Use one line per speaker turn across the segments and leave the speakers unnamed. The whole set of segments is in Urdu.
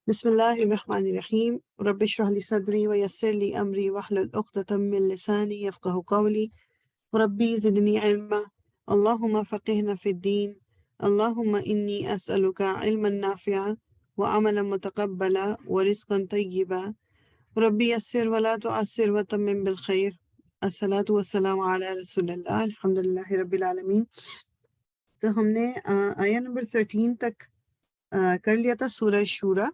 بسم الله الرحمن الرحيم رب اشرح لي صدري ويسر لي أمري واحلل عقدة من لساني يفقه قولي ربي زدني علما اللهم فقهنا في الدين اللهم إني أسألك علما نافعا وعملا متقبلا ورزقا طيبا ربي يسر ولا تعسر وتمم بالخير الصلاة والسلام على رسول الله الحمد لله رب العالمين. تو ہم نے آیہ نمبر 13 تک کر لیا تھا سورہ شورا،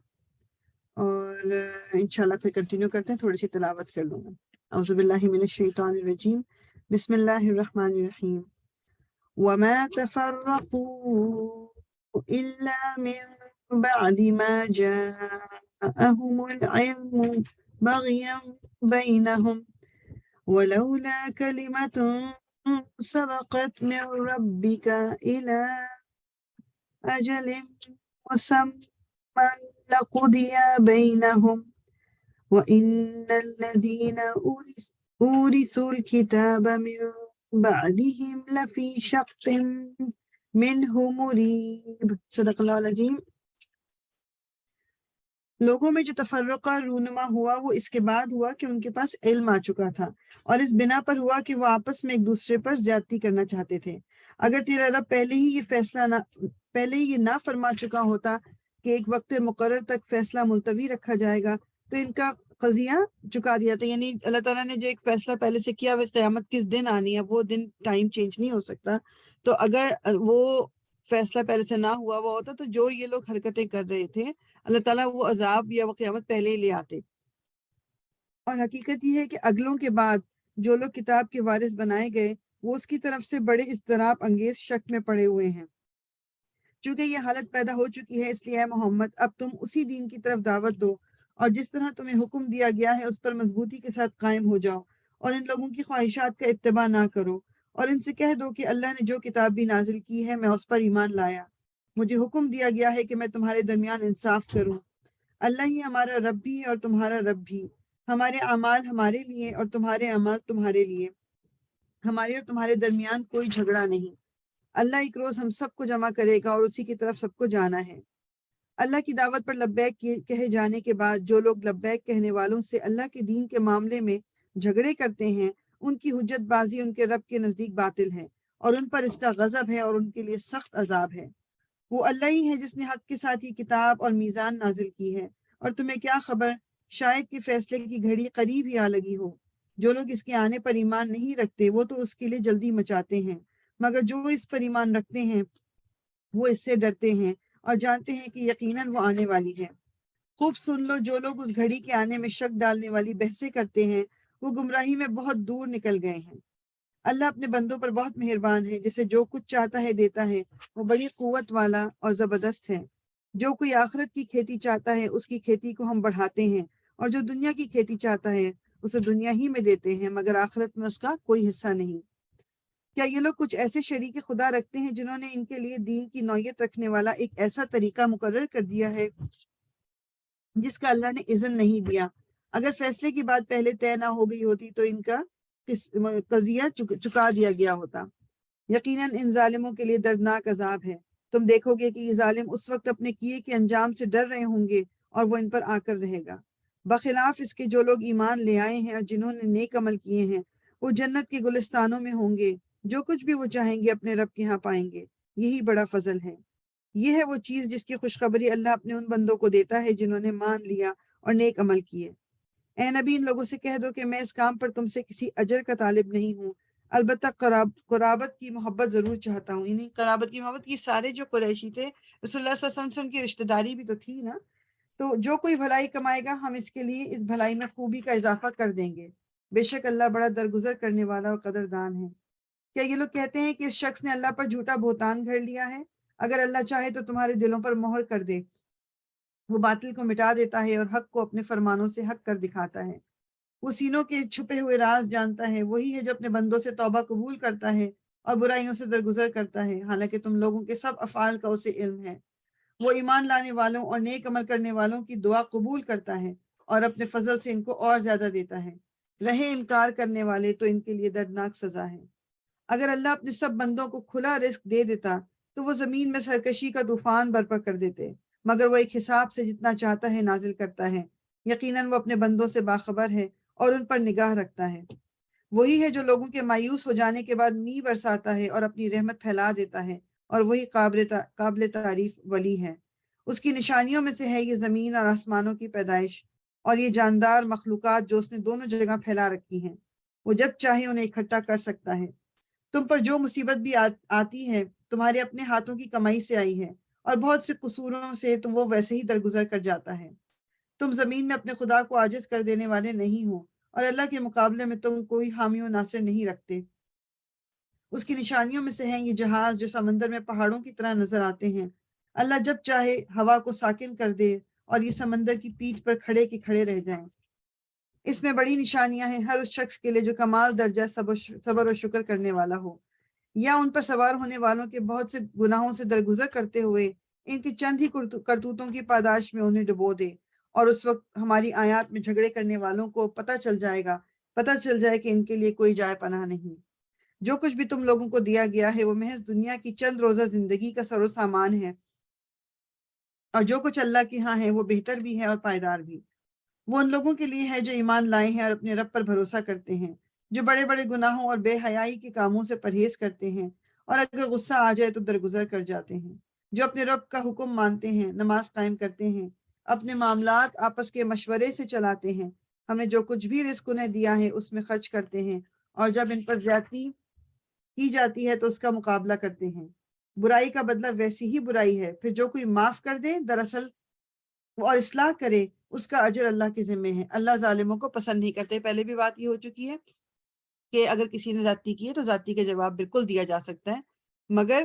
اور انشاءاللہ پھر کنٹینیو کرتے ہیں، تھوڑی سی تلاوت کر لوں گا۔ اعوذ باللہ من الشیطان الرجیم، بسم اللہ الرحمن الرحیم۔ وما تفرقوا إلا من بعد ما جاءهم العلم بغيا بينهم ولولا كلمة سبقت من ربك إلى أجل مسمى لقضي بينهم وإن الذين أورثوا الكتاب من بعدهم لفي شق منه مريب۔ صدق اللہ العظیم۔ لوگوں میں جو تفرقہ رونما ہوا وہ اس کے بعد ہوا کہ ان کے پاس علم آ چکا تھا، اور اس بنا پر ہوا کہ وہ آپس میں ایک دوسرے پر زیادتی کرنا چاہتے تھے۔ اگر تیرا رب پہلے ہی یہ نہ فرما چکا ہوتا کہ ایک وقت مقرر تک فیصلہ ملتوی رکھا جائے گا تو ان کا قضیہ چکا دیا تھا۔ یعنی اللہ تعالیٰ نے جو ایک فیصلہ پہلے سے کیا وہ قیامت کس دن آنی ہے، وہ دن ٹائم چینج نہیں ہو سکتا، تو اگر وہ فیصلہ پہلے سے نہ ہوا ہوتا تو جو یہ لوگ حرکتیں کر رہے تھے اللہ تعالیٰ وہ عذاب یا وہ قیامت پہلے ہی لے آتے۔ اور حقیقت یہ ہے کہ اگلوں کے بعد جو لوگ کتاب کے وارث بنائے گئے وہ اس کی طرف سے بڑے اضطراب انگیز شک میں پڑے ہوئے ہیں۔ چونکہ یہ حالت پیدا ہو چکی ہے، اس لیے اے محمد اب تم اسی دین کی طرف دعوت دو، اور جس طرح تمہیں حکم دیا گیا ہے اس پر مضبوطی کے ساتھ قائم ہو جاؤ، اور ان لوگوں کی خواہشات کا اتباع نہ کرو، اور ان سے کہہ دو کہ اللہ نے جو کتاب بھی نازل کی ہے میں اس پر ایمان لایا، مجھے حکم دیا گیا ہے کہ میں تمہارے درمیان انصاف کروں، اللہ ہی ہمارا رب بھی ہے اور تمہارا رب بھی، ہمارے اعمال ہمارے لیے اور تمہارے اعمال تمہارے لیے، ہمارے اور تمہارے درمیان کوئی جھگڑا نہیں، اللہ ایک روز ہم سب کو جمع کرے گا اور اسی کی طرف سب کو جانا ہے۔ اللہ کی دعوت پر لبیک کہے جانے کے بعد جو لوگ لبیک کہنے والوں سے اللہ کے دین کے معاملے میں جھگڑے کرتے ہیں ان کی حجت بازی ان کے رب کے نزدیک باطل ہے، اور ان پر اس کا غضب ہے اور ان کے لیے سخت عذاب ہے۔ وہ اللہ ہی ہے جس نے حق کے ساتھ یہ کتاب اور میزان نازل کی ہے، اور تمہیں کیا خبر شاید کہ فیصلے کی گھڑی قریب ہی آ لگی ہو۔ جو لوگ اس کے آنے پر ایمان نہیں رکھتے وہ تو اس کے لیے جلدی مچاتے ہیں، مگر جو اس پر ایمان رکھتے ہیں وہ اس سے ڈرتے ہیں اور جانتے ہیں کہ یقیناً وہ آنے والی ہے۔ خوب سن لو، جو لوگ اس گھڑی کے آنے میں شک ڈالنے والی بحثیں کرتے ہیں وہ گمراہی میں بہت دور نکل گئے ہیں۔ اللہ اپنے بندوں پر بہت مہربان ہے، جسے جو کچھ چاہتا ہے دیتا ہے، وہ بڑی قوت والا اور زبردست ہے۔ جو کوئی آخرت کی کھیتی چاہتا ہے اس کی کھیتی کو ہم بڑھاتے ہیں، اور جو دنیا کی کھیتی چاہتا ہے اسے دنیا ہی میں دیتے ہیں، مگر آخرت میں اس کا کوئی حصہ نہیں۔ کیا یہ لوگ کچھ ایسے شریک خدا رکھتے ہیں جنہوں نے ان کے لیے دین کی نوعیت رکھنے والا ایک ایسا طریقہ مقرر کر دیا ہے جس کا اللہ نے اذن نہیں دیا؟ اگر فیصلے کی بات پہلے طے نہ ہو گئی ہوتی تو ان کا قضیہ چکا دیا گیا ہوتا۔ یقیناً ان ظالموں کے لیے دردناک عذاب ہے۔ تم دیکھو گے کہ یہ ظالم اس وقت اپنے کیے کے انجام سے ڈر رہے ہوں گے اور وہ ان پر آ کر رہے گا۔ بخلاف اس کے جو لوگ ایمان لے آئے ہیں اور جنہوں نے نیک عمل کیے ہیں وہ جنت کے گلستانوں میں ہوں گے، جو کچھ بھی وہ چاہیں گے اپنے رب کے ہاں پائیں گے، یہی بڑا فضل ہے۔ یہ ہے وہ چیز جس کی خوشخبری اللہ اپنے ان بندوں کو دیتا ہے جنہوں نے مان لیا اور نیک عمل کیے۔ اے نبی ان لوگوں سے کہہ دو کہ میں اس کام پر تم سے کسی اجر کا طالب نہیں ہوں، البتہ قرابت کی محبت ضرور چاہتا ہوں۔ یعنی قرابت کی محبت، یہ سارے جو قریشی تھے رسول اللہ صلی اللہ علیہ وسلم سے ان کی رشتہ داری بھی تو تھی نا، تو جو کوئی بھلائی کمائے گا ہم اس کے لیے اس بھلائی میں خوبی کا اضافہ کر دیں گے، بے شک اللہ بڑا درگزر کرنے والا اور قدردان ہے۔ کیا یہ لوگ کہتے ہیں کہ اس شخص نے اللہ پر جھوٹا بہتان گھڑ لیا ہے؟ اگر اللہ چاہے تو تمہارے دلوں پر مہر کر دے، وہ باطل کو مٹا دیتا ہے اور حق کو اپنے فرمانوں سے حق کر دکھاتا ہے۔ وہ سینوں کے چھپے ہوئے راز جانتا ہے، وہی ہے جو اپنے بندوں سے توبہ قبول کرتا ہے اور برائیوں سے درگزر کرتا ہے، حالانکہ تم لوگوں کے سب افعال کا اسے علم ہے۔ وہ ایمان لانے والوں اور نیک عمل کرنے والوں کی دعا قبول کرتا ہے اور اپنے فضل سے ان کو اور زیادہ دیتا ہے۔ رہے انکار کرنے والے تو ان کے لیے دردناک سزا ہے۔ اگر اللہ اپنے سب بندوں کو کھلا رزق دے دیتا تو وہ زمین میں سرکشی کا طوفان برپا کر دیتے، مگر وہ ایک حساب سے جتنا چاہتا ہے نازل کرتا ہے۔ یقیناً وہ اپنے بندوں سے باخبر ہے اور ان پر نگاہ رکھتا ہے۔ وہی ہے جو لوگوں کے مایوس ہو جانے کے بعد می برساتا ہے اور اپنی رحمت پھیلا دیتا ہے، اور وہی قابل تعریف ولی ہے۔ اس کی نشانیوں میں سے ہے یہ زمین اور آسمانوں کی پیدائش، اور یہ جاندار مخلوقات جو اس نے دونوں جگہ پھیلا رکھی ہیں۔ وہ جب چاہے انہیں اکٹھا کر سکتا ہے۔ تم پر جو مصیبت بھی آتی ہے تمہارے اپنے ہاتھوں کی کمائی سے آئی ہے، اور بہت سے قصوروں سے تو وہ ویسے ہی درگزر کر جاتا ہے۔ تم زمین میں اپنے خدا کو عاجز کر دینے والے نہیں ہو، اور اللہ کے مقابلے میں تم کوئی حامی و ناصر نہیں رکھتے۔ اس کی نشانیوں میں سے ہیں یہ جہاز جو سمندر میں پہاڑوں کی طرح نظر آتے ہیں۔ اللہ جب چاہے ہوا کو ساکن کر دے اور یہ سمندر کی پیٹھ پر کھڑے کے کھڑے رہ جائیں۔ اس میں بڑی نشانیاں ہیں ہر اس شخص کے لیے جو کمال درجہ صبر و شکر کرنے والا ہو، یا ان پر سوار ہونے والوں کے بہت سے گناہوں سے درگزر کرتے ہوئے ان کی چند ہی کرتوتوں کی پاداش میں انہیں ڈبو دے، اور اس وقت ہماری آیات میں جھگڑے کرنے والوں کو پتہ چل جائے کہ ان کے لیے کوئی جائے پناہ نہیں۔ جو کچھ بھی تم لوگوں کو دیا گیا ہے وہ محض دنیا کی چند روزہ زندگی کا سر و سامان ہے، اور جو کچھ اللہ کے ہاں ہے وہ بہتر بھی ہے اور پائیدار بھی۔ وہ ان لوگوں کے لیے ہے جو ایمان لائے ہیں اور اپنے رب پر بھروسہ کرتے ہیں، جو بڑے بڑے گناہوں اور بے حیائی کے کاموں سے پرہیز کرتے ہیں، اور اگر غصہ آ جائے تو درگزر کر جاتے ہیں، جو اپنے رب کا حکم مانتے ہیں، نماز قائم کرتے ہیں، اپنے معاملات آپس کے مشورے سے چلاتے ہیں، ہم نے جو کچھ بھی رزق انہیں دیا ہے اس میں خرچ کرتے ہیں، اور جب ان پر زیادتی کی جاتی ہے تو اس کا مقابلہ کرتے ہیں۔ برائی کا بدلہ ویسی ہی برائی ہے، پھر جو کوئی معاف کر دے دراصل اور اصلاح کرے اس کا اجر اللہ کے ذمے ہے۔ اللہ ظالموں کو پسند نہیں کرتے۔ پہلے بھی بات یہ ہو چکی ہے کہ اگر کسی نے زیادتی کی ہے تو زیادتی کا جواب بالکل دیا جا سکتا ہے، مگر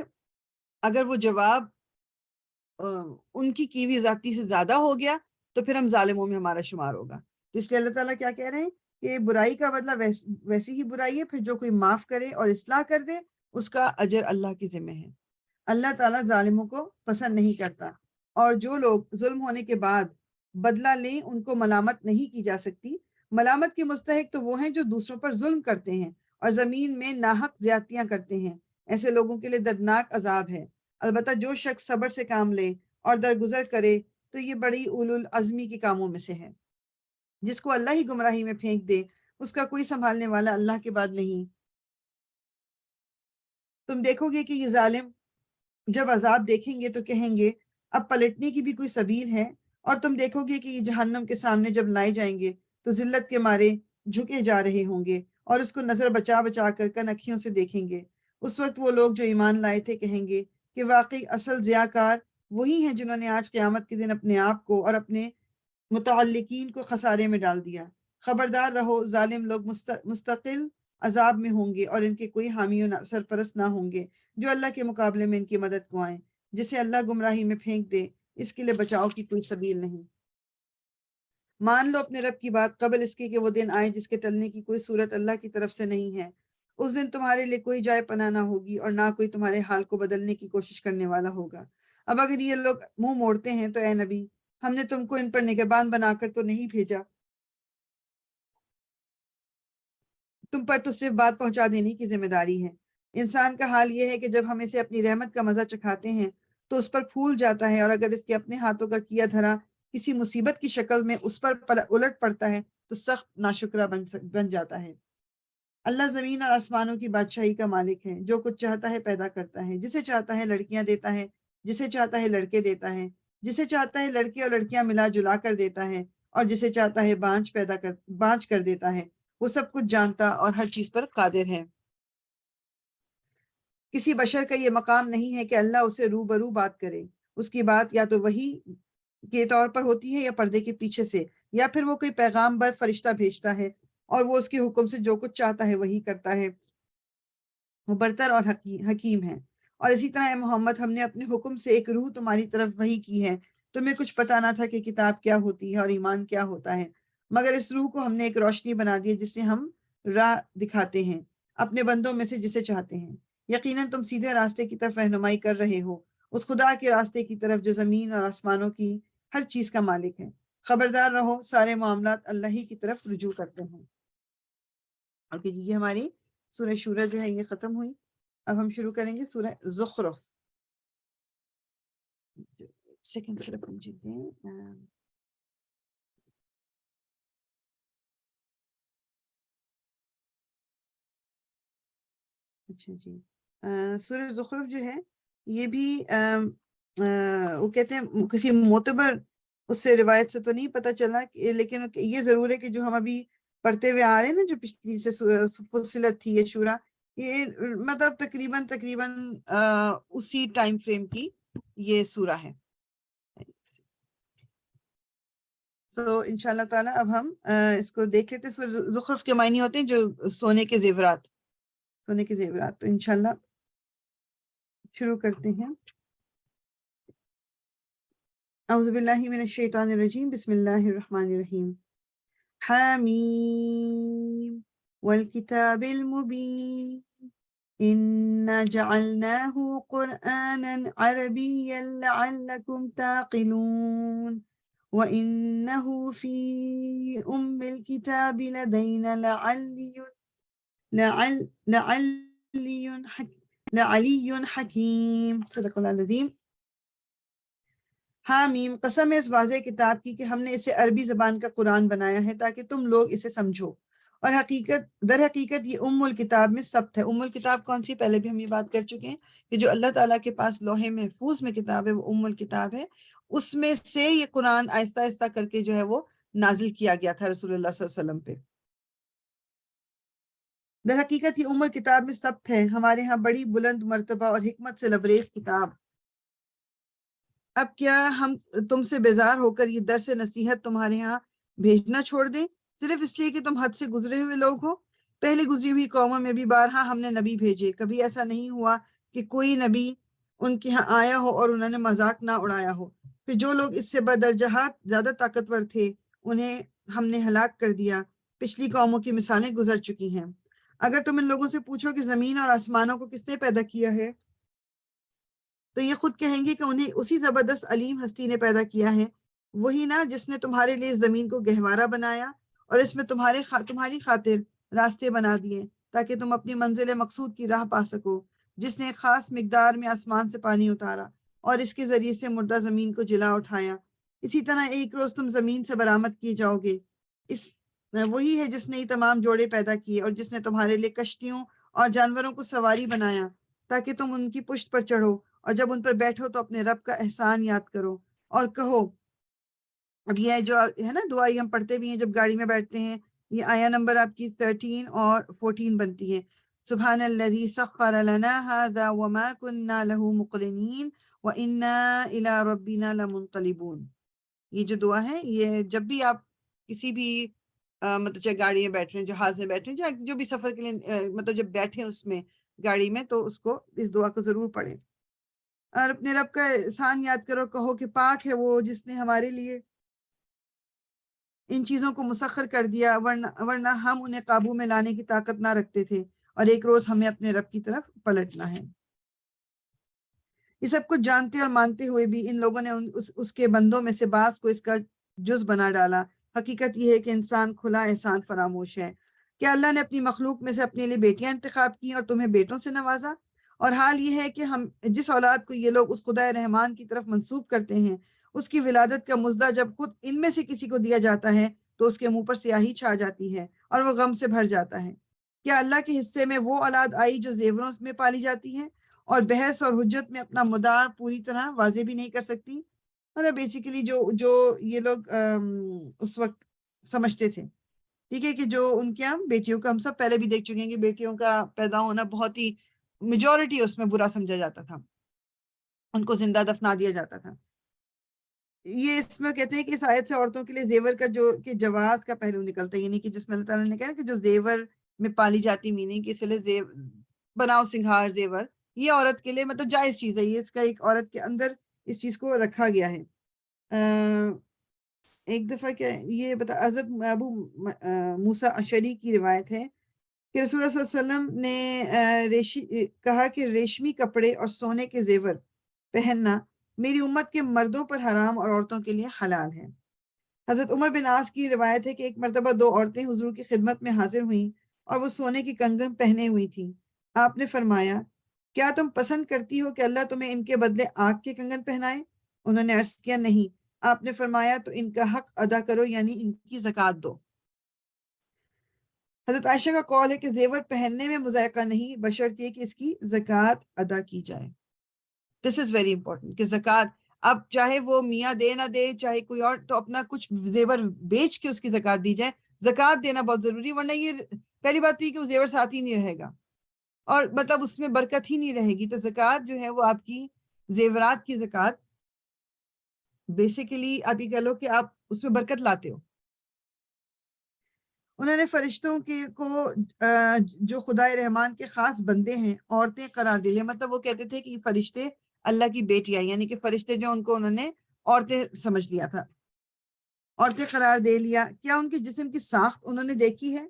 اگر وہ جواب ان کی ہوئی زیادتی سے زیادہ ہو گیا تو پھر ہم ظالموں میں ہمارا شمار ہوگا۔ اس لیے اللہ تعالیٰ کیا کہہ رہے ہیں کہ برائی کا بدلہ ویسی ہی برائی ہے، پھر جو کوئی معاف کرے اور اصلاح کر دے اس کا اجر اللہ کے ذمے ہے۔ اللہ تعالیٰ ظالموں کو پسند نہیں کرتا، اور جو لوگ ظلم ہونے کے بعد بدلہ لیں ان کو ملامت نہیں کی جا سکتی۔ ملامت کے مستحق تو وہ ہیں جو دوسروں پر ظلم کرتے ہیں اور زمین میں ناحق زیادتیاں کرتے ہیں۔ ایسے لوگوں کے لیے دردناک عذاب ہے۔ البتہ جو شخص صبر سے کام لے اور درگزر کرے تو یہ بڑی اولو العزمی کے کاموں میں سے ہے۔ جس کو اللہ ہی گمراہی میں پھینک دے اس کا کوئی سنبھالنے والا اللہ کے بعد نہیں۔ تم دیکھو گے کہ یہ ظالم جب عذاب دیکھیں گے تو کہیں گے اب پلٹنے کی بھی کوئی سبیل ہے، اور تم دیکھو گے کہ یہ جہنم کے سامنے جب لائے جائیں گے تو ذلت کے مارے جھکے جا رہے ہوں گے اور اس کو نظر بچا بچا کر کن اکھیوں سے دیکھیں گے۔ اس وقت وہ لوگ جو ایمان لائے تھے کہیں گے کہ واقعی اصل ضیاءکار وہی ہیں جنہوں نے آج قیامت کے دن اپنے آپ کو اور اپنے متعلقین کو خسارے میں ڈال دیا۔ خبردار رہو، ظالم لوگ مستقل عذاب میں ہوں گے اور ان کے کوئی حامی و سرپرست نہ ہوں گے جو اللہ کے مقابلے میں ان کی مدد کو آئیں۔ جسے اللہ گمراہی میں پھینک دے اس کے لیے بچاؤ کی کوئی سبیل نہیں۔ مان لو اپنے رب کی بات قبل اس کے کہ وہ دن آئے جس کے ٹلنے کی کوئی صورت اللہ کی طرف سے نہیں ہے۔ اس دن تمہارے لیے کوئی جائے پناہ نہ ہوگی اور نہ کوئی تمہارے حال کو بدلنے کی کوشش کرنے والا ہوگا۔ اب اگر یہ لوگ منہ موڑتے ہیں تو اے نبی، ہم نے تم کو ان پر نگہبان بنا کر تو نہیں بھیجا، تم پر تو صرف بات پہنچا دینے کی ذمہ داری ہے۔ انسان کا حال یہ ہے کہ جب ہم اسے اپنی رحمت کا مزہ چکھاتے ہیں تو اس پر پھول جاتا ہے، اور اگر اس کے اپنے ہاتھوں کا کیا دھرا کسی مصیبت کی شکل میں اس پر الٹ پڑتا ہے تو سخت ناشکرہ بن جاتا ہے۔ اللہ زمین اور آسمانوں کی بادشاہی کا مالک ہے، جو کچھ چاہتا ہے پیدا کرتا ہے، جسے چاہتا ہے لڑکیاں دیتا ہے، جسے چاہتا ہے لڑکے دیتا ہے، جسے چاہتا ہے لڑکے اور لڑکیاں ملا جلا کر دیتا ہے، اور جسے چاہتا ہے بانجھ کر دیتا ہے۔ وہ سب کچھ جانتا اور ہر چیز پر قادر ہے۔ کسی بشر کا یہ مقام نہیں ہے کہ اللہ اسے روبرو بات کرے۔ اس کی بات یا تو وحی کے طور پر ہوتی ہے یا پردے کے پیچھے سے، یا پھر وہ کوئی پیغام بر فرشتہ بھیجتا ہے اور وہ اس کے حکم سے جو کچھ چاہتا ہے وہی کرتا ہے۔ وہ برتر اور حکیم ہے۔ اور اسی طرح اے محمد، ہم نے اپنے حکم سے ایک روح تمہاری طرف وحی کی ہے۔ تمہیں کچھ پتا نہ تھا کہ کتاب کیا ہوتی ہے اور ایمان کیا ہوتا ہے، مگر اس روح کو ہم نے ایک روشنی بنا دی ہے جس سے ہم راہ دکھاتے ہیں اپنے بندوں میں سے جسے چاہتے ہیں۔ یقیناً تم سیدھے راستے کی طرف رہنمائی کر رہے ہو، اس خدا کے راستے کی طرف جو زمین اور آسمانوں کی ہر چیز کا مالک ہے۔ خبردار رہو، سارے معاملات اللہ ہی کی طرف رجوع کرتے ہیں۔ اور کہ یہ ہماری سورہ شورہ جو ہے یہ ختم ہوئی۔ اب ہم شروع کریں گے سورہ زخرف۔ سیکنڈ صرف مجھے دیں. اچھا جی، سورہ زخرف جو ہے یہ بھی وہ کہتے ہیں کسی معتبر اس سے روایت سے تو نہیں پتہ چلا، لیکن یہ ضرور ہے کہ جو ہم ابھی پڑھتے ہوئے آ رہے ہیں نا، جو پچھلی سے فصلت تھی یہ شورا، یہ مطلب تقریباً اسی ٹائم فریم کی یہ سورہ ہے. سو انشاءاللہ تعالیٰ اب ہم اس کو دیکھ لیتے ہیں. سورہ زخرف کے معنی ہوتے ہیں جو سونے کے زیورات، سونے کے زیورات. تو انشاءاللہ شروع کرتے ہیں. اعوذ باللہ من الشیطان الرجیم، بسم اللہ الرحمن الرحیم. حامیم والکتاب المبین انا جعلناہ قرآنا عربیا لعلکم تعقلون وَإِنَّهُ فِي أُمِّ الْكِتَابِ لَدَيْنَا لَعَلِيٌّ حَكِيمٌ. صدق اللہ العظیم. حامیم، قسم ہے اس واضح کتاب کی کہ ہم نے اسے عربی زبان کا قرآن بنایا ہے تاکہ تم لوگ اسے سمجھو، اور در حقیقت یہ ام الکتاب میں ثبت ہے. ام الکتاب کون سی؟ پہلے بھی ہم یہ بات کر چکے ہیں کہ جو اللہ تعالیٰ کے پاس لوح محفوظ میں کتاب ہے وہ ام الکتاب ہے. اس میں سے یہ قرآن آہستہ آہستہ کر کے جو ہے وہ نازل کیا گیا تھا رسول اللہ صلی اللہ علیہ وسلم پہ. در حقیقت یہ ام الکتاب میں ثبت ہے، ہمارے ہاں بڑی بلند مرتبہ اور حکمت سے لبریز کتاب. اب کیا ہم تم سے بیزار ہو کر یہ درس نصیحت تمہارے ہاں بھیجنا چھوڑ دیں صرف اس لیے کہ تم حد سے گزرے ہوئے لوگ ہو؟ پہلے گزری ہوئی قوموں میں بھی بارہا ہم نے نبی بھیجے، کبھی ایسا نہیں ہوا کہ کوئی نبی ان کے ہاں آیا ہو اور انہوں نے مذاق نہ اڑایا ہو. پھر جو لوگ اس سے بدرجہات زیادہ طاقتور تھے انہیں ہم نے ہلاک کر دیا. پچھلی قوموں کی مثالیں گزر چکی ہیں. اگر تم ان لوگوں سے پوچھو کہ زمین اور آسمانوں کو کس نے پیدا کیا ہے تو یہ خود کہیں گے کہ انہیں اسی زبردست علیم ہستی نے پیدا کیا ہے، وہی نا جس نے تمہارے لیے زمین کو گہوارہ بنایا اور اس میں تمہاری خاطر راستے بنا دیے تاکہ تم اپنی منزل مقصود کی راہ پا سکو، جس نے ایک خاص مقدار میں آسمان سے پانی اتارا اور اس کے ذریعے سے مردہ زمین کو جلا اٹھایا. اسی طرح ایک روز تم زمین سے برآمد کیے جاؤ گے. وہی ہے جس نے یہ تمام جوڑے پیدا کیے اور جس نے تمہارے لیے کشتیوں اور جانوروں کو سواری بنایا تاکہ تم ان کی پشت پر چڑھو، اور جب ان پر بیٹھو تو اپنے رب کا احسان یاد کرو اور کہو. اب یہ جو ہے نا دعا ہم پڑھتے بھی ہیں جب گاڑی میں بیٹھتے ہیں، یہ آیا نمبر آپ کی 13 اور 14 بنتی ہے. سبحان الذی سخر لنا هذا وما كنا له مقرنین وإنا إلى ربنا لمنقلبون. یہ جو دعا ہے یہ جب بھی آپ کسی بھی مطلب چاہے گاڑی میں بیٹھ رہے ہیں، جہاز میں بیٹھ رہے ہیں، چاہے جو بھی سفر کے لیے مطلب جب بیٹھے اس میں گاڑی میں تو اس دعا کو ضرور پڑھیں. اور اپنے رب کا احسان یاد کرو، کہو کہ پاک ہے وہ جس نے ہمارے لیے ان چیزوں کو مسخر کر دیا، ورنہ ہم انہیں قابو میں لانے کی طاقت نہ رکھتے تھے، اور ایک روز ہمیں اپنے رب کی طرف پلٹنا ہے. یہ سب کچھ جانتے اور مانتے ہوئے بھی ان لوگوں نے اس کے بندوں میں سے بعض کو اس کا جز بنا ڈالا. حقیقت یہ ہے کہ انسان کھلا احسان فراموش ہے. کیا اللہ نے اپنی مخلوق میں سے اپنے لیے بیٹیاں انتخاب کی اور تمہیں بیٹوں سے نوازا؟ اور حال یہ ہے کہ ہم جس اولاد کو یہ لوگ اس خدا رحمان کی طرف منسوب کرتے ہیں اس کی ولادت کا مزدہ جب خود ان میں سے کسی کو دیا جاتا ہے تو اس کے منہ پر سیاہی چھا جاتی ہے اور وہ غم سے بھر جاتا ہے. کیا اللہ کے حصے میں وہ اولاد آئی جو زیوروں میں پالی جاتی ہے اور بحث اور حجت میں اپنا مدعا پوری طرح واضح بھی نہیں کر سکتی؟ مطلب بیسیکلی جو یہ لوگ اس وقت سمجھتے تھے، ٹھیک ہے، کہ جو ان کے یہاں بیٹیوں کا، ہم سب پہلے بھی دیکھ چکے ہیں کہ بیٹیوں کا پیدا ہونا بہت ہی میجورٹی اس میں برا سمجھا جاتا تھا، ان کو زندہ دفنا دیا جاتا تھا. یہ اس میں کہتے ہیں کہ اس آیت سے عورتوں کے لیے زیور کا کہ جواز کا پہلو نکلتا ہے، یعنی کہ جس میں اللہ تعالیٰ نے کہا کہ جو زیور میں پالی جاتی، میننگ کہ اس لیے بناؤ سنگھار زیور، یہ عورت کے لیے مطلب جائز چیز ہے. یہ اس کا ایک عورت کے اندر اس چیز کو رکھا گیا ہے. ایک دفعہ کیا یہ حضرت ابو موسیٰ اشعری کی روایت ہے کہ رسول اللہ صلی اللہ علیہ وسلم نے کہا کہ ریشمی کپڑے اور سونے کے زیور پہننا میری امت کے مردوں پر حرام اور عورتوں کے لیے حلال ہے. حضرت عمر بن عاص کی روایت ہے کہ ایک مرتبہ دو عورتیں حضور کی خدمت میں حاضر ہوئیں اور وہ سونے کی کنگن پہنے ہوئی تھیں. آپ نے فرمایا کیا تم پسند کرتی ہو کہ اللہ تمہیں ان کے بدلے آگ کے کنگن پہنائے؟ انہوں نے عرض کیا نہیں. آپ نے فرمایا تو ان کا حق ادا کرو یعنی ان کی زکوٰۃ دو. حضرت عائشہ کا قول ہے کہ زیور پہننے میں مذائقہ نہیں بشرط یہ کہ اس کی زکوٰۃ ادا کی جائے. دس از ویری امپورٹنٹ کہ زکوٰۃ اب چاہے وہ میاں دے نہ دے چاہے کوئی اور تو اپنا کچھ زیور بیچ کے اس کی زکوٰۃ دی جائے. زکوٰۃ دینا بہت ضروری ورنہ یہ پہلی بات تو یہ کہ وہ زیور ساتھ ہی نہیں رہے گا اور مطلب اس میں برکت ہی نہیں رہے گی. تو زکوٰۃ جو ہے وہ آپ کی زیورات کی زکوٰۃ بیسیکلی آپ یہ کہہ لو کہ آپ اس میں برکت لاتے ہو. انہوں نے فرشتوں کو جو خدائے رحمان کے خاص بندے ہیں عورتیں قرار دے لیا. مطلب وہ کہتے تھے کہ یہ فرشتے اللہ کی بیٹیاں یعنی کہ فرشتے جو ان کو انہوں نے عورتیں سمجھ لیا تھا, عورتیں قرار دے لیا. کیا ان کے جسم کی ساخت انہوں نے دیکھی ہے؟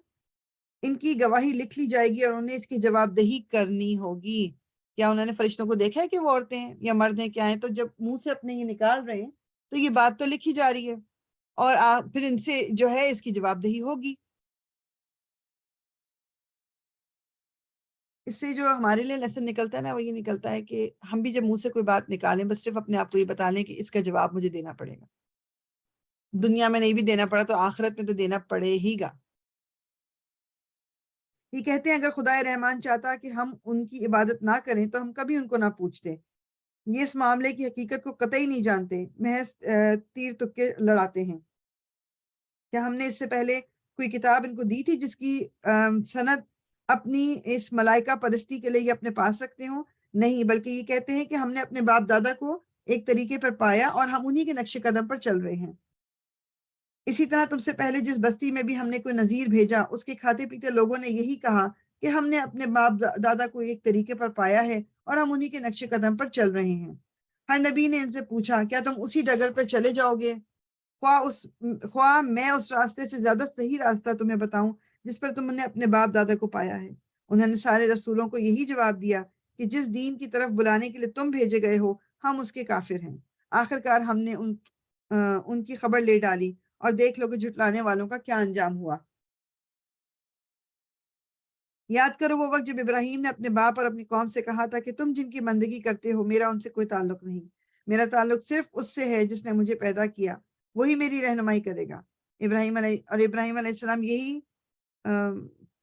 ان کی گواہی لکھ لی جائے گی اور انہیں اس کی جواب دہی کرنی ہوگی. کیا انہوں نے فرشتوں کو دیکھا ہے کہ وہ عورتیں ہیں یا مرد ہیں کیا ہیں؟ تو جب منہ سے اپنے یہ نکال رہے ہیں تو یہ بات تو لکھی جا رہی ہے اور پھر ان سے جو ہے اس کی جواب دہی ہوگی. اس سے جو ہمارے لیے لیسن نکلتا ہے نا وہ یہ نکلتا ہے کہ ہم بھی جب منہ سے کوئی بات نکالیں بس صرف اپنے آپ کو یہ بتا لیں کہ اس کا جواب مجھے دینا پڑے گا. دنیا میں نہیں بھی دینا پڑا تو آخرت میں تو دینا پڑے ہی گا. یہ کہتے ہیں اگر خدائے رحمان چاہتا کہ ہم ان کی عبادت نہ کریں تو ہم کبھی ان کو نہ پوچھتے. یہ اس معاملے کی حقیقت کو قطعی نہیں جانتے, محض تیر تکے لڑاتے ہیں. کیا ہم نے اس سے پہلے کوئی کتاب ان کو دی تھی جس کی سند اپنی اس ملائکہ پرستی کے لیے یہ اپنے پاس رکھتے ہوں؟ نہیں, بلکہ یہ کہتے ہیں کہ ہم نے اپنے باپ دادا کو ایک طریقے پر پایا اور ہم انہی کے نقش قدم پر چل رہے ہیں. اسی طرح تم سے پہلے جس بستی میں بھی ہم نے کوئی نذیر بھیجا اس کے کھاتے پیتے لوگوں نے یہی کہا کہ ہم نے اپنے باپ دادا کو ایک طریقے پر پایا ہے اور ہم انہی کے نقش قدم پر چل رہے ہیں. ہر نبی نے ان سے پوچھا کیا تم اسی ڈگر پر چلے جاؤ گے؟ خواہ میں اس راستے سے زیادہ صحیح راستہ تمہیں بتاؤں جس پر تم نے اپنے باپ دادا کو پایا ہے. انہوں نے سارے رسولوں کو یہی جواب دیا کہ جس دین کی طرف بلانے کے لیے تم بھیجے گئے ہو ہم اس کے کافر ہیں. آخرکار ہم نے ان کی خبر لے ڈالی اور دیکھ لو کہ جھٹلانے والوں کا کیا انجام ہوا. یاد کرو وہ وقت جب ابراہیم نے اپنے باپ اور اپنی قوم سے کہا تھا کہ تم جن کی بندگی کرتے ہو میرا ان سے کوئی تعلق نہیں, میرا تعلق صرف اس سے ہے جس نے مجھے پیدا کیا, وہی میری رہنمائی کرے گا. ابراہیم علیہ السلام یہی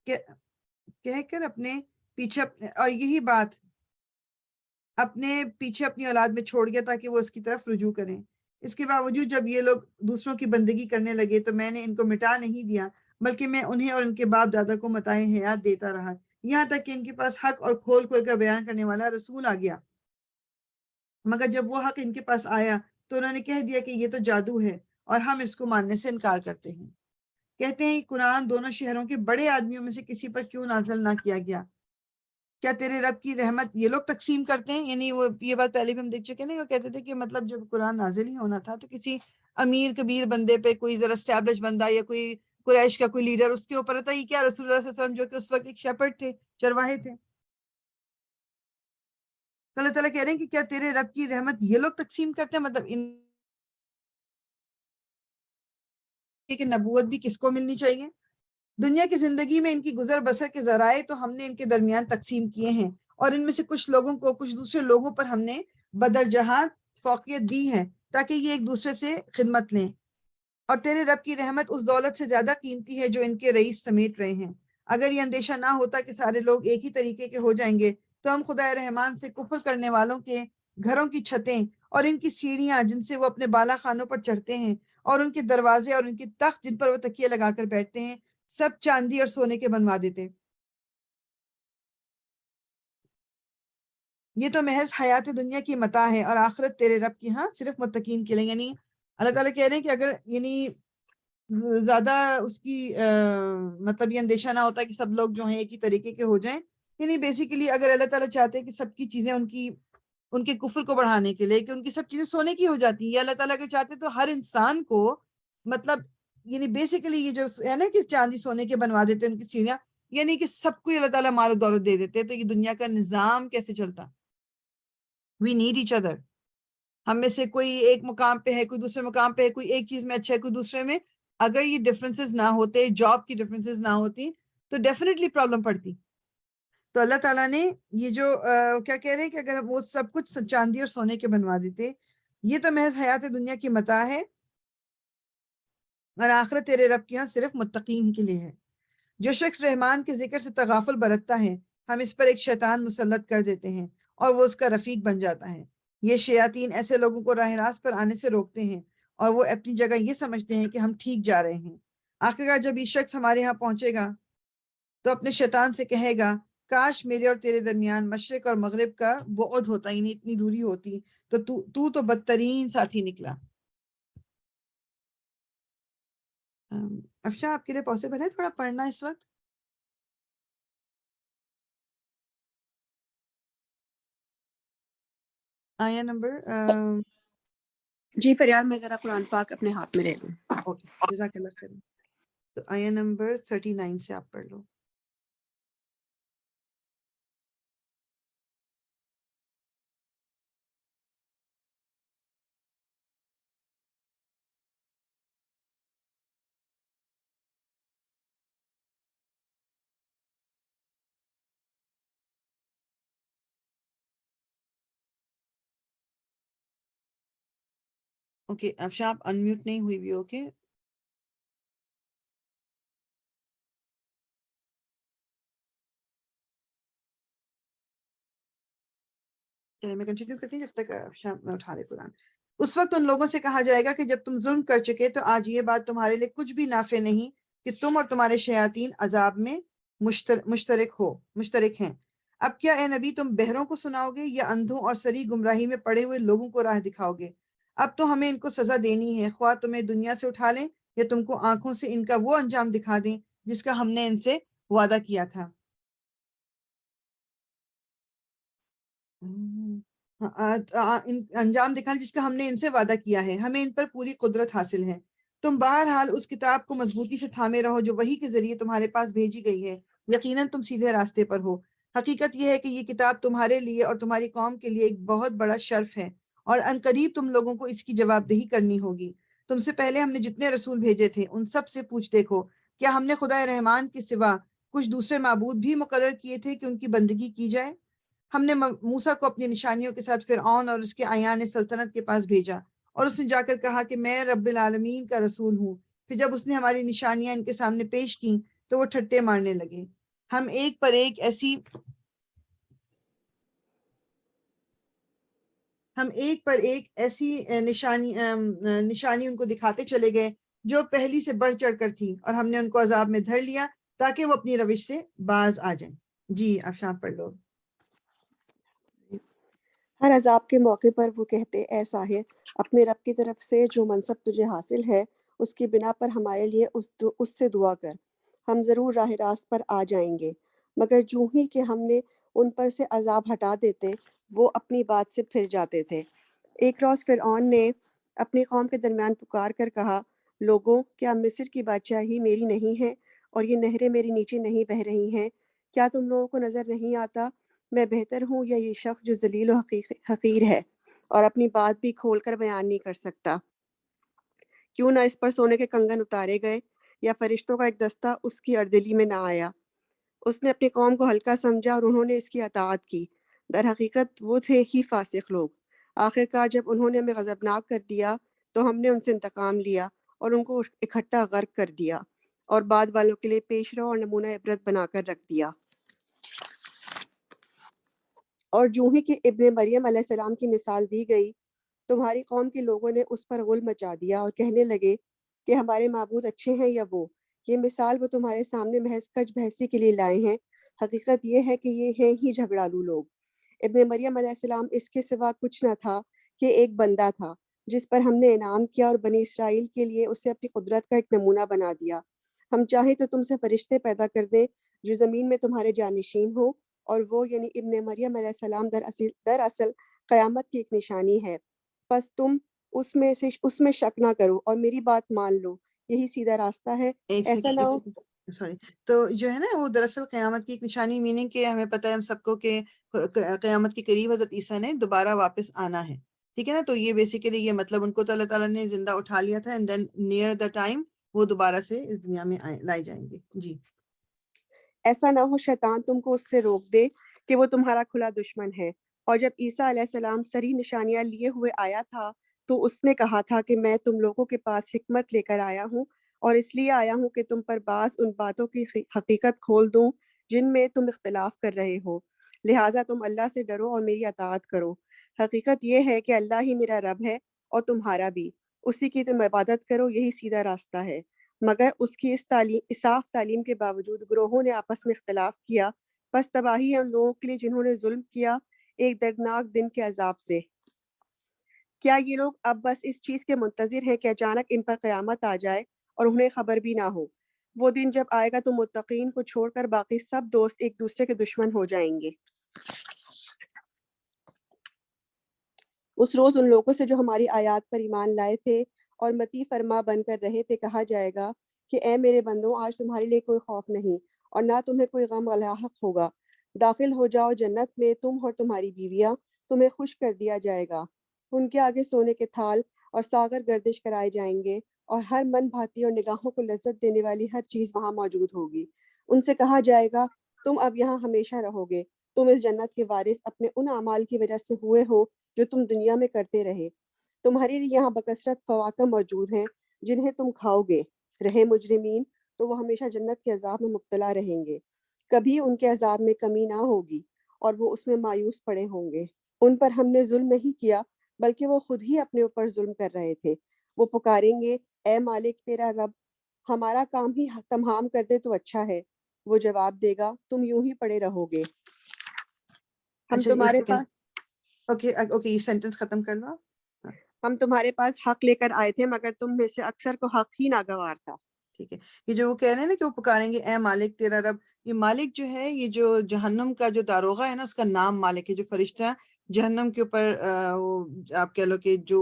کہہ کر اپنے پیچھے اور یہی بات اپنے پیچھے اپنی اولاد میں چھوڑ گیا تاکہ وہ اس کی طرف رجوع کریں. اس کے باوجود جب یہ لوگ دوسروں کی بندگی کرنے لگے تو میں نے ان کو مٹا نہیں دیا بلکہ میں انہیں اور ان کے باپ دادا کو متاع حیات دیتا رہا یہاں تک کہ ان کے پاس حق اور کھول کھول کر بیان کرنے والا رسول آ گیا. مگر جب وہ حق ان کے پاس آیا تو انہوں نے کہہ دیا کہ یہ تو جادو ہے اور ہم اس کو ماننے سے انکار کرتے ہیں. کہتے ہیں قرآن دونوں شہروں کے بڑے آدمیوں میں سے کسی پر کیوں نازل نہ کیا گیا؟ کیا تیرے رب کی رحمت یہ لوگ تقسیم کرتے ہیں؟ یعنی وہ یہ بات پہلے بھی ہم دیکھ چکے ہیں. وہ کہتے تھے کہ مطلب جب قرآن نازل ہی ہونا تھا تو کسی امیر کبیر بندے پہ کوئی ذرا اسٹیبلش بندہ یا کوئی قریش کا کوئی لیڈر اس کے اوپر تھا. یہ کیا رسول اللہ صلی اللہ علیہ وسلم جو کہ اس وقت ایک شیپرڈ تھے, چرواہے تھے. اللہ تعالیٰ کہہ رہے ہیں کہ کیا تیرے رب کی رحمت یہ لوگ تقسیم کرتے ہیں؟ مطلب ان کی نبوت بھی کس کو ملنی چاہیے؟ دنیا کی زندگی میں ان کی گزر بسر کے ذرائع تو ہم نے ان کے درمیان تقسیم کیے ہیں اور ان میں سے کچھ لوگوں کو کچھ دوسرے لوگوں پر ہم نے بدرجہاں فوقیت دی ہے تاکہ یہ ایک دوسرے سے خدمت لیں. اور تیرے رب کی رحمت اس دولت سے زیادہ قیمتی ہے جو ان کے رئیس سمیٹ رہے ہیں. اگر یہ اندیشہ نہ ہوتا کہ سارے لوگ ایک ہی طریقے کے ہو جائیں گے تو ہم خدا رحمان سے کفر کرنے والوں کے گھروں کی چھتیں اور ان کی سیڑھیاں جن سے وہ اپنے بالا خانوں پر چڑھتے ہیں اور ان کے دروازے اور ان کے تخت جن پر وہ تکیے لگا کر بیٹھتے ہیں سب چاندی اور سونے کے بنوا دیتے. یہ تو محض حیات دنیا کی متاع ہے اور آخرت تیرے رب کی ہاں صرف متقین کے لیے. یعنی اللہ تعالیٰ کہہ رہے ہیں کہ اگر یعنی زیادہ اس کی مطلب یہ اندیشہ نہ ہوتا کہ سب لوگ جو ہیں ایک ہی طریقے کے ہو جائیں. یعنی بیسیکلی اگر اللہ تعالیٰ چاہتے ہیں کہ سب کی چیزیں ان کے کفر کو بڑھانے کے لیے کہ ان کی سب چیزیں سونے کی ہو جاتی ہیں, یا اللہ تعالیٰ اگر چاہتے تو ہر انسان کو مطلب یعنی بیسیکلی یہ جو ہے نا کہ چاندی سونے کے بنوا دیتے ان کی سیڑھیاں, یعنی کہ سب کو اللہ تعالیٰ مال و دولت دے دیتے تو یہ دنیا کا نظام کیسے چلتا؟ We need each other. ہم میں سے کوئی ایک مقام پہ ہے, کوئی دوسرے مقام پہ ہے, کوئی ایک چیز میں اچھا ہے, کوئی دوسرے میں. اگر یہ ڈفرینسز نہ ہوتے, جاب کی ڈفرینسز نہ ہوتی تو ڈیفینیٹلی پرابلم پڑتی. تو اللہ تعالیٰ نے یہ جو کیا کہہ رہے ہیں کہ اگر وہ سب کچھ چاندی اور سونے کے بنوا دیتے یہ تو محض حیات دنیا کی متاع ہے اور آخرت تیرے رب کے یہاں صرف متقین کے لیے ہے۔ جو شخص رحمان کے ذکر سے تغافل برتتا ہے ہم اس پر ایک شیطان مسلط کر دیتے ہیں اور وہ اس کا رفیق بن جاتا ہے۔ یہ شیاطین ایسے لوگوں کو راہ راست پر آنے سے روکتے ہیں اور وہ اپنی جگہ یہ سمجھتے ہیں کہ ہم ٹھیک جا رہے ہیں۔ آخرکار جب یہ شخص ہمارے یہاں پہنچے گا تو اپنے شیطان سے کہے گا کاش میرے اور تیرے درمیان مشرق اور مغرب کا بعد ہوتا، یعنی اتنی دوری ہوتی، تو بدترین ساتھی نکلا۔ افشاں آپ کے لیے پاسبل ہے تھوڑا پڑھنا اس وقت؟ آیا نمبر
جی فریال، میں ذرا قرآن پاک اپنے ہاتھ میں لے لوں۔
اوکے، جزاک اللہ خیر۔ تو آیا نمبر 39 سے آپ پڑھ لو۔ اوکے افشاں آپ انمیوٹ نہیں ہوئی بھی، اوکے؟ چلیے میں کنٹینیو کرتی ہوں جب تک افشاں میں اٹھا لے قرآن۔ اس وقت ان لوگوں سے کہا جائے گا کہ جب تم ظلم کر چکے تو آج یہ بات تمہارے لیے کچھ بھی نافع نہیں کہ تم اور تمہارے شیاطین عذاب میں مشترک ہیں۔ اب کیا اے نبی تم بہروں کو سناؤ گے یا اندھوں اور سری گمراہی میں پڑے ہوئے لوگوں کو راہ دکھاؤ گے؟ اب تو ہمیں ان کو سزا دینی ہے، خواہ تمہیں دنیا سے اٹھا لیں یا تم کو آنکھوں سے ان کا وہ انجام دکھا دیں جس کا ہم نے ان سے وعدہ کیا تھا۔ انجام دکھانے جس کا ہم نے ان سے وعدہ کیا ہے، ہمیں ان پر پوری قدرت حاصل ہے۔ تم بہرحال اس کتاب کو مضبوطی سے تھامے رہو جو وحی کے ذریعے تمہارے پاس بھیجی گئی ہے، یقیناً تم سیدھے راستے پر ہو۔ حقیقت یہ ہے کہ یہ کتاب تمہارے لیے اور تمہاری قوم کے لیے ایک بہت بڑا شرف ہے اور عنقریب تم لوگوں کو اس کی جواب دہی کرنی ہوگی۔ تم سے پہلے ہم نے جتنے رسول بھیجے تھے ان سب سے پوچھ دیکھو، کیا ہم نے خدا رحمان کے سوا کچھ دوسرے معبود بھی مقرر کیے تھے کہ ان کی بندگی کی جائے؟ ہم نے موسیٰ کو اپنی نشانیوں کے ساتھ فرعون اور اس کے اعیان سلطنت کے پاس بھیجا اور اس نے جا کر کہا کہ میں رب العالمین کا رسول ہوں۔ پھر جب اس نے ہماری نشانیاں ان کے سامنے پیش کی تو وہ ٹھٹے مارنے لگے۔ ہم ایک پر ایک ایسی نشانی ان کو دکھاتے چلے گئے جو پہلی سے بڑھ چڑھ کر تھی، اور ہم نے ان کو عذاب میں دھر لیا تاکہ وہ اپنی روش سے باز آ جائیں۔ جی آپ شام پڑھ لو۔
ہر عذاب کے موقع پر وہ کہتے، اے ساحر، اپنے رب کی طرف سے جو منصب تجھے حاصل ہے اس کی بنا پر ہمارے لیے اس سے دعا کر، ہم ضرور راہ راست پر آ جائیں گے۔ مگر جو ہی کہ ہم نے ان پر سے عذاب ہٹا دیتے وہ اپنی بات سے پھر جاتے تھے۔ ایک روز فرعون نے اپنی قوم کے درمیان پکار کر کہا، لوگوں، کیا مصر کی بادشاہی میری نہیں ہے اور یہ نہریں میری نیچے نہیں بہہ رہی ہیں؟ کیا تم لوگوں کو نظر نہیں آتا میں بہتر ہوں یا یہ شخص جو ذلیل و حقیر ہے اور اپنی بات بھی کھول کر بیان نہیں کر سکتا؟ کیوں نہ اس پر سونے کے کنگن اتارے گئے یا فرشتوں کا ایک دستہ اس کی اردلی میں نہ آیا؟ اس نے اپنی قوم کو ہلکا سمجھا اور انہوں نے اس کی اطاعت کی۔ در حقیقت وہ تھے ہی فاسق لوگ۔ آخرکار جب انہوں نے ہمیں غضبناک کر دیا تو ہم نے ان سے انتقام لیا اور ان کو اکٹھا غرق کر دیا اور بعد والوں کے لیے پیش رو اور نمونہ عبرت بنا کر رکھ دیا۔ اور جو ہی کہ ابن مریم علیہ السلام کی مثال دی گئی، تمہاری قوم کے لوگوں نے اس پر غل مچا دیا اور کہنے لگے کہ ہمارے معبود اچھے ہیں یا وہ۔ یہ مثال وہ تمہارے سامنے محض کج بحثی کے لیے لائے ہیں، حقیقت یہ ہے کہ یہ ہیں ہی جھگڑالو لوگ۔ ابن مریم علیہ السلام اس کے سوا کچھ نہ تھا کہ ایک بندہ تھا جس پر ہم نے انعام کیا اور بنی اسرائیل کے لیے اسے اپنی قدرت کا ایک نمونہ بنا دیا۔ ہم چاہیں تو تم سے فرشتے پیدا کر دیں جو زمین میں تمہارے جانشین ہوں، اور وہ یعنی ابن مریم علیہ السلام دراصل قیامت کی ایک نشانی ہے۔ پس تم اس میں شک نہ کرو اور میری بات مان لو، یہی سیدھا راستہ ہے۔
ایک
ایسا نہ ہو
سوری، تو جو ہے نا وہ دراصل قیامت کی ایک نشانی، میننگ کہ ہمیں پتہ ہے ہم سب کو کہ قیامت کے قریب حضرت عیسیٰ نے دوبارہ واپس آنا ہے، ٹھیک ہے نا؟ تو یہ بیسیکلی یہ مطلب ان کو تو اللہ تعالیٰ نے زندہ اٹھا لیا تھا and then near the time وہ دوبارہ سے اس دنیا میں لائے جائیں گے۔ جی
ایسا نہ ہو شیطان تم کو اس سے روک دے کہ وہ تمہارا کھلا دشمن ہے۔ اور جب عیسیٰ علیہ السلام صریح نشانیاں لیے ہوئے آیا تھا تو اس نے کہا تھا کہ میں تم لوگوں کے پاس حکمت لے کر آیا ہوں، اور اس لیے آیا ہوں کہ تم پر بعض ان باتوں کی حقیقت کھول دوں جن میں تم اختلاف کر رہے ہو، لہٰذا تم اللہ سے ڈرو اور میری اطاعت کرو۔ حقیقت یہ ہے کہ اللہ ہی میرا رب ہے اور تمہارا بھی، اسی کی تم عبادت کرو، یہی سیدھا راستہ ہے۔ مگر اس کی اس صاف تعلیم کے باوجود گروہوں نے آپس میں اختلاف کیا، بس تباہی ہے ان لوگوں کے لیے جنہوں نے ظلم کیا ایک دردناک دن کے عذاب سے۔ کیا یہ لوگ اب بس اس چیز کے منتظر ہیں کہ اچانک ان پر قیامت آ جائے اور انہیں خبر بھی نہ ہو؟ وہ دن جب آئے گا تو متقین کو چھوڑ کر باقی سب دوست ایک دوسرے کے دشمن ہو جائیں گے۔ اس روز ان لوگوں سے جو ہماری آیات پر ایمان لائے تھے اور مطیع فرما بن کر رہے تھے کہا جائے گا کہ اے میرے بندوں، آج تمہارے لیے کوئی خوف نہیں اور نہ تمہیں کوئی غم لاحق ہوگا، داخل ہو جاؤ جنت میں، تم اور تمہاری بیویاں، تمہیں خوش کر دیا جائے گا۔ ان کے آگے سونے کے تھال اور ساغر گردش کرائے جائیں گے، اور ہر من بھاتی اور نگاہوں کو لذت دینے والی ہر چیز وہاں موجود ہوگی۔ ان سے کہا جائے گا تم اب یہاں ہمیشہ رہو گے، تم اس جنت کے وارث اپنے ان اعمال کی وجہ سے ہوئے ہو جو تم دنیا میں کرتے رہے۔ تمہارے لیے یہاں بکثرت فواکہ موجود ہیں جنہیں تم کھاؤ گے۔ رہے مجرمین تو وہ ہمیشہ جنت کے عذاب میں مبتلا رہیں گے، کبھی ان کے عذاب میں کمی نہ ہوگی اور وہ اس میں مایوس پڑے ہوں گے۔ ان پر ہم نے ظلم نہیں کیا بلکہ وہ خود ہی اپنے اوپر ظلم کر رہے تھے۔ وہ پکاریں گے اے مالک تیرا رب، ہمارا کام ہی تمام کر دے تو اچھا ہے۔ وہ جواب دے گا تم یوں ہی پڑے رہو گے۔ ہم
اچھا ایک
تمہارے
سیکنڈ،
پاس
اوکے یہ سینٹنس ختم کر لو۔
ہم تمہارے پاس حق لے کر آئے تھے مگر تم میں سے اکثر کو حق ہی ناگوار تھا۔
ٹھیک ہے، یہ جو وہ کہہ رہے ہیں نا کہ وہ پکاریں گے اے مالک تیرا رب، یہ مالک جو ہے، یہ جو جہنم کا جو داروغہ ہے نا، اس کا نام مالک ہے، جو فرشتہ جہنم کے اوپر وہ آپ کہہ لو کہ جو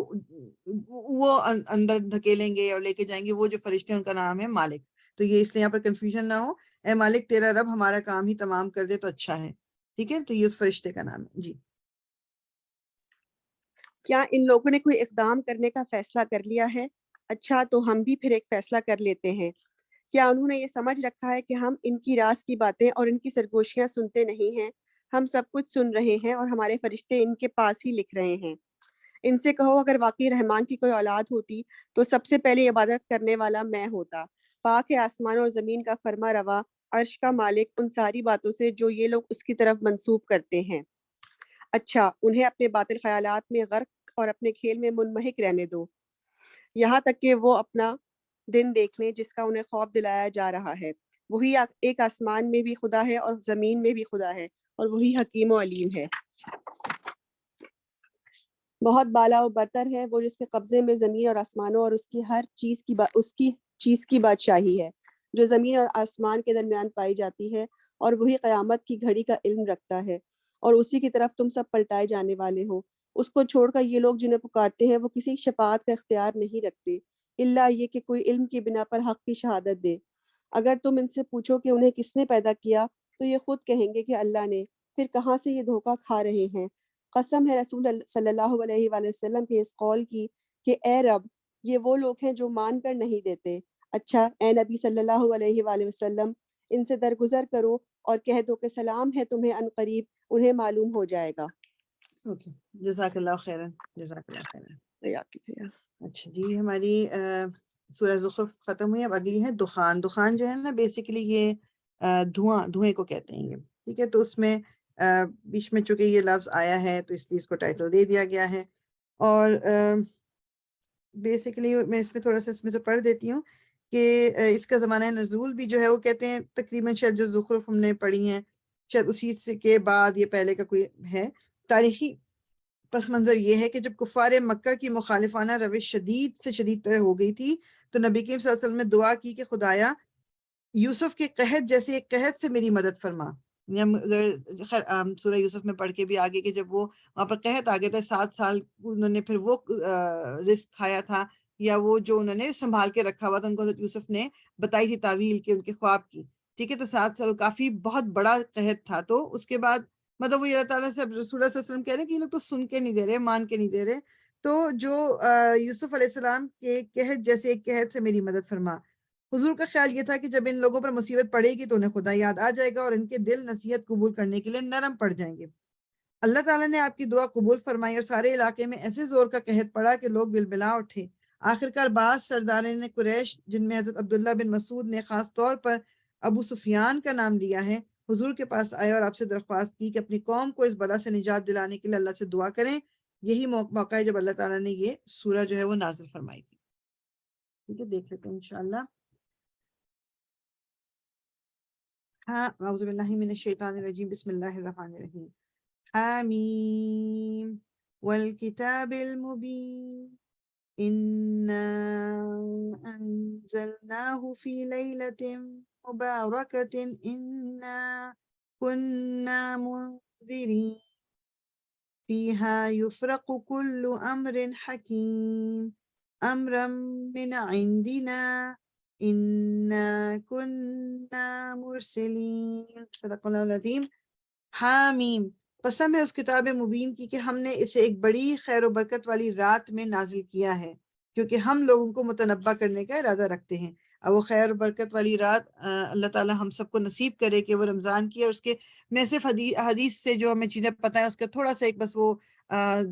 وہ اندر دھکیلیں گے اور لے کے جائیں گے، وہ جو فرشتے ہیں ان کا نام ہے مالک۔ تو یہ اس لیے یہاں پر کنفیوژن نہ ہو، اے مالک تیرا رب ہمارا کام ہی تمام کر دے تو اچھا ہے، ٹھیک ہے، تو یہ اس فرشتے کا نام ہے جی۔
کیا ان لوگوں نے کوئی اقدام کرنے کا فیصلہ کر لیا ہے؟ اچھا تو ہم بھی پھر ایک فیصلہ کر لیتے ہیں۔ کیا انہوں نے یہ سمجھ رکھا ہے کہ ہم ان کی راز کی باتیں اور ان کی سرگوشیاں سنتے نہیں ہیں؟ ہم سب کچھ سن رہے ہیں اور ہمارے فرشتے ان کے پاس ہی لکھ رہے ہیں۔ ان سے کہو اگر واقعی رحمان کی کوئی اولاد ہوتی تو سب سے پہلے عبادت کرنے والا میں ہوتا۔ پاک ہے آسمان اور زمین کا فرما روا، عرش کا مالک ان ساری باتوں سے جو یہ لوگ اس کی طرف منسوب کرتے ہیں۔ اچھا انہیں اپنے باطل خیالات میں غرق اور اپنے کھیل میں منمہک رہنے دو، یہاں تک کہ وہ اپنا دن دیکھ لیں جس کا انہیں خوف دلایا جا رہا ہے۔ وہی ایک آسمان میں بھی خدا ہے اور زمین میں بھی خدا ہے، اور وہی حکیم و علیم ہے۔ بہت بالا و برتر ہے وہ جس کے قبضے میں زمین اور آسمانوں اور اس کی ہر چیز کی بادشاہی ہے، جو زمین اور آسمان کے درمیان پائی جاتی ہے، اور وہی قیامت کی گھڑی کا علم رکھتا ہے، اور اسی کی طرف تم سب پلٹائے جانے والے ہو۔ اس کو چھوڑ کر یہ لوگ جنہیں پکارتے ہیں وہ کسی شفاعت کا اختیار نہیں رکھتے، الا یہ کہ کوئی علم کی بنا پر حق کی شہادت دے۔ اگر تم ان سے پوچھو کہ انہیں کس نے پیدا کیا تو یہ خود کہیں گے کہ اللہ نے، پھر کہاں سے یہ دھوکہ کھا رہے ہیں۔ قسم ہے رسول صلی اللہ علیہ وآلہ وسلم کے اس قول کی کہ اے رب، یہ وہ لوگ ہیں جو مان کر نہیں دیتے۔ اچھا اے نبی صلی اللہ علیہ وآلہ وسلم، ان سے درگزر کرو اور کہہ دو کہ سلام ہے تمہیں، عن قریب انہیں معلوم ہو جائے گا۔
اوکے، جزاک اللہ خیرن، جزاک اللہ خیرن۔
خیرن۔
اچھا جی، ہماری سورہ زخرف ختم ہوئی، اب اگلی ہے دخان۔ دخان جو ہے نا بیسیکلی یہ دھوئیں کو کہتے ہیں یہ، ٹھیک ہے، تو اس میں بیچ میں چونکہ یہ لفظ آیا ہے تو اس لیے اس کو ٹائٹل دے دیا گیا ہے، اور بیسیکلی میں اس میں تھوڑا سا اس میں سے پڑھ دیتی ہوں کہ اس کا زمانہ نزول بھی جو ہے وہ کہتے ہیں تقریباً شاید جو زخرف ہم نے پڑھی ہیں شاید اسی سے کے بعد یہ پہلے کا کوئی ہے۔ تاریخی پس منظر یہ ہے کہ جب کفار مکہ کی مخالفانہ روش شدید سے شدید تر ہو گئی تھی تو نبی کریم صلی اللہ علیہ وسلم نے دعا کی کہ خدایا یوسف کے قحط جیسے ایک قحط سے میری مدد فرما۔ ہم اگر سورہ یوسف میں پڑھ کے بھی آگے کہ جب وہ وہاں پر قحط آ گیا تھا، 7 سال انہوں نے پھر وہ رزق کھایا تھا، یا وہ جو انہوں نے سنبھال کے رکھا ہوا تھا ان کو حضرت یوسف نے بتائی تھی تعویل کے ان کے خواب کی، ٹھیک ہے، تو 7 سال کافی بہت بڑا قحط تھا۔ تو اس کے بعد مطلب وہ اللہ تعالیٰ سے رسول اللہ صلی اللہ علیہ وسلم کہہ رہے ہیں کہ یہ لوگ تو سن کے نہیں دے رہے، مان کے نہیں دے رہے، تو جو یوسف علیہ السلام کے قحط جیسے ایک قحط سے میری مدد فرما۔ حضور کا خیال یہ تھا کہ جب ان لوگوں پر مصیبت پڑے گی تو انہیں خدا یاد آ جائے گا اور ان کے دل نصیحت قبول کرنے کے لیے نرم پڑ جائیں گے۔ اللہ تعالیٰ نے آپ کی دعا قبول فرمائی اور سارے علاقے میں ایسے زور کا قحط پڑا کہ لوگ بلبلا اٹھے۔ آخرکار بعض سردارین قریش جن میں حضرت عبداللہ بن مسعود نے خاص طور پر ابو سفیان کا نام لیا ہے، حضور کے پاس آئے اور آپ سے درخواست کی کہ اپنی قوم کو اس بلا سے نجات دلانے کے لیے اللہ سے دعا کریں۔ یہی موقع ہے جب اللہ تعالیٰ نے یہ سورہ جو ہے وہ نازل فرمائی تھی۔ ٹھیک ہے، دیکھ لیتے ہیں انشاءاللہ۔ ہاں، اعوذ باللہ من الشیطان الرجیم، بسم اللہ الرحمن الرحیم۔ حمیم والکتاب المبین انا انزلناه فی لیلۃ مبارکۃ انا کنا منذرین فیہا یفرق کل امر حکیم امرا من عندنا انا کنا مرسلین۔ صدق اللہ العظیم۔ حامیم، قسم ہے اس کتاب مبین کی کہ ہم نے اسے ایک بڑی خیر و برکت والی رات میں نازل کیا ہے، کیونکہ ہم لوگوں کو متنبع کرنے کا ارادہ رکھتے ہیں۔ اب وہ خیر و برکت والی رات اللہ تعالی ہم سب کو نصیب کرے کہ وہ رمضان کی، اور اس کے میں صرف حدیث سے جو ہمیں چیزیں پتہ ہیں اس کا تھوڑا سا ایک بس وہ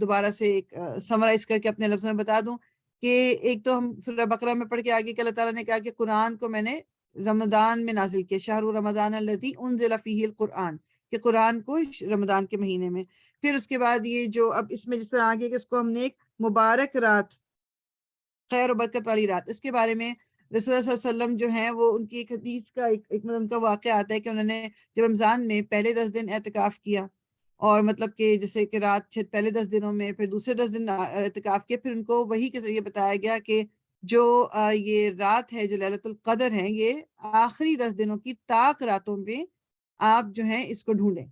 دوبارہ سے ایک سمرائز کر کے اپنے لفظوں میں بتا دوں کہ ایک تو ہم سورہ بقرہ میں پڑھ کے آگے کہ اللہ تعالیٰ نے کہا کہ قرآن کو میں نے رمضان میں نازل کیا، شہر رمضان الذی انزل فیہ القرآن، کہ قرآن کو رمضان کے مہینے میں۔ پھر اس کے بعد یہ جو اب اس میں جس طرح آگے کہ اس کو ہم نے ایک مبارک رات، خیر و برکت والی رات، اس کے بارے میں رسول اللہ صلی اللہ علیہ وسلم جو ہیں وہ ان کی ایک حدیث کا ایک مطلب ان کا واقعہ آتا ہے کہ انہوں نے جب رمضان میں پہلے 10 دن اعتکاف کیا، اور مطلب کہ جیسے کہ رات پہلے 10 دنوں میں، پھر دوسرے 10 دن اعتکاف کیا، پھر ان کو وحی کے ذریعے بتایا گیا کہ جو یہ رات ہے جو لیلۃ القدر ہے، یہ آخری 10 دنوں کی طاق راتوں میں آپ جو ہیں اس کو ڈھونڈیں۔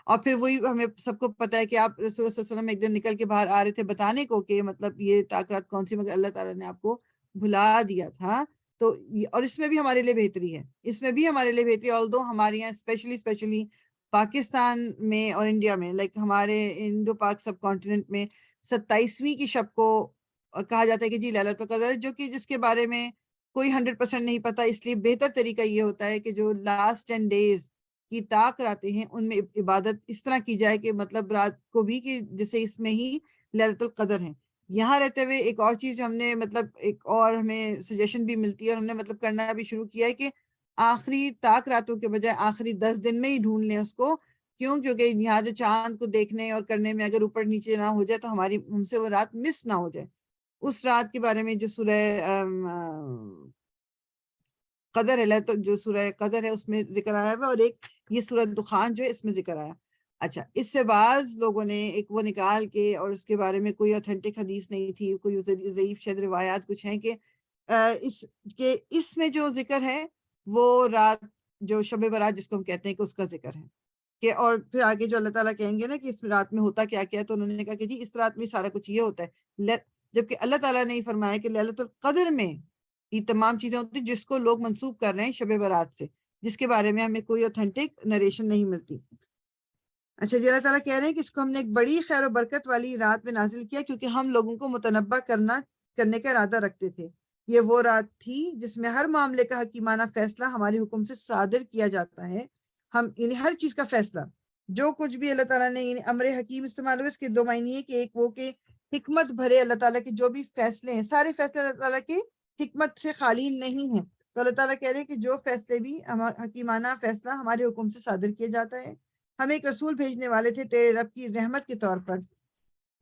اور پھر وہی ہمیں سب کو پتہ ہے کہ آپ رسول اللہ صلی اللہ علیہ وسلم ایک دن نکل کے باہر آ رہے تھے بتانے کو کہ مطلب یہ طاق رات کون سی، مگر اللہ تعالیٰ نے آپ کو بھلا دیا تھا۔ تو اور اس میں بھی ہمارے لیے بہتری ہے، اس میں بھی ہمارے لیے بہتری، آلدو ہمارے یہاں اسپیشلی پاکستان میں اور انڈیا میں، لائک ہمارے انڈو پاک سب کانٹیننٹ میں 27ویں کی شب کو کہا جاتا ہے کہ جی لیلۃ القدر، جو کہ جس کے بارے میں کوئی 100% نہیں پتا، اس لیے بہتر طریقہ یہ ہوتا ہے کہ جو لاسٹ 10 days کی طاق راتیں ہیں ان میں عبادت اس طرح کی جائے کہ مطلب رات کو بھی کہ جیسے اس میں ہی لیلۃ القدر ہے۔ یہاں رہتے ہوئے ایک اور چیز جو ہم نے مطلب ایک اور ہمیں سجیشن بھی ملتی ہے اور ہم نے مطلب کرنا بھی شروع کیا ہے کہ آخری طاق راتوں کے بجائے آخری 10 دن میں ہی ڈھونڈ لیں اس کو۔ کیوں؟ کیونکہ یہاں جو چاند کو دیکھنے اور کرنے میں اگر اوپر نیچے نہ ہو جائے تو ہماری ہم سے وہ رات مس نہ ہو جائے۔ اس رات کے بارے میں جو سورہ قدر ہے، تو جو سورہ قدر ہے اس میں ذکر آیا ہوا، اور ایک یہ سورہ دخان جو ہے اس میں ذکر آیا۔ اچھا، اس سے بعض لوگوں نے ایک وہ نکال کے، اور اس کے بارے میں کوئی اوتھینٹک حدیث نہیں تھی، کوئی ضعیف شاید روایات کچھ ہیں کہ اس میں جو ذکر ہے وہ رات جو شب برات جس کو ہم کہتے ہیں کہ اس کا ذکر ہے، کہ اور پھر آگے جو اللہ تعالیٰ کہیں گے نا کہ اس رات میں ہوتا کیا کیا، تو انہوں نے کہا کہ جی اس رات میں سارا کچھ یہ ہوتا ہے، جبکہ اللہ تعالیٰ نے یہ فرمایا کہ لیلۃ القدر میں یہ تمام چیزیں ہوتی ہیں جس کو لوگ منسوب کر رہے ہیں شب برات سے، جس کے بارے میں ہمیں کوئی اوتھینٹک نریشن نہیں ملتی۔ اچھا جی، اللہ تعالیٰ کہہ رہے ہیں کہ اس کو ہم نے ایک بڑی خیر و برکت والی رات میں نازل کیا کیونکہ ہم لوگوں کو متنبع کرنے کا ارادہ رکھتے تھے۔ یہ وہ رات تھی جس میں ہر معاملے کا حکیمانہ فیصلہ ہمارے حکم سے صادر کیا جاتا ہے۔ ہم یعنی ہر چیز کا فیصلہ جو کچھ بھی اللہ تعالیٰ نے یعنی امر حکیم استعمال ہوئے، اس کے دو معنی ہے کہ ایک وہ کہ حکمت بھرے اللہ تعالیٰ کے جو بھی فیصلے ہیں، سارے فیصلے اللہ تعالیٰ کے حکمت سے خالی نہیں ہیں۔ تو اللہ تعالیٰ کہہ رہے ہیں کہ جو فیصلے بھی حکیمانہ فیصلہ ہمارے حکم سے صادر کیا جاتا ہے۔ ہم ایک رسول بھیجنے والے تھے تیرے رب کی رحمت کے طور پر،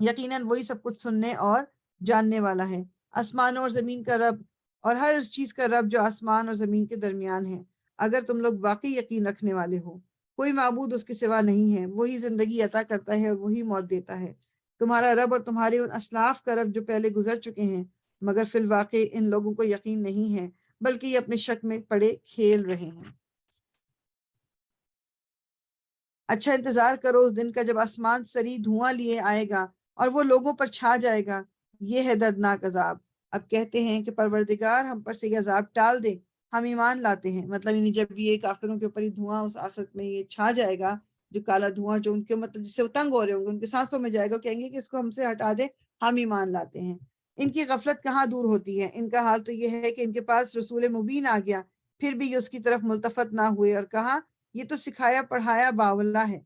یقیناً وہی سب کچھ سننے اور جاننے والا ہے۔ آسمانوں اور زمین کا رب، اور ہر اس چیز کا رب جو آسمان اور زمین کے درمیان ہے، اگر تم لوگ واقعی یقین رکھنے والے ہو۔ کوئی معبود اس کے سوا نہیں ہے، وہی زندگی عطا کرتا ہے اور وہی موت دیتا ہے۔ تمہارا رب اور تمہارے ان اسلاف کا رب جو پہلے گزر چکے ہیں، مگر فی الواقع ان لوگوں کو یقین نہیں ہے، بلکہ یہ اپنے شک میں پڑے کھیل رہے ہیں۔ اچھا انتظار کرو اس دن کا جب آسمان سری دھواں لیے آئے گا اور وہ لوگوں پر چھا جائے گا، یہ ہے دردناک عذاب۔ اب کہتے ہیں کہ پروردگار ہم پر سے یہ عذاب ٹال دے، ہم ایمان لاتے ہیں۔ مطلب یعنی جب یہ کافروں کے اوپر یہ دھواں اس آخرت میں یہ چھا جائے گا، جو کالا دھواں جو ان کے مطلب جس سے وہ تنگ ہو رہے ہوں گے، ان کے سانسوں میں جائے گا، کہیں گے کہ اس کو ہم سے ہٹا دے، ہم ایمان لاتے ہیں۔ ان کی غفلت کہاں دور ہوتی ہے، ان کا حال تو یہ ہے کہ ان کے پاس رسول مبین آ گیا، پھر بھی یہ اس کی طرف ملتفت نہ ہوئے اور کہا یہ تو سکھایا پڑھایا باولا ہے،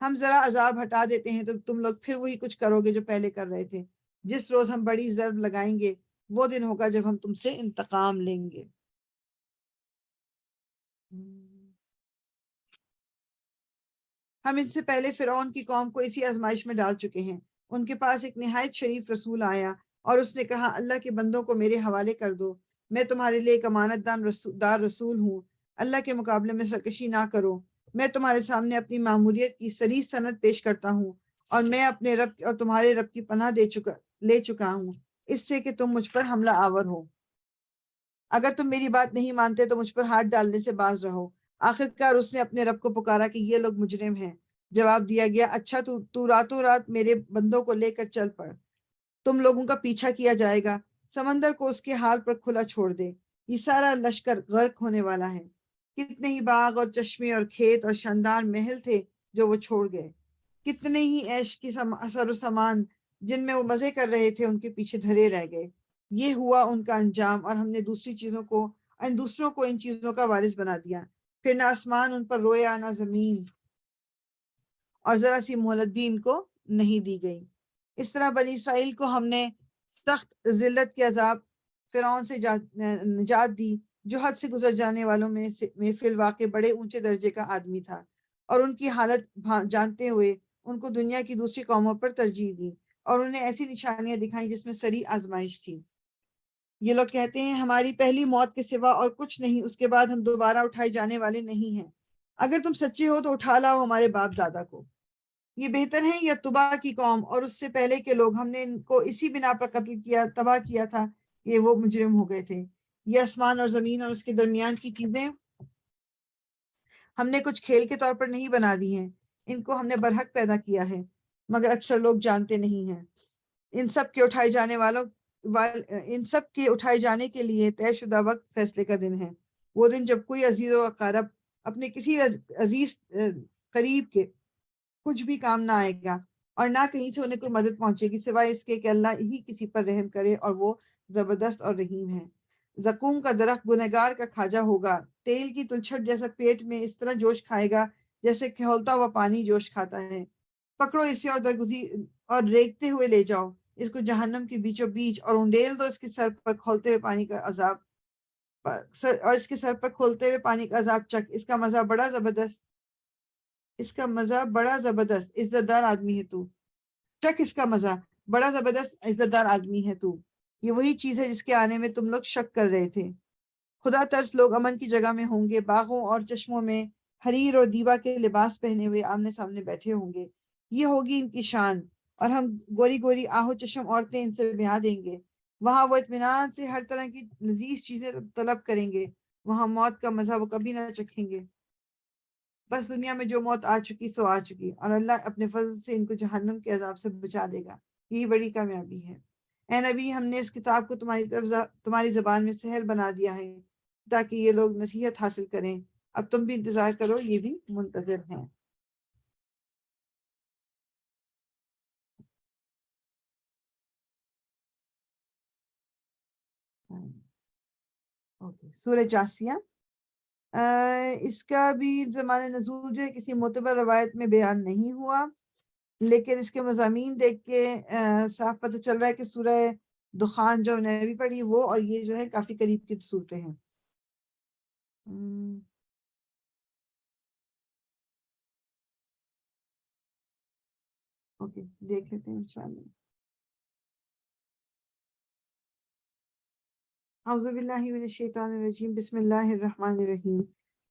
ہم ذرا عذاب ہٹا دیتے ہیں تو تم لوگ پھر وہی کچھ کرو گے جو پہلے کر رہے تھے. جس روز ہم بڑی ضرب لگائیں گے وہ دن ہوگا جب ہم تم سے انتقام لیں گے. ہم ان سے پہلے فرعون کی قوم کو اسی آزمائش میں ڈال چکے ہیں. ان کے پاس ایک نہایت شریف رسول آیا اور اس نے کہا اللہ کے بندوں کو میرے حوالے کر دو. میں تمہارے لیے ایک امانت دار رسول ہوں. اللہ کے مقابلے میں سرکشی نہ کرو. میں تمہارے سامنے اپنی ماموریت کی صریح سند پیش کرتا ہوں اور میں اپنے رب اور تمہارے رب کی پناہ لے چکا ہوں اس سے کہ تم مجھ پر حملہ آور ہو. اگر تم میری بات نہیں مانتے تو مجھ پر ہاتھ ڈالنے سے باز رہو. آخرکار اس نے اپنے رب کو پکارا کہ یہ لوگ مجرم ہیں. جواب دیا گیا اچھا تو راتوں رات میرے بندوں کو لے کر چل پڑ. تم لوگوں کا پیچھا کیا جائے گا. سمندر کو اس کے حال پر کھلا چھوڑ دے. یہ سارا لشکر غرق ہونے والا ہے. کتنے ہی باغ اور چشمے اور کھیت اور شاندار محل تھے جو وہ چھوڑ گئے. کتنے ہی عیش کی اثر و سامان جن میں وہ مزے کر رہے تھے ان کے پیچھے دھرے رہ گئے. یہ ہوا ان کا انجام اور ہم نے دوسروں کو ان چیزوں کا وارث بنا دیا. پھر نہ آسمان ان پر رویا نہ زمین اور ذرا سی مہلت بھی ان کو نہیں دی گئی. اس طرح بنی اسرائیل کو ہم نے سخت ذلت کے عذاب فرعون سے نجات دی جو حد سے گزر جانے والوں میں فی الواقع بڑے اونچے درجے کا آدمی تھا اور ان کی حالت جانتے ہوئے ان کو دنیا کی دوسری قوموں پر ترجیح دی اور انہیں ایسی نشانیاں دکھائیں جس میں سری آزمائش تھی. یہ لوگ کہتے ہیں ہماری پہلی موت کے سوا اور کچھ نہیں, اس کے بعد ہم دوبارہ اٹھائے جانے والے نہیں ہیں. اگر تم سچے ہو تو اٹھا لاؤ ہمارے باپ دادا کو. یہ بہتر ہے یا طبع کی قوم اور اس سے پہلے کے لوگ, ہم نے ان کو اسی بنا پر قتل کیا, تباہ کیا تھا کہ وہ مجرم ہو گئے تھے. یہ آسمان اور زمین اور اس کے درمیان کی چیزیں ہم نے کچھ کھیل کے طور پر نہیں بنا دی ہیں. ان کو ہم نے برحق پیدا کیا ہے مگر اکثر لوگ جانتے نہیں ہیں. ان سب کے اٹھائے جانے کے لیے طے شدہ وقت فیصلے کا دن ہے. وہ دن جب کوئی عزیز و اقارب اپنے کسی عزیز قریب کے کچھ بھی کام نہ آئے گا اور نہ کہیں سے انہیں کوئی مدد پہنچے گی سوائے اس کے کہ اللہ ہی کسی پر رحم کرے اور وہ زبردست اور رحیم ہے. زقوم کا درخت گنہگار کا کھاجا ہوگا. تیل کی تلچھٹ جیسا پیٹ میں اس طرح جوش کھائے گا جیسے کھولتا ہوا پانی جوش کھاتا ہے. پکڑو اسے اور ریگتے ہوئے لے جاؤ اس کو جہنم کے بیچوں بیچ اور انڈیل دو اس کے سر پر کھولتے ہوئے پانی کا عذاب اور اس کے سر پر کھولتے ہوئے پانی کا عذاب چک. اس کا مزہ بڑا زبردست عزت دار آدمی ہے تو. چک اس کا مزہ بڑا زبردست عزت دار آدمی ہے تو. یہ وہی چیز ہے جس کے آنے میں تم لوگ شک کر رہے تھے. خدا ترس لوگ امن کی جگہ میں ہوں گے. باغوں اور چشموں میں حریر اور دیبا کے لباس پہنے ہوئے آمنے سامنے بیٹھے ہوں گے. یہ ہوگی ان کی شان اور ہم گوری گوری آہو چشم عورتیں ان سے بیاہ دیں گے. وہاں وہ اطمینان سے ہر طرح کی لذیذ چیزیں طلب کریں گے. وہاں موت کا مزہ وہ کبھی نہ چکھیں گے. بس دنیا میں جو موت آ چکی سو آ چکی اور اللہ اپنے فضل سے ان کو جہنم کے عذاب سے بچا دے گا. یہی بڑی کامیابی ہے. اے نبی ہم نے اس کتاب کو تمہاری زبان میں سہل بنا دیا ہے تاکہ یہ لوگ نصیحت حاصل کریں. اب تم بھی انتظار کرو, یہ بھی منتظر ہیں. سورہ جاسیہ, اس کا بھی زمان نزول جو ہے کسی معتبر روایت میں بیان نہیں ہوا, لیکن اس کے مضامین دیکھ کے صاف پتہ چل رہا ہے کہ سورہ دخان جو نے بھی پڑھی وہ اور یہ جو ہے کافی قریب کی صورتیں ہیں. اوکے دیکھ لیتے ہیں انشاءاللہ. اعوذ باللہ من الشیطان الرجیم. بسم اللہ الرحمن الرحیم.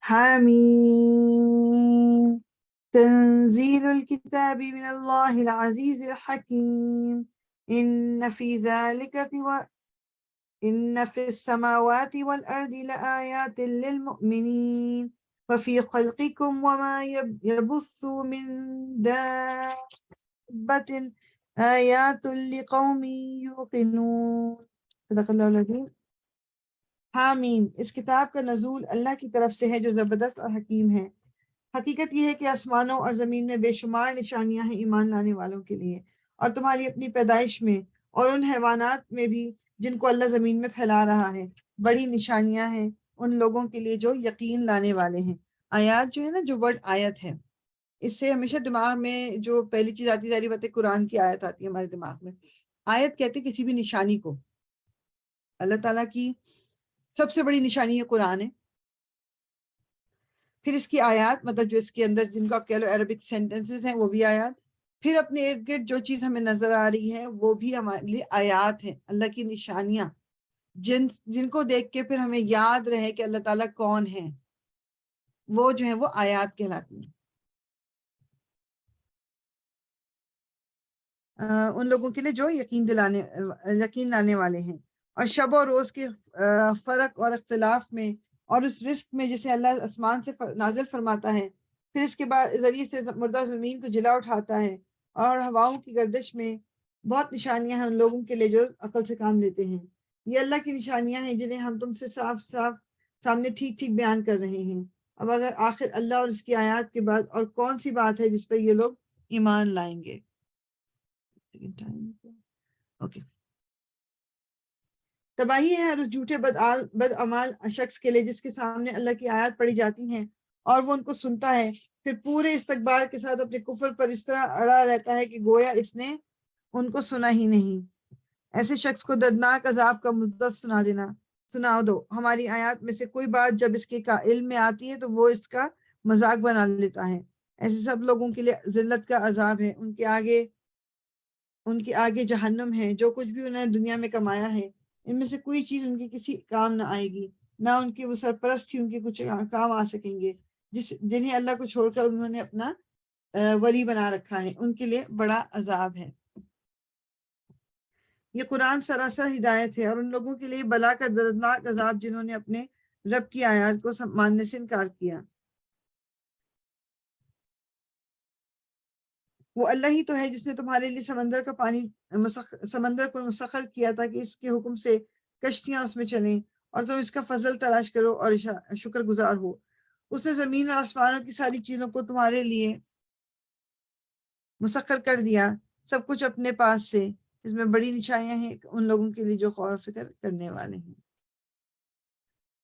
حامیم تنزیل الكتاب من اللہ العزیز الحکیم. ان فی السماوات والارض لآیات للمؤمنین وفی خلقکم وما یبث من دابۃ آیات لقوم یوقنون. صدق اللہ العظیم. حامیم, اس کتاب کا نزول اللہ کی طرف سے ہے جو زبردست اور حکیم ہے. حقیقت یہ ہے کہ آسمانوں اور زمین میں بے شمار نشانیاں ہیں ایمان لانے والوں کے لیے اور تمہاری اپنی پیدائش میں اور ان حیوانات میں بھی جن کو اللہ زمین میں پھیلا رہا ہے. بڑی نشانیاں ہیں ان لوگوں کے لیے جو یقین لانے والے ہیں. آیات جو ہے نا, جو ورڈ آیت ہے اس سے ہمیشہ دماغ میں جو پہلی چیز آتی ہے ظاہری بات ہے قرآن کی آیت آتی ہے ہمارے دماغ میں. آیت کہتے ہیں کسی بھی نشانی کو. اللہ تعالیٰ کی سب سے بڑی نشانی یہ قرآن ہے. پھر اس کی آیات مطلب جو اس کے اندر جن کو آپ کہہ لو عربک سینٹنسز ہیں وہ بھی آیات. پھر اپنے ارد گرد جو چیز ہمیں نظر آ رہی ہے وہ بھی ہمارے لیے آیات ہیں، اللہ کی نشانیاں جن کو دیکھ کے پھر ہمیں یاد رہے کہ اللہ تعالیٰ کون ہے، وہ جو ہے وہ آیات کہلاتی ہیں. ان لوگوں کے لیے جو یقین لانے والے ہیں. اور شب و روز کے فرق اور اختلاف میں اور اس رزق میں جسے اللہ آسمان سے نازل فرماتا ہے، پھر اس کے بعد ذریعے سے مردہ زمین کو جلا اٹھاتا ہے، اور ہواؤں کی گردش میں بہت نشانیاں ہیں ان لوگوں کے لیے جو عقل سے کام لیتے ہیں. یہ اللہ کی نشانیاں ہیں جنہیں ہم تم سے صاف صاف سامنے ٹھیک ٹھیک بیان کر رہے ہیں. اب اگر آخر اللہ اور اس کی آیات کے بعد اور کون سی بات ہے جس پہ یہ لوگ ایمان لائیں گے. اوکے. تباہی ہے ہر اس جھوٹے بدعمال شخص کے لیے جس کے سامنے اللہ کی آیات پڑھی جاتی ہیں اور وہ ان کو سنتا ہے، پھر پورے استقبال کے ساتھ اپنے کفر پر اس طرح اڑا رہتا ہے کہ گویا اس نے ان کو سنا ہی نہیں. ایسے شخص کو دردناک عذاب کا مدت سنا دو. ہماری آیات میں سے کوئی بات جب اس کے علم میں آتی ہے تو وہ اس کا مذاق بنا لیتا ہے. ایسے سب لوگوں کے لیے ذلت کا عذاب ہے. ان کے آگے جہنم ہے. جو کچھ بھی انہوں نے دنیا میں کمایا ہے ان میں سے کوئی چیز ان کی کسی کام نہ آئے گی، نہ ان کی وہ سرپرست ہی ان کے کچھ کام آ سکیں گے جنہیں اللہ کو چھوڑ کر انہوں نے اپنا ولی بنا رکھا ہے. ان کے لیے بڑا عذاب ہے. یہ قرآن سراسر ہدایت ہے اور ان لوگوں کے لیے بلا کا دردناک عذاب جنہوں نے اپنے رب کی آیات کو ماننے سے انکار کیا. وہ اللہ ہی تو ہے جس نے تمہارے لیے سمندر کو مسخر کیا تھا کہ اس کے حکم سے کشتیاں اس میں چلیں اور تم اس کا فضل تلاش کرو اور شکر گزار ہو. اس نے زمین اور آسمانوں کی ساری چیزوں کو تمہارے لیے مسخر کر دیا، سب کچھ اپنے پاس سے. اس میں بڑی نشانیاں ہیں ان لوگوں کے لیے جو غور و فکر کرنے والے ہیں.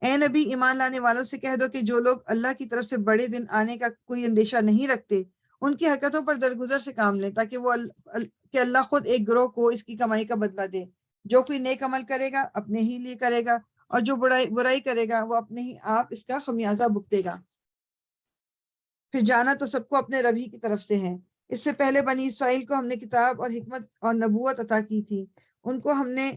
اے نبی، ایمان لانے والوں سے کہہ دو کہ جو لوگ اللہ کی طرف سے بڑے دن آنے کا کوئی اندیشہ نہیں رکھتے ان کی حرکتوں پر درگزر سے کام لیں، تاکہ کہ اللہ خود ایک گروہ کو اس کی کمائی کا بدلہ دے. جو کوئی نیک عمل کرے گا اپنے ہی لیے کرے گا، اور جو برائی کرے گا وہ اپنے ہی آپ اس کا خمیازہ بھگتے گا. پھر جانا تو سب کو اپنے رب ہی کی طرف سے ہے. اس سے پہلے بنی اسرائیل کو ہم نے کتاب اور حکمت اور نبوت عطا کی تھی. ان کو ہم نے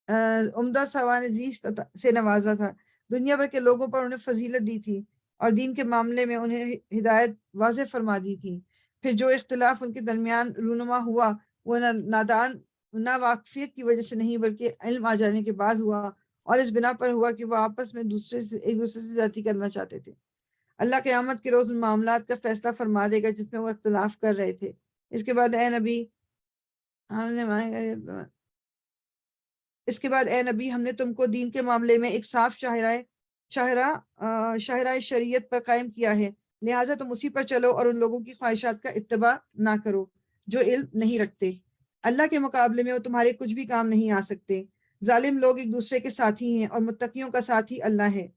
عمدہ سوانح زیست سے نوازا تھا. دنیا بھر کے لوگوں پر انہیں فضیلت دی تھی اور دین کے معاملے میں انہیں ہدایت واضح فرما دی تھی. پھر جو اختلاف ان کے درمیان رونما ہوا وہ نہ واقفیت کی وجہ سے نہیں بلکہ علم آ جانے کے بعد ہوا، اور اس بنا پر ہوا کہ وہ آپس میں ایک دوسرے سے زیادتی کرنا چاہتے تھے. اللہ قیامت کے روز ان معاملات کا فیصلہ فرما دے گا جس میں وہ اختلاف کر رہے تھے. اس کے بعد اے نبی ہم نے تم کو دین کے معاملے میں ایک صاف شاہراہ شریعت پر قائم کیا ہے، لہٰذا تم اسی پر چلو اور ان لوگوں کی خواہشات کا اتباع نہ کرو جو علم نہیں رکھتے. اللہ کے مقابلے میں وہ تمہارے کچھ بھی کام نہیں آ سکتے. ظالم لوگ ایک دوسرے کے ساتھی ہیں اور متقیوں کا ساتھی اللہ ہے.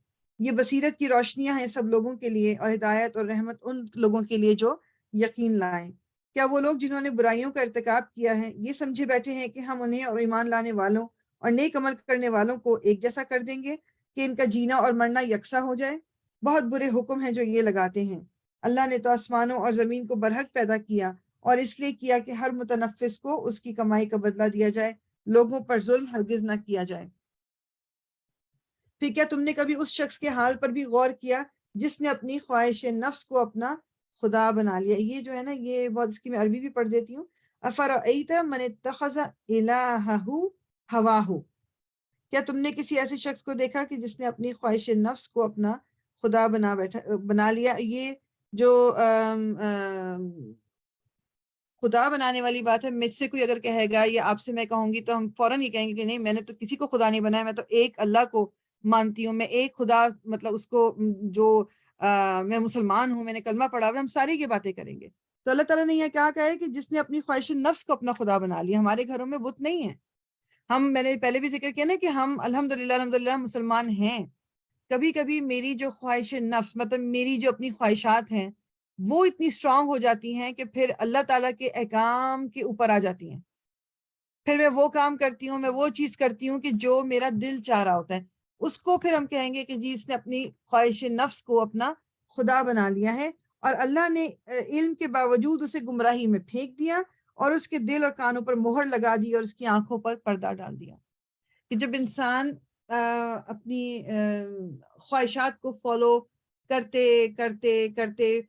یہ بصیرت کی روشنیاں ہیں سب لوگوں کے لیے، اور ہدایت اور رحمت ان لوگوں کے لیے جو یقین لائیں. کیا وہ لوگ جنہوں نے برائیوں کا ارتکاب کیا ہے یہ سمجھے بیٹھے ہیں کہ ہم انہیں اور ایمان لانے والوں اور نیک عمل کرنے والوں کو ایک جیسا کر دیں گے کہ ان کا جینا اور مرنا یکساں ہو جائے؟ بہت برے حکم ہیں جو یہ لگاتے ہیں. اللہ نے تو آسمانوں اور زمین کو برحق پیدا کیا اور اس لیے کیا کہ ہر متنفس کو اس کی کمائی کا بدلہ دیا جائے. لوگوں پر ظلم ہرگز نہ کیا جائے. پھر کیا تم نے کبھی اس شخص کے حال پر بھی غور کیا جس نے اپنی خواہش نفس کو اپنا خدا بنا لیا؟ یہ جو ہے نا، یہ بہت اس کی میں عربی بھی پڑھ دیتی ہوں. افرأیت من اتخذ الہہ ہواہ، کیا تم نے کسی ایسے شخص کو دیکھا کہ جس نے اپنی خواہش نفس کو اپنا خدا بنا لیا؟ یہ جو خدا بنانے والی بات ہے، مجھ سے کوئی اگر کہے گا یا آپ سے میں کہوں گی تو ہم فوراً یہ کہیں گے کہ نہیں، میں نے تو کسی کو خدا نہیں بنایا، میں تو ایک اللہ کو مانتی ہوں. میں ایک خدا، مطلب اس کو جو میں مسلمان ہوں، میں نے کلمہ پڑھا ہوا، ہم ساری یہ باتیں کریں گے. تو اللہ تعالیٰ نے یہ کیا کہا ہے کہ جس نے اپنی خواہش نفس کو اپنا خدا بنا لیا. ہمارے گھروں میں بت نہیں ہے. میں نے پہلے بھی ذکر کیا نا کہ ہم الحمدللہ مسلمان ہیں. کبھی کبھی میری جو خواہش نفس، مطلب میری جو اپنی خواہشات ہیں، وہ اتنی اسٹرانگ ہو جاتی ہیں کہ پھر اللہ تعالیٰ کے احکام کے اوپر آ جاتی ہیں. پھر میں وہ کام کرتی ہوں, میں وہ چیز کرتی ہوں کہ جو میرا دل چاہ رہا ہوتا ہے. اس کو پھر ہم کہیں گے کہ جی اس نے اپنی خواہش نفس کو اپنا خدا بنا لیا ہے, اور اللہ نے علم کے باوجود اسے گمراہی میں پھینک دیا اور اس کے دل اور کانوں پر مہر لگا دی اور اس کی آنکھوں پر پردہ ڈال دیا. کہ جب انسان اپنی خواہشات کو فالو کرتے کرتے کرتے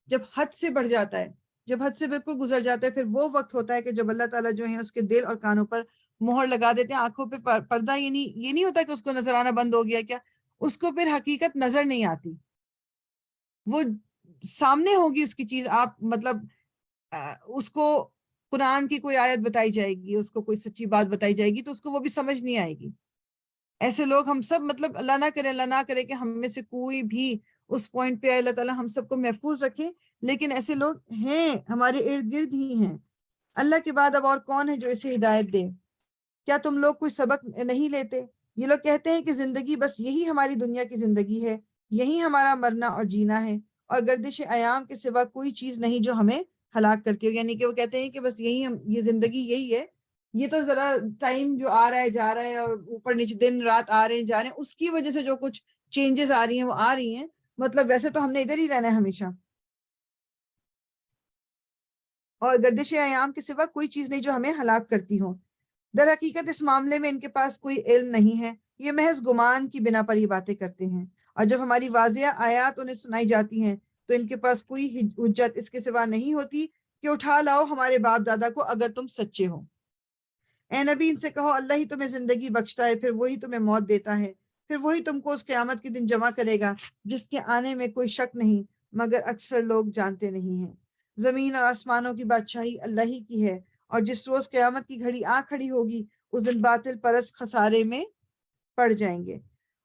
جب حد سے بڑھ جاتا ہے, جب حد سے بالکل گزر جاتا ہے, پھر وہ وقت ہوتا ہے کہ جب اللہ تعالیٰ جو ہے اس کے دل اور کانوں پر مہر لگا دیتے ہیں, آنکھوں پہ پردہ. یہ نہیں ہوتا کہ اس کو نظر آنا بند ہو گیا, کیا اس کو پھر حقیقت نظر نہیں آتی, وہ سامنے ہوگی اس کی چیز. آپ مطلب اس کو قرآن کی کوئی آیت بتائی جائے گی, اس کو کوئی سچی بات بتائی جائے گی تو اس کو وہ بھی سمجھ نہیں آئے گی. ایسے لوگ ہم سب, مطلب اللہ نہ کرے کہ ہم میں سے کوئی بھی اس پوائنٹ پہ اللہ تعالیٰ ہم سب کو محفوظ رکھے, لیکن ایسے لوگ ہیں ہمارے ارد گرد ہی ہیں. اللہ کے بعد اب اور کون ہے جو اسے ہدایت دے؟ کیا تم لوگ کوئی سبق نہیں لیتے؟ یہ لوگ کہتے ہیں کہ زندگی بس یہی ہماری دنیا کی زندگی ہے, یہی ہمارا مرنا اور جینا ہے, اور گردش ایام کے سوا کوئی چیز نہیں جو ہمیں ہلاک کرتی ہو. یعنی کہ وہ کہتے ہیں کہ بس یہی یہ زندگی یہی ہے, یہ تو ذرا ٹائم جو آ رہا ہے جا رہا ہے اور اوپر نیچے دن رات آ رہے ہیں جا رہے ہیں, اس کی وجہ سے جو کچھ چینجز آ رہی ہیں وہ آ رہی ہیں, مطلب ویسے تو ہم نے ادھر ہی رہنا ہے ہمیشہ, اور گردش ایام کے سوا کوئی چیز نہیں جو ہمیں ہلاک کرتی ہو. در حقیقت اس معاملے میں ان کے پاس کوئی علم نہیں ہے, یہ محض گمان کی بنا پر یہ باتیں کرتے ہیں, اور جب ہماری واضح آیات انہیں سنائی جاتی ہیں تو ان کے پاس کوئی حجت اس کے سوا نہیں ہوتی کہ اٹھا لاؤ ہمارے باپ دادا کو اگر تم سچے ہو. اے نبی ان سے کہو اللہ ہی تمہیں زندگی بخشتا ہے, پھر وہی تمہیں موت دیتا ہے, پھر وہی تم کو اس قیامت کے دن جمع کرے گا جس کے آنے میں کوئی شک نہیں, مگر اکثر لوگ جانتے نہیں ہیں. زمین اور آسمانوں کی بادشاہی اللہ ہی کی ہے, اور جس روز قیامت کی گھڑی آ کھڑی ہوگی اس دن باطل پرست خسارے میں پڑ جائیں گے.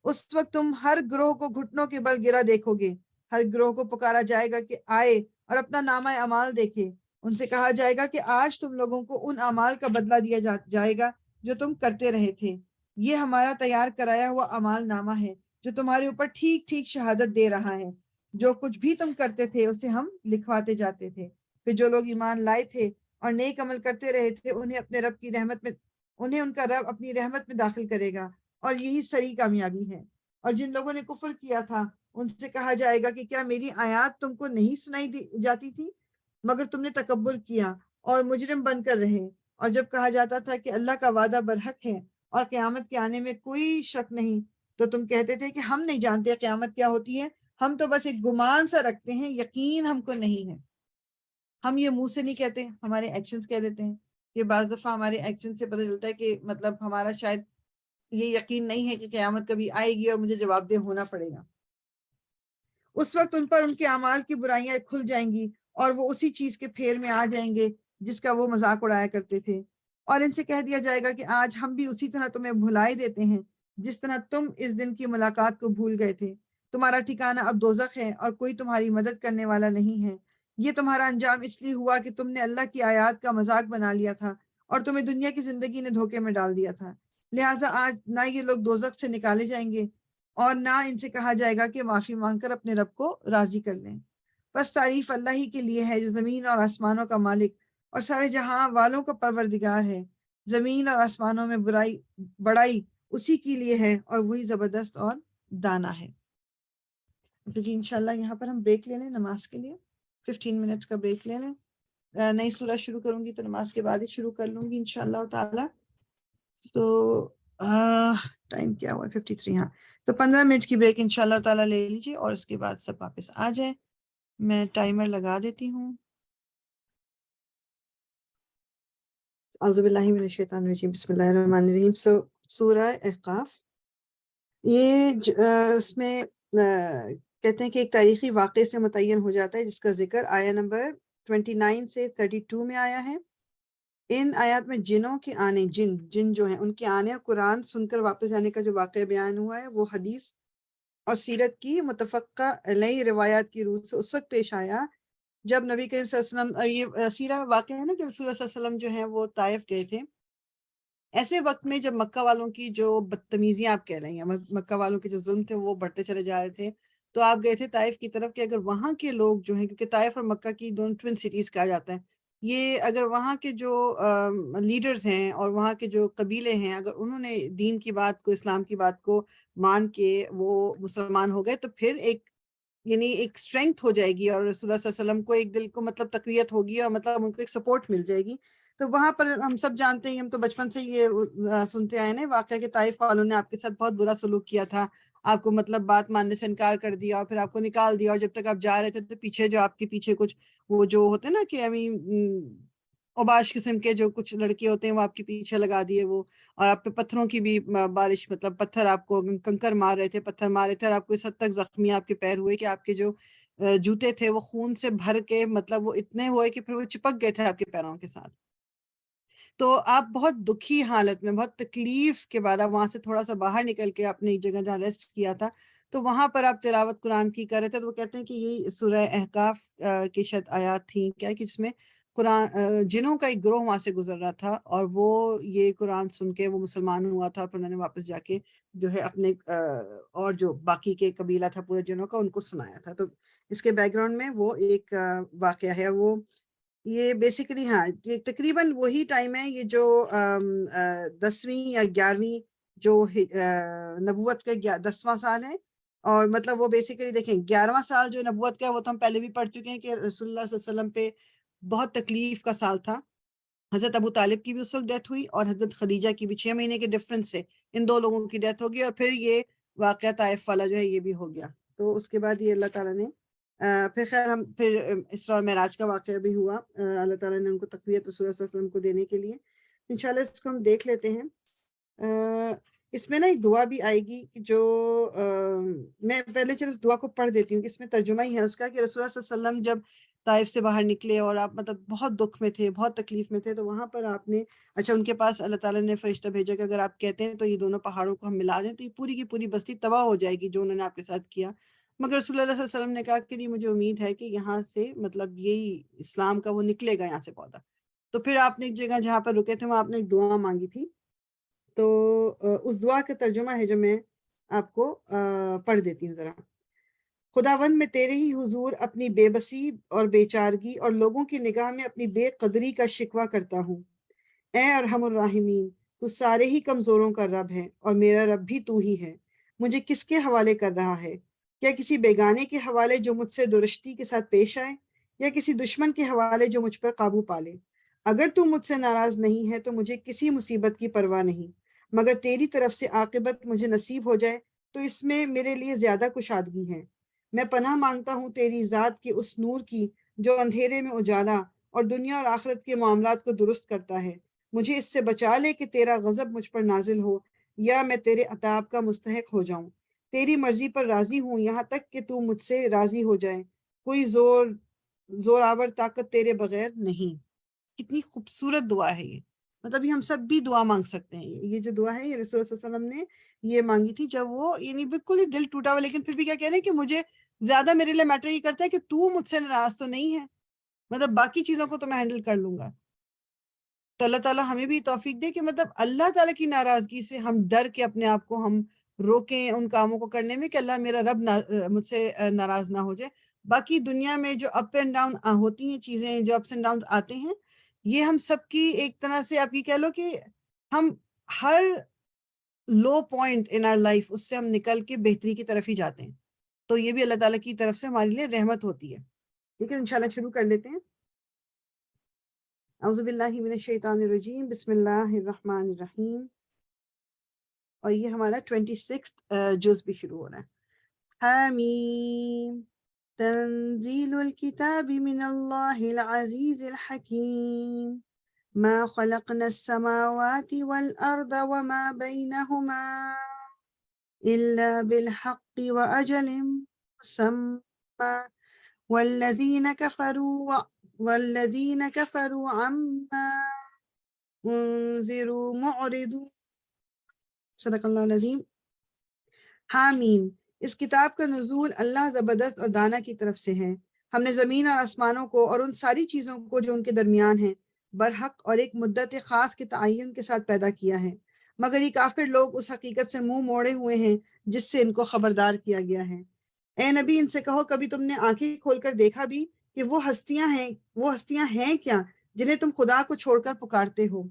اس وقت تم ہر گروہ کو گھٹنوں کے بل گرا دیکھو گے, ہر گروہ کو پکارا جائے گا کہ آئے اور اپنا نامہ اعمال دیکھے. ان سے کہا جائے گا کہ آج تم لوگوں کو ان اعمال کا بدلہ دیا جائے گا جو تم کرتے رہے تھے. یہ ہمارا تیار کرایا ہوا اعمال نامہ ہے جو تمہارے اوپر ٹھیک ٹھیک شہادت دے رہا ہے. جو کچھ بھی تم کرتے تھے اسے ہم لکھواتے جاتے تھے. پھر جو لوگ ایمان لائے تھے اور نیک عمل کرتے رہے تھے انہیں ان کا رب اپنی رحمت میں داخل کرے گا, اور یہی سری کامیابی ہے. اور جن لوگوں نے کفر کیا تھا ان سے کہا جائے گا کہ کیا میری آیات تم کو نہیں سنائی جاتی تھی, مگر تم نے تکبر کیا اور مجرم بن کر رہے. اور جب کہا جاتا تھا کہ اللہ کا وعدہ برحق ہے اور قیامت کے آنے میں کوئی شک نہیں, تو تم کہتے تھے کہ ہم نہیں جانتے قیامت کیا ہوتی ہے, ہم تو بس ایک گمان سا رکھتے ہیں, یقین ہم کو نہیں ہے. ہم یہ منہ سے نہیں کہتے, ہمارے ایکشنز کہہ دیتے ہیں. کہ بعض دفعہ ہمارے ایکشن سے پتہ چلتا ہے کہ مطلب ہمارا شاید یہ یقین نہیں ہے کہ قیامت کبھی آئے گی اور مجھے جواب دہ ہونا پڑے گا. اس وقت ان پر ان کے اعمال کی برائیاں کھل جائیں گی اور وہ اسی چیز کے پھیر میں آ جائیں گے جس کا وہ مذاق اڑایا کرتے تھے. اور ان سے کہہ دیا جائے گا کہ آج ہم بھی اسی طرح تمہیں بھلائی دیتے ہیں جس طرح تم اس دن کی ملاقات کو بھول گئے تھے. تمہارا ٹھکانہ اب دوزخ ہے اور کوئی تمہاری مدد کرنے والا نہیں ہے. یہ تمہارا انجام اس لیے ہوا کہ تم نے اللہ کی آیات کا مذاق بنا لیا تھا اور تمہیں دنیا کی زندگی نے دھوکے میں ڈال دیا تھا. لہٰذا آج نہ یہ لوگ دوزخ سے نکالے جائیں گے اور نہ ان سے کہا جائے گا کہ معافی مانگ کر اپنے رب کو راضی کر لیں. بس تعریف اللہ ہی کے لیے ہے جو زمین اور آسمانوں کا مالک اور سارے جہاں والوں کا پروردگار ہے. زمین اور آسمانوں میں بڑائی اسی کے لیے ہے اور وہی زبردست اور دانا ہے. تو جی انشاءاللہ یہاں پر ہم بریک لے لیں نماز کے لیے, 15 منٹ کا بریک لے لیں. نئی سورہ شروع کروں گی تو نماز کے بعد ہی شروع کر لوں گی انشاءاللہ تعالی. تو ٹائم کیا ہوا 53. ہاں تو 15 منٹ کی بریک انشاءاللہ تعالی لے لیجیے اور اس کے بعد سب واپس آ جائیں. میں ٹائمر لگا دیتی ہوں. اعوذ باللہ من الشیطان الرجیم, بسم اللہ الرحمن الرحیم. سورہ احقاف, یہ اس میں کہتے ہیں کہ ایک تاریخی واقعے سے متعین ہو جاتا ہے جس کا ذکر آیا نمبر 29 سے 32 میں آیا ہے. ان آیات میں جنوں کے آنے, جن جو ہیں ان کے آنے اور قرآن سن کر واپس آنے کا جو واقعہ بیان ہوا ہے وہ حدیث اور سیرت کی متفقہ علیہ روایات کی روح سے اس وقت پیش آیا جب نبی کریم صلی اللہ علیہ وسلم, یہ سیرہ واقعہ ہے نا کہ رسول اللہ صلی اللہ علیہ وسلم جو ہیں وہ طائف گئے تھے ایسے وقت میں جب مکہ والوں کی جو بدتمیزیاں آپ کہہ رہی ہیں, مکہ والوں کے جو ظلم تھے وہ بڑھتے چلے جا رہے تھے, تو آپ گئے تھے طائف کی طرف، کہ اگر وہاں کے لوگ جو ہیں، کیونکہ طائف اور مکہ کی دونوں ٹوین سٹیز کہا جاتا ہے، یہ اگر وہاں کے جو لیڈرز ہیں اور وہاں کے جو قبیلے ہیں، اگر انہوں نے دین کی بات کو، اسلام کی بات کو مان کے وہ مسلمان ہو گئے، تو پھر ایک یعنی ایک اسٹرینتھ ہو جائے گی، اور رسول اللہ صلی اللہ علیہ وسلم کو ایک دل کو مطلب تقویت ہوگی، اور مطلب ان کو ایک سپورٹ مل جائے گی۔ تو وہاں پر ہم سب جانتے ہیں، ہم تو بچپن سے یہ سنتے آئے نا واقعہ کہ طائف والوں نے آپ کے ساتھ بہت برا سلوک کیا تھا، آپ کو مطلب بات ماننے سے انکار کر دیا، اور پھر آپ کو نکال دیا، اور جب تک آپ جا رہے تھے تو پیچھے جو آپ کے پیچھے کچھ وہ جو ہوتے ہیں نا کہ اوباش قسم کے جو کچھ لڑکے ہوتے ہیں وہ آپ کے پیچھے لگا دیے وہ، اور آپ پہ پتھروں کی بھی بارش، مطلب پتھر آپ کو کنکر مار رہے تھے، پتھر مار رہے تھے، اور آپ کو اس حد تک زخمی آپ کے پیر ہوئے کہ آپ کے جو جوتے تھے وہ خون سے بھر کے مطلب وہ اتنے ہوئے کہ پھر وہ چپک گئے تھے آپ کے پیروں کے ساتھ۔ تو آپ بہت دکھی حالت میں، بہت تکلیف کے بعد آپ وہاں سے تھوڑا سا باہر نکل کے اپنی جگہ جہاں ریسٹ کیا تھا، تو وہاں پر آپ تلاوت قرآن کی کر رہے تھے، تو وہ کہتے ہیں کہ یہ سورہ احقاف کی شاید آیات تھیں کیا، کہ جس میں قرآن جنوں کا ایک گروہ وہاں سے گزر رہا تھا، اور وہ یہ قرآن سن کے وہ مسلمان ہوا تھا، پھر انہوں نے واپس جا کے جو ہے اپنے اور جو باقی کے قبیلہ تھا پورے جنوں کا، ان کو سنایا تھا۔ تو اس کے بیک گراؤنڈ میں وہ ایک واقعہ ہے، وہ یہ بیسیکلی ہاں یہ تقریباً وہی ٹائم ہے، یہ جو 10ویں یا 11ویں جو نبوت کا 10واں سال ہے، اور مطلب وہ بیسیکلی دیکھیں 11واں سال جو نبوت کا ہے وہ تو ہم پہلے بھی پڑھ چکے ہیں کہ رسول اللہ صلی اللہ علیہ وسلم پہ بہت تکلیف کا سال تھا۔ حضرت ابو طالب کی بھی اس وقت ڈیتھ ہوئی، اور حضرت خدیجہ کی بھی 6 مہینے کے ڈفرنس سے ان دو لوگوں کی ڈیتھ ہوگی، اور پھر یہ واقعہ طائف والا جو ہے یہ بھی ہو گیا۔ تو اس کے بعد یہ اللہ تعالیٰ نے پھر خیر ہم پھر اسراء اور معراج کا واقعہ بھی ہوا، اللہ تعالیٰ نے ان کو تقویت رسول اللہ صلی اللہ علیہ وسلم کو دینے کے لیے۔ انشاءاللہ اس کو ہم دیکھ لیتے ہیں۔ اس میں نا ایک دعا بھی آئے گی کہ جو میں پہلے چلو اس دعا کو پڑھ دیتی ہوں کہ اس میں ترجمہ ہی ہے اس کا، کہ رسول اللہ صلی اللہ علیہ وسلم جب طائف سے باہر نکلے اور آپ مطلب بہت دکھ میں تھے، بہت تکلیف میں تھے، تو وہاں پر آپ نے اچھا ان کے پاس اللہ تعالیٰ نے فرشتہ بھیجا کہ اگر آپ کہتے ہیں تو یہ دونوں پہاڑوں کو ہم ملا دیں تو یہ پوری کی پوری بستی تباہ ہو جائے گی جو انہوں نے آپ کے ساتھ کیا۔ مگر رسول اللہ صلی اللہ علیہ وسلم نے کہا کہ نہیں، مجھے امید ہے کہ یہاں سے مطلب یہی اسلام کا وہ نکلے گا یہاں سے پودا۔ تو پھر آپ نے ایک جگہ جہاں پر رکے تھے وہاں آپ نے ایک دعا مانگی تھی، تو اس دعا کا ترجمہ ہے جو میں آپ کو پڑھ دیتی ہوں ذرا۔ خداوند میں تیرے ہی حضور اپنی بے بسی اور بے چارگی اور لوگوں کی نگاہ میں اپنی بے قدری کا شکوہ کرتا ہوں۔ اے ارحم الراحمین، تو سارے ہی کمزوروں کا رب ہے اور میرا رب بھی تو ہی ہے۔ مجھے کس کے حوالے کر رہا ہے؟ کیا کسی بیگانے کے حوالے جو مجھ سے درستی کے ساتھ پیش آئے، یا کسی دشمن کے حوالے جو مجھ پر قابو پالے؟ اگر تو مجھ سے ناراض نہیں ہے تو مجھے کسی مصیبت کی پرواہ نہیں، مگر تیری طرف سے عاقبت مجھے نصیب ہو جائے تو اس میں میرے لیے زیادہ کشادگی ہے۔ میں پناہ مانگتا ہوں تیری ذات کے اس نور کی جو اندھیرے میں اجالا اور دنیا اور آخرت کے معاملات کو درست کرتا ہے۔ مجھے اس سے بچا لے کہ تیرا غضب مجھ پر نازل ہو یا میں تیرے عطاب کا مستحق ہو جاؤں۔ تیری مرضی پر راضی ہوں یہاں تک کہ تو مجھ سے راضی ہو جائے۔ کوئی زور آور طاقت تیرے بغیر نہیں۔ کتنی خوبصورت دعا ہے یہ، مطلب یہ ہم سب بھی دعا مانگ سکتے ہیں۔ یہ جو دعا ہے یہ رسول اللہ صلی اللہ علیہ وسلم نے یہ مانگی تھی جب وہ یعنی بالکل ہی دل ٹوٹا ہوا، لیکن پھر بھی کیا کہہ رہے ہیں کہ مجھے زیادہ میرے لیے میٹر یہ کرتا ہے کہ تو مجھ سے ناراض تو نہیں ہے، مطلب باقی چیزوں کو تو میں ہینڈل کر لوں گا۔ تو اللہ تعالیٰ ہمیں بھی توفیق دے کہ مطلب اللہ تعالیٰ کی ناراضگی سے ہم ڈر کے اپنے آپ کو ہم روکیں ان کاموں کو کرنے میں، کہ اللہ میرا رب مجھ سے ناراض نہ ہو جائے۔ باقی دنیا میں جو اپ اینڈ ڈاؤن ہوتی ہیں چیزیں، جو اپس اینڈ ڈاؤن آتے ہیں، یہ ہم سب کی ایک طرح سے آپ یہ کہہ لو کہ ہم ہر لو پوائنٹ ان آر لائف اس سے ہم نکل کے بہتری کی طرف ہی جاتے ہیں۔ تو یہ بھی اللہ تعالیٰ کی طرف سے ہمارے لیے رحمت ہوتی ہے۔ ٹھیک ہے، انشاءاللہ شروع کر لیتے ہیں۔ اعوذ باللہ من الشیطان الرجیم، بسم اللہ الرحمن الرحیم۔ اور یہ ہمارا 26 جز بھی شروع ہو رہا ہے۔ حامیم تنزیل الکتاب من اللہ العزیز الحکیم، ما خلقنا السماوات والارض وما بینہما الا بالحق واجل مسمى والذین کفروا عما انذروا معرضون۔ صدق اللہ العظیم۔ حامیم، اس کتاب کا نزول اللہ زبردست اور دانا کی طرف سے ہے۔ ہم نے زمین اور آسمانوں کو اور ان ساری چیزوں کو جو ان کے درمیان ہیں برحق اور ایک مدت خاص کے تعین کے ساتھ پیدا کیا ہے، مگر یہ کافر لوگ اس حقیقت سے منہ موڑے ہوئے ہیں جس سے ان کو خبردار کیا گیا ہے۔ اے نبی ان سے کہو کبھی تم نے آنکھیں کھول کر دیکھا بھی کہ وہ ہستیاں ہیں کیا جنہیں تم خدا کو چھوڑ کر پکارتے ہو؟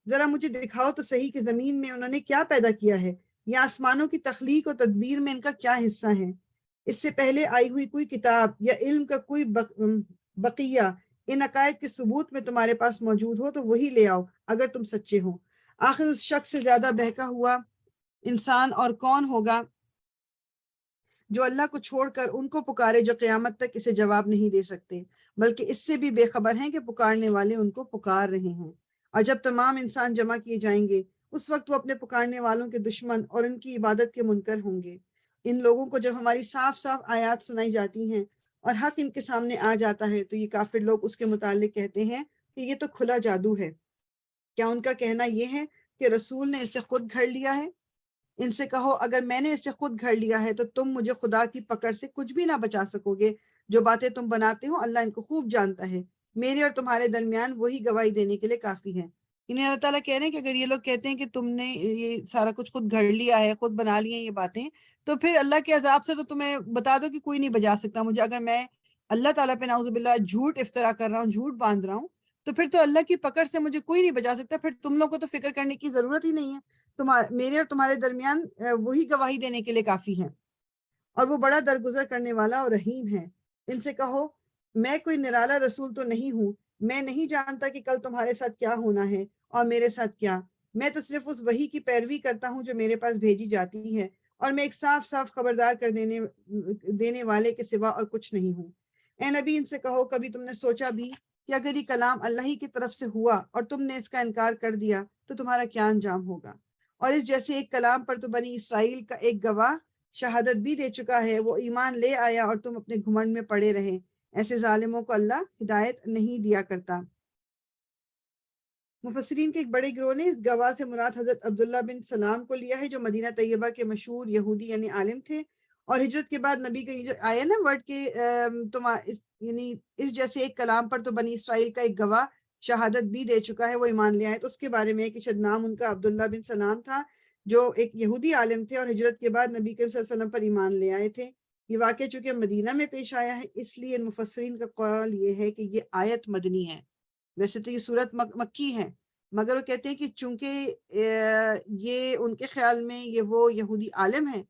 ذرا مجھے دکھاؤ تو صحیح کہ زمین میں انہوں نے کیا پیدا کیا ہے، یا آسمانوں کی تخلیق اور تدبیر میں ان کا کیا حصہ ہے؟ اس سے پہلے آئی ہوئی کوئی کتاب یا علم کا کوئی بقیہ ان عقائد کے ثبوت میں تمہارے پاس موجود ہو تو وہی لے آؤ اگر تم سچے ہو۔ آخر اس شخص سے زیادہ بہکا ہوا انسان اور کون ہوگا جو اللہ کو چھوڑ کر ان کو پکارے جو قیامت تک اسے جواب نہیں دے سکتے، بلکہ اس سے بھی بے خبر ہیں کہ پکارنے والے ان کو پکار رہے ہیں۔ اور جب تمام انسان جمع کیے جائیں گے اس وقت وہ اپنے پکارنے والوں کے دشمن اور ان کی عبادت کے منکر ہوں گے۔ ان لوگوں کو جب ہماری صاف صاف آیات سنائی جاتی ہیں اور حق ان کے سامنے آ جاتا ہے تو یہ کافر لوگ اس کے متعلق کہتے ہیں کہ یہ تو کھلا جادو ہے۔ کیا ان کا کہنا یہ ہے کہ رسول نے اسے خود گھڑ لیا ہے؟ ان سے کہو اگر میں نے اسے خود گھڑ لیا ہے تو تم مجھے خدا کی پکڑ سے کچھ بھی نہ بچا سکو گے۔ جو باتیں تم بناتے ہو اللہ ان کو خوب جانتا ہے، میرے اور تمہارے درمیان وہی گواہی دینے کے لیے کافی ہے۔ انہیں اللہ تعالیٰ کہہ رہے ہیں کہ اگر یہ لوگ کہتے ہیں کہ تم نے یہ سارا کچھ خود گھڑ لیا ہے، خود بنا لی ہیں یہ باتیں، تو پھر اللہ کے عذاب سے تو تمہیں بتا دو کہ کوئی نہیں بچا سکتا مجھے۔ اگر میں اللہ تعالیٰ پہ نعوذ باللہ جھوٹ افطرا کر رہا ہوں، جھوٹ باندھ رہا ہوں، تو پھر تو اللہ کی پکڑ سے مجھے کوئی نہیں بچا سکتا۔ پھر تم لوگ کو تو فکر کرنے کی ضرورت ہی نہیں ہے، میرے اور تمہارے درمیان وہی گواہی دینے کے لیے کافی ہے، اور وہ بڑا درگزر کرنے والا اور رحیم ہے۔ ان سے کہو میں کوئی نرالا رسول تو نہیں ہوں، میں نہیں جانتا کہ کل تمہارے ساتھ کیا ہونا ہے اور میرے ساتھ کیا۔ میں تو صرف اس وحی کی پیروی کرتا ہوں جو میرے پاس بھیجی جاتی ہے، اور میں ایک صاف صاف خبردار کر دینے والے کے سوا اور کچھ نہیں ہوں۔ اے نبی ان سے کہو کبھی تم نے سوچا بھی کہ اگر یہ کلام اللہ ہی کی طرف سے ہوا اور تم نے اس کا انکار کر دیا تو تمہارا کیا انجام ہوگا؟ اور اس جیسے ایک کلام پر تو بنی اسرائیل کا ایک گواہ شہادت بھی دے چکا ہے، وہ ایمان لے آیا اور تم اپنے گھمنڈ میں پڑے رہے۔ ایسے ظالموں کو اللہ ہدایت نہیں دیا کرتا۔ مفسرین کے ایک بڑے گروہ نے اس گواہ سے مراد حضرت عبداللہ بن سلام کو لیا ہے جو مدینہ طیبہ کے مشہور یہودی یعنی عالم تھے، اور ہجرت کے بعد نبی کا یہ جو آیا نا ورڈ کے یعنی اس جیسے ایک کلام پر تو بنی اسرائیل کا ایک گواہ شہادت بھی دے چکا ہے، وہ ایمان لے آئے، تو اس کے بارے میں کہ شاید نام ان کا عبداللہ بن سلام تھا جو ایک یہودی عالم تھے اور ہجرت کے بعد نبی کریم صلی اللہ علیہ وسلم پر ایمان لے آئے تھے۔ یہ واقعہ چونکہ مدینہ میں پیش آیا ہے اس لیے مفسرین کا قول یہ ہے کہ یہ آیت مدنی ہے۔ ویسے تو یہ صورت مکی ہے، مگر وہ کہتے ہیں کہ چونکہ یہ ان کے خیال میں یہ وہ یہودی عالم ہے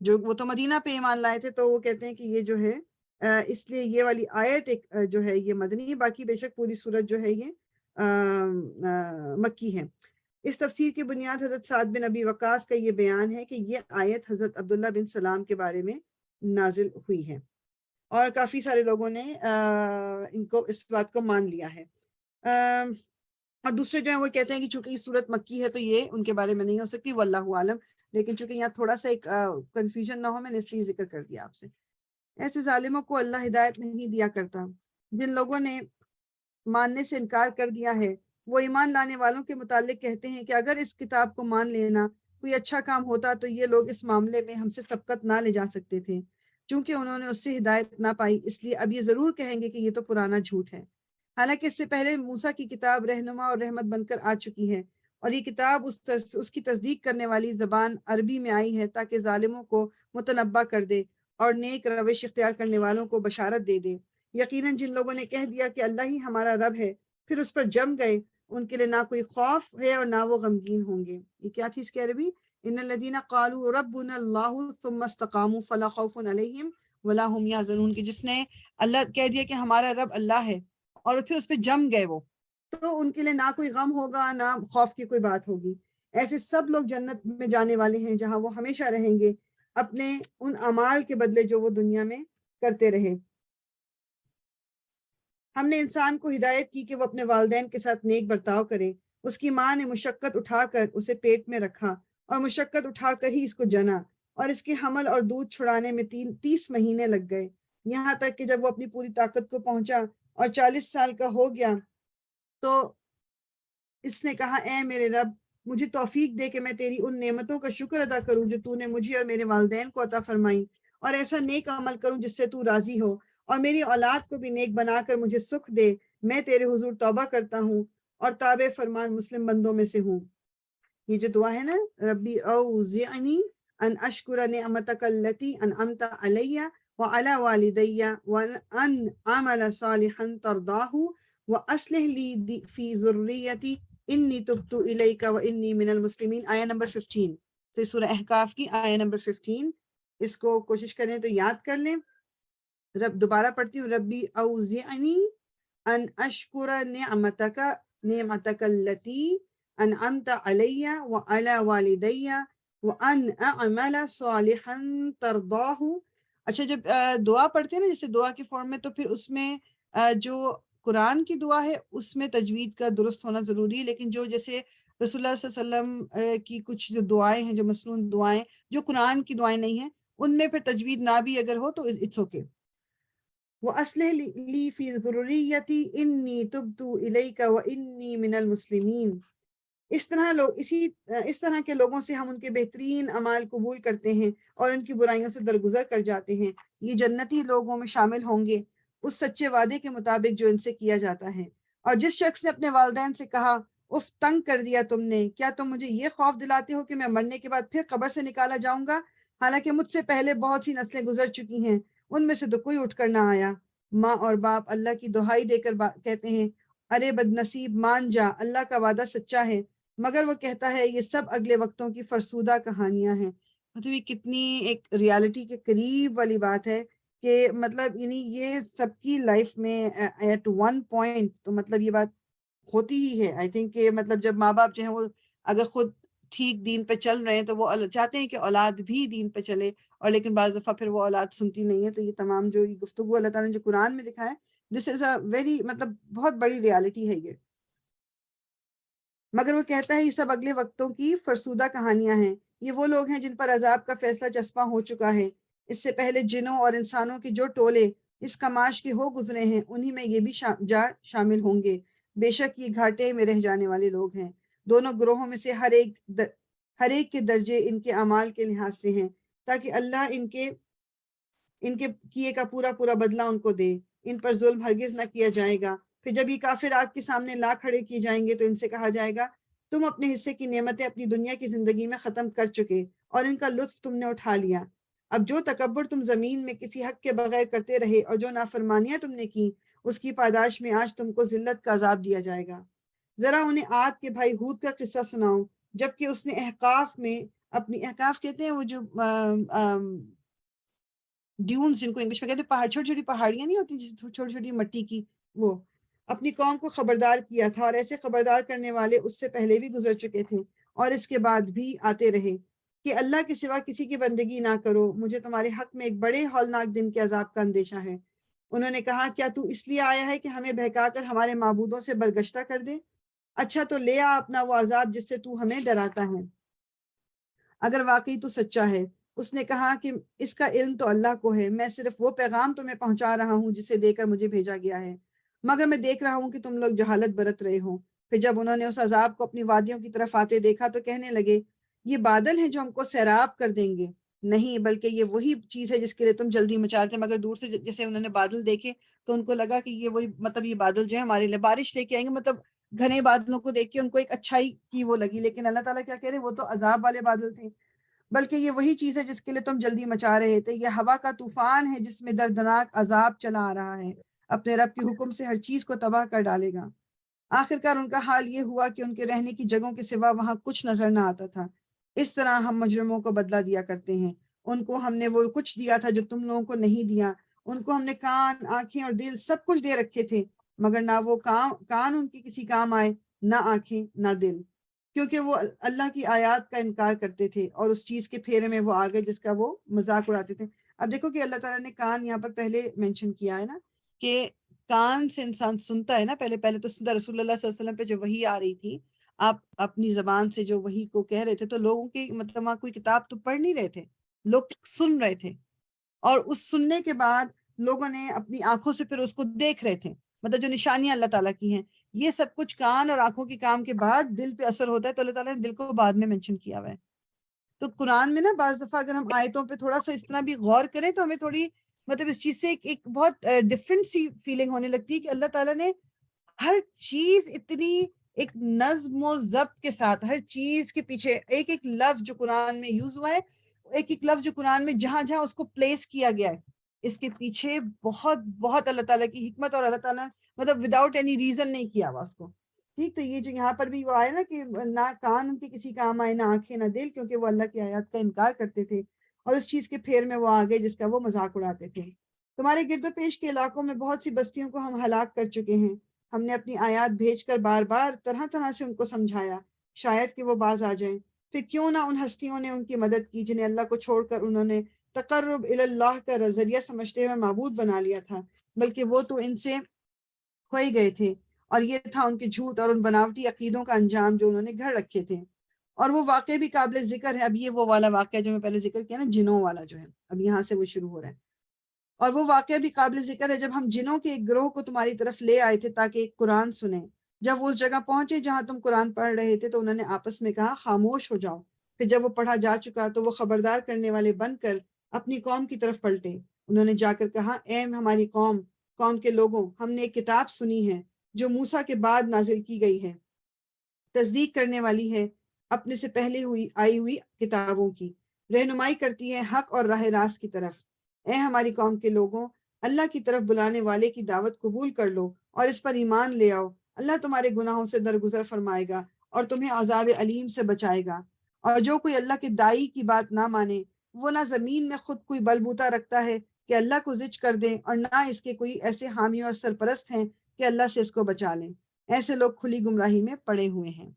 جو وہ تو مدینہ پہ ایمان لائے تھے، تو وہ کہتے ہیں کہ یہ جو ہے اس لیے یہ والی آیت ایک جو ہے یہ مدنی ہے، باقی بے شک پوری صورت جو ہے یہ مکی ہے۔ اس تفسیر کی بنیاد حضرت سعد بن ابی وقاص کا یہ بیان ہے کہ یہ آیت حضرت عبداللہ بن سلام کے بارے میں نازل ہوئی ہے، اور کافی سارے لوگوں نے ان کو اس بات کو مان لیا ہے۔ اور دوسرے جو ہیں وہ کہتے ہیں کہ چونکہ یہ صورت مکی ہے تو یہ ان کے بارے میں نہیں ہو سکتی، واللہ عالم، لیکن چونکہ یہاں تھوڑا سا ایک کنفیوژن نہ ہو میں نے اس لیے ذکر کر دیا آپ سے۔ ایسے ظالموں کو اللہ ہدایت نہیں دیا کرتا۔ جن لوگوں نے ماننے سے انکار کر دیا ہے وہ ایمان لانے والوں کے متعلق کہتے ہیں کہ اگر اس کتاب کو مان لینا کوئی اچھا کام ہوتا تو یہ لوگ اس معاملے میں ہم سے سبقت نہ لے جا سکتے تھے، چونکہ انہوں نے اس سے ہدایت نہ پائی، اس لیے اب یہ ضرور کہیں گے کہ یہ تو پرانا جھوٹ ہے۔ حالانکہ اس سے پہلے موسیٰ کی کتاب رہنما اور رحمت بن کر آ چکی ہے، اور یہ کتاب اس کی تصدیق کرنے والی زبان عربی میں آئی ہے تاکہ ظالموں کو متنبہ کر دے اور نیک روش اختیار کرنے والوں کو بشارت دے دے۔ یقیناً جن لوگوں نے کہہ دیا کہ اللہ ہی ہمارا رب ہے پھر اس پر جم گئے، ان کے لیے نہ کوئی خوف ہے اور نہ وہ غمگین ہوں گے۔ یہ کیا تھی اس کی عربی؟ ان الذین قالوا ربنا اللہ ثم استقاموا فلا خوف علیہم ولا هم یحزنون، کہ جس نے اللہ کہہ دیا کہ ہمارا رب اللہ ہے اور پھر اس پہ جم گئے وہ، تو ان کے لیے نہ کوئی غم ہوگا نہ خوف کی کوئی بات ہوگی۔ ایسے سب لوگ جنت میں جانے والے ہیں جہاں وہ ہمیشہ رہیں گے اپنے ان اعمال کے بدلے جو وہ دنیا میں کرتے رہے۔ ہم نے انسان کو ہدایت کی کہ وہ اپنے والدین کے ساتھ نیک برتاؤ کرے۔ اس کی ماں نے مشقت اٹھا کر اسے پیٹ میں رکھا اور مشقت اٹھا کر ہی اس کو جنا، اور اس کے حمل اور دودھ چھڑانے میں 30 مہینے لگ گئے، یہاں تک کہ جب وہ اپنی پوری طاقت کو پہنچا اور 40 سال کا ہو گیا تو اس نے کہا اے میرے رب مجھے توفیق دے کہ میں تیری ان نعمتوں کا شکر ادا کروں جو تو نے مجھے اور میرے والدین کو عطا فرمائی، اور ایسا نیک عمل کروں جس سے تو راضی ہو، اور میری اولاد کو بھی نیک بنا کر مجھے سکھ دے۔ میں تیرے حضور توبہ کرتا ہوں اور تابع فرمان مسلم بندوں میں سے ہوں۔ یہ جو دعا ہے نا، ربی اوزعنی ان اشکر نعمتک التی انعمت علی وعلى والدي وأن أعمل صالحا ترضاه وأصلح لي في ذريتي إني تبت إليك وإني من المسلمین. آیہ نمبر 15 سے سورہ احقاف کی آیہ نمبر 15. اس کو کوشش کریں تو یاد کر لیں. دوبارہ پڑھتی ہوں. ربی اوزعنی ان اشکر نعمتک التی انعمت علی وعلی والدی وان اعمل صالحا ترضاہ. اچھا جب دعا پڑھتے ہیں نا جیسے دعا کے فارم میں، تو پھر اس میں جو قرآن کی دعا ہے اس میں تجوید کا درست ہونا ضروری ہے، لیکن جو جیسے رسول اللہ صلی اللہ علیہ وسلم کی کچھ جو دعائیں ہیں، جو مسنون دعائیں جو قرآن کی دعائیں نہیں ہیں، ان میں پھر تجوید نہ بھی اگر ہو تو اٹس اوکے. وَأَصْلِحْ لِي فِي ذُرِّيَّتِي إِنِّي تُبْتُ إِلَيْكَ وَإِنِّي مِنَ الْمُسْلِمِينَ. اس طرح کے لوگوں سے ہم ان کے بہترین اعمال قبول کرتے ہیں اور ان کی برائیوں سے درگزر کر جاتے ہیں. یہ جنتی لوگوں میں شامل ہوں گے اس سچے وعدے کے مطابق جو ان سے کیا جاتا ہے. اور جس شخص نے اپنے والدین سے کہا اف تنگ کر دیا تم نے، کیا تم مجھے یہ خوف دلاتے ہو کہ میں مرنے کے بعد پھر قبر سے نکالا جاؤں گا، حالانکہ مجھ سے پہلے بہت سی نسلیں گزر چکی ہیں، ان میں سے تو کوئی اٹھ کر نہ آیا. ماں اور باپ اللہ کی دہائی دے کر کہتے ہیں ارے بد نصیب مان جا، اللہ کا وعدہ سچا ہے، مگر وہ کہتا ہے یہ سب اگلے وقتوں کی فرسودہ کہانیاں ہیں. مطلب یہ کتنی ایک ریالٹی کے قریب والی بات ہے کہ مطلب یعنی یہ سب کی لائف میں ایٹ ون پوائنٹ تو مطلب یہ بات ہوتی ہی ہے. آئی تھنک کہ مطلب جب ماں باپ جو ہیں وہ اگر خود ٹھیک دین پہ چل رہے ہیں تو وہ چاہتے ہیں کہ اولاد بھی دین پہ چلے، اور لیکن بعض دفعہ پھر وہ اولاد سنتی نہیں ہے. تو یہ تمام جو یہ گفتگو اللہ تعالیٰ نے جو قرآن میں دکھایا، دس از اے ویری مطلب بہت بڑی ریالٹی ہے یہ. مگر وہ کہتا ہے یہ سب اگلے وقتوں کی فرسودہ کہانیاں ہیں. یہ وہ لوگ ہیں جن پر عذاب کا فیصلہ چسپاں ہو چکا ہے. اس سے پہلے جنوں اور انسانوں کے جو ٹولے اس کماش کے ہو گزرے ہیں انہی میں یہ بھی شامل ہوں گے. بے شک یہ گھاٹے میں رہ جانے والے لوگ ہیں. دونوں گروہوں میں سے ہر ایک کے درجے ان کے اعمال کے لحاظ سے ہیں، تاکہ اللہ ان کے کیے کا پورا پورا بدلہ ان کو دے. ان پر ظلم ہرگز نہ کیا جائے گا. پھر جب یہ کافر آگ کے سامنے لا کھڑے کیے جائیں گے تو ان سے کہا جائے گا تم اپنے حصے کی نعمتیں اپنی دنیا کی زندگی میں ختم کر چکے اور ان کا لطف تم نے اٹھا لیا. اب جو تکبر تم زمین میں کسی حق کے بغیر کرتے رہے اور جو نافرمانیاں تم نے کی، اس کی پاداش میں آج تم کو ذلت کا عذاب دیا جائے گا. ذرا انہیں عاد کے بھائی ہود کا قصہ سناؤ، جبکہ اس نے احقاف میں اپنی، احقاف کہتے ہیں وہ جو ڈیونز جن کو انگلش میں کہتے ہیں، پہاڑ، چھوٹی چھوٹی پہاڑیاں نہیں ہوتی چھوٹی چھوٹی مٹی کی، وہ اپنی قوم کو خبردار کیا تھا. اور ایسے خبردار کرنے والے اس سے پہلے بھی گزر چکے تھے اور اس کے بعد بھی آتے رہے کہ اللہ کے سوا کسی کی بندگی نہ کرو، مجھے تمہارے حق میں ایک بڑے ہولناک دن کے عذاب کا اندیشہ ہے. انہوں نے کہا کیا تو اس لیے آیا ہے کہ ہمیں بہکا کر ہمارے معبودوں سے برگشتہ کر دے؟ اچھا تو لے آ اپنا وہ عذاب جس سے تو ہمیں ڈراتا ہے، اگر واقعی تو سچا ہے. اس نے کہا کہ اس کا علم تو اللہ کو ہے، میں صرف وہ پیغام تمہیں پہنچا رہا ہوں جسے دے کر مجھے بھیجا گیا ہے، مگر میں دیکھ رہا ہوں کہ تم لوگ جہالت برت رہے ہو. پھر جب انہوں نے اس عذاب کو اپنی وادیوں کی طرف آتے دیکھا تو کہنے لگے یہ بادل ہیں جو ہم کو سیراب کر دیں گے. نہیں، بلکہ یہ وہی چیز ہے جس کے لیے تم جلدی مچا رہے تھے. مگر دور سے جیسے انہوں نے بادل دیکھے تو ان کو لگا کہ یہ وہی، مطلب یہ بادل جو ہے ہمارے لیے بارش لے کے آئیں گے. مطلب گھنے بادلوں کو دیکھ کے ان کو ایک اچھائی کی وہ لگی، لیکن اللہ تعالیٰ کیا کہہ رہے ہیں، وہ تو عذاب والے بادل تھے. بلکہ یہ وہی چیز ہے جس کے لیے تم جلدی مچا رہے تھے. یہ ہوا کا طوفان ہے جس میں دردناک عذاب چلا آ رہا ہے. اپنے رب کے حکم سے ہر چیز کو تباہ کر ڈالے گا. آخرکار ان کا حال یہ ہوا کہ ان کے رہنے کی جگہوں کے سوا وہاں کچھ نظر نہ آتا تھا. اس طرح ہم مجرموں کو بدلہ دیا کرتے ہیں. ان کو ہم نے وہ کچھ دیا تھا جو تم لوگوں کو نہیں دیا. ان کو ہم نے کان، آنکھیں اور دل سب کچھ دے رکھے تھے، مگر نہ وہ کان ان کی کسی کام آئے، نہ آنکھیں، نہ دل، کیونکہ وہ اللہ کی آیات کا انکار کرتے تھے اور اس چیز کے پھیرے میں وہ آگئے جس کا وہ مذاق اڑاتے تھے. اب دیکھو کہ اللہ تعالیٰ نے کان یہاں پر پہلے مینشن کیا ہے نا، کہ کان سے انسان سنتا ہے نا، پہلے تو سنتا. رسول اللہ صلی اللہ علیہ وسلم پہ جو وحی آ رہی تھی، آپ اپنی زبان سے جو وحی کو کہہ رہے تھے تو لوگوں کے مطلب وہاں کوئی کتاب تو پڑھ نہیں رہے تھے، لوگ سن رہے تھے، اور اس سننے کے بعد لوگوں نے اپنی آنکھوں سے پھر اس کو دیکھ رہے تھے. مطلب جو نشانیاں اللہ تعالیٰ کی ہیں، یہ سب کچھ کان اور آنکھوں کے کام کے بعد دل پہ اثر ہوتا ہے. تو اللہ تعالیٰ نے دل کو بعد میں منشن کیا ہوا ہے. تو قرآن میں نا بعض دفعہ اگر ہم آیتوں پہ تھوڑا سا اس طرح بھی غور کریں تو ہمیں تھوڑی مطلب اس چیز سے ایک بہت ڈفرینٹ سی فیلنگ ہونے لگتی ہے کہ اللہ تعالیٰ نے ہر چیز اتنی ایک نظم و ضبط کے ساتھ، ہر چیز کے پیچھے ایک ایک لفظ جو قرآن میں یوز ہوا ہے، ایک ایک لفظ جو قرآن میں جہاں جہاں اس کو پلیس کیا گیا ہے، اس کے پیچھے بہت بہت اللہ تعالیٰ کی حکمت، اور اللہ تعالیٰ مطلب وداؤٹ اینی ریزن نہیں کیا ہوا اس کو. ٹھیک، تو یہ جو یہاں پر بھی وہ آئے نا کہ نہ کان ان کے کسی کام آئے، نہ آنکھیں نہ دل، کیونکہ وہ اللہ کی آیات کا انکار کرتے تھے اور اس چیز کے پھیر میں وہ آ گئے جس کا وہ مذاق اڑاتے تھے. تمہارے گرد و پیش کے علاقوں میں بہت سی بستیوں کو ہم ہلاک کر چکے ہیں. ہم نے اپنی آیات بھیج کر بار بار طرح طرح سے ان کو سمجھایا، شاید کہ وہ باز آ جائیں. پھر کیوں نہ ان ہستیوں نے ان کی مدد کی جنہیں اللہ کو چھوڑ کر انہوں نے تقرب اللہ کا ذریعہ سمجھتے ہوئے معبود بنا لیا تھا، بلکہ وہ تو ان سے ہو ہی گئے تھے، اور یہ تھا ان کے جھوٹ اور ان بناوٹی عقیدوں کا انجام جو انہوں نے گھڑ رکھے تھے. اور وہ واقعہ بھی قابل ذکر ہے. اب یہ وہ والا واقعہ جو میں پہلے ذکر کیا نا، جنوں والا جو ہے، اب یہاں سے وہ شروع ہو رہا ہے. اور وہ واقعہ بھی قابل ذکر ہے جب ہم جنوں کے ایک گروہ کو تمہاری طرف لے آئے تھے تاکہ ایک قرآن سنیں. جب وہ اس جگہ پہنچے جہاں تم قرآن پڑھ رہے تھے تو انہوں نے آپس میں کہا خاموش ہو جاؤ. پھر جب وہ پڑھا جا چکا تو وہ خبردار کرنے والے بن کر اپنی قوم کی طرف پلٹے. انہوں نے جا کر کہا اے ہماری قوم کے لوگوں، ہم نے ایک کتاب سنی ہے جو موسیٰ کے بعد نازل کی گئی ہے، تصدیق کرنے والی ہے اپنے سے پہلے آئی ہوئی کتابوں کی، رہنمائی کرتی ہے حق اور راہ راست کی طرف. اے ہماری قوم کے لوگوں، اللہ کی طرف بلانے والے کی دعوت قبول کر لو اور اس پر ایمان لے آؤ. اللہ تمہارے گناہوں سے درگزر فرمائے گا اور تمہیں عذاب علیم سے بچائے گا. اور جو کوئی اللہ کے دائی کی بات نہ مانے، وہ نہ زمین میں خود کوئی بلبوتا رکھتا ہے کہ اللہ کو زج کر دیں، اور نہ اس کے کوئی ایسے حامی اور سرپرست ہیں کہ اللہ سے اس کو بچا لیں. ایسے لوگ کھلی گمراہی میں پڑے ہوئے ہیں.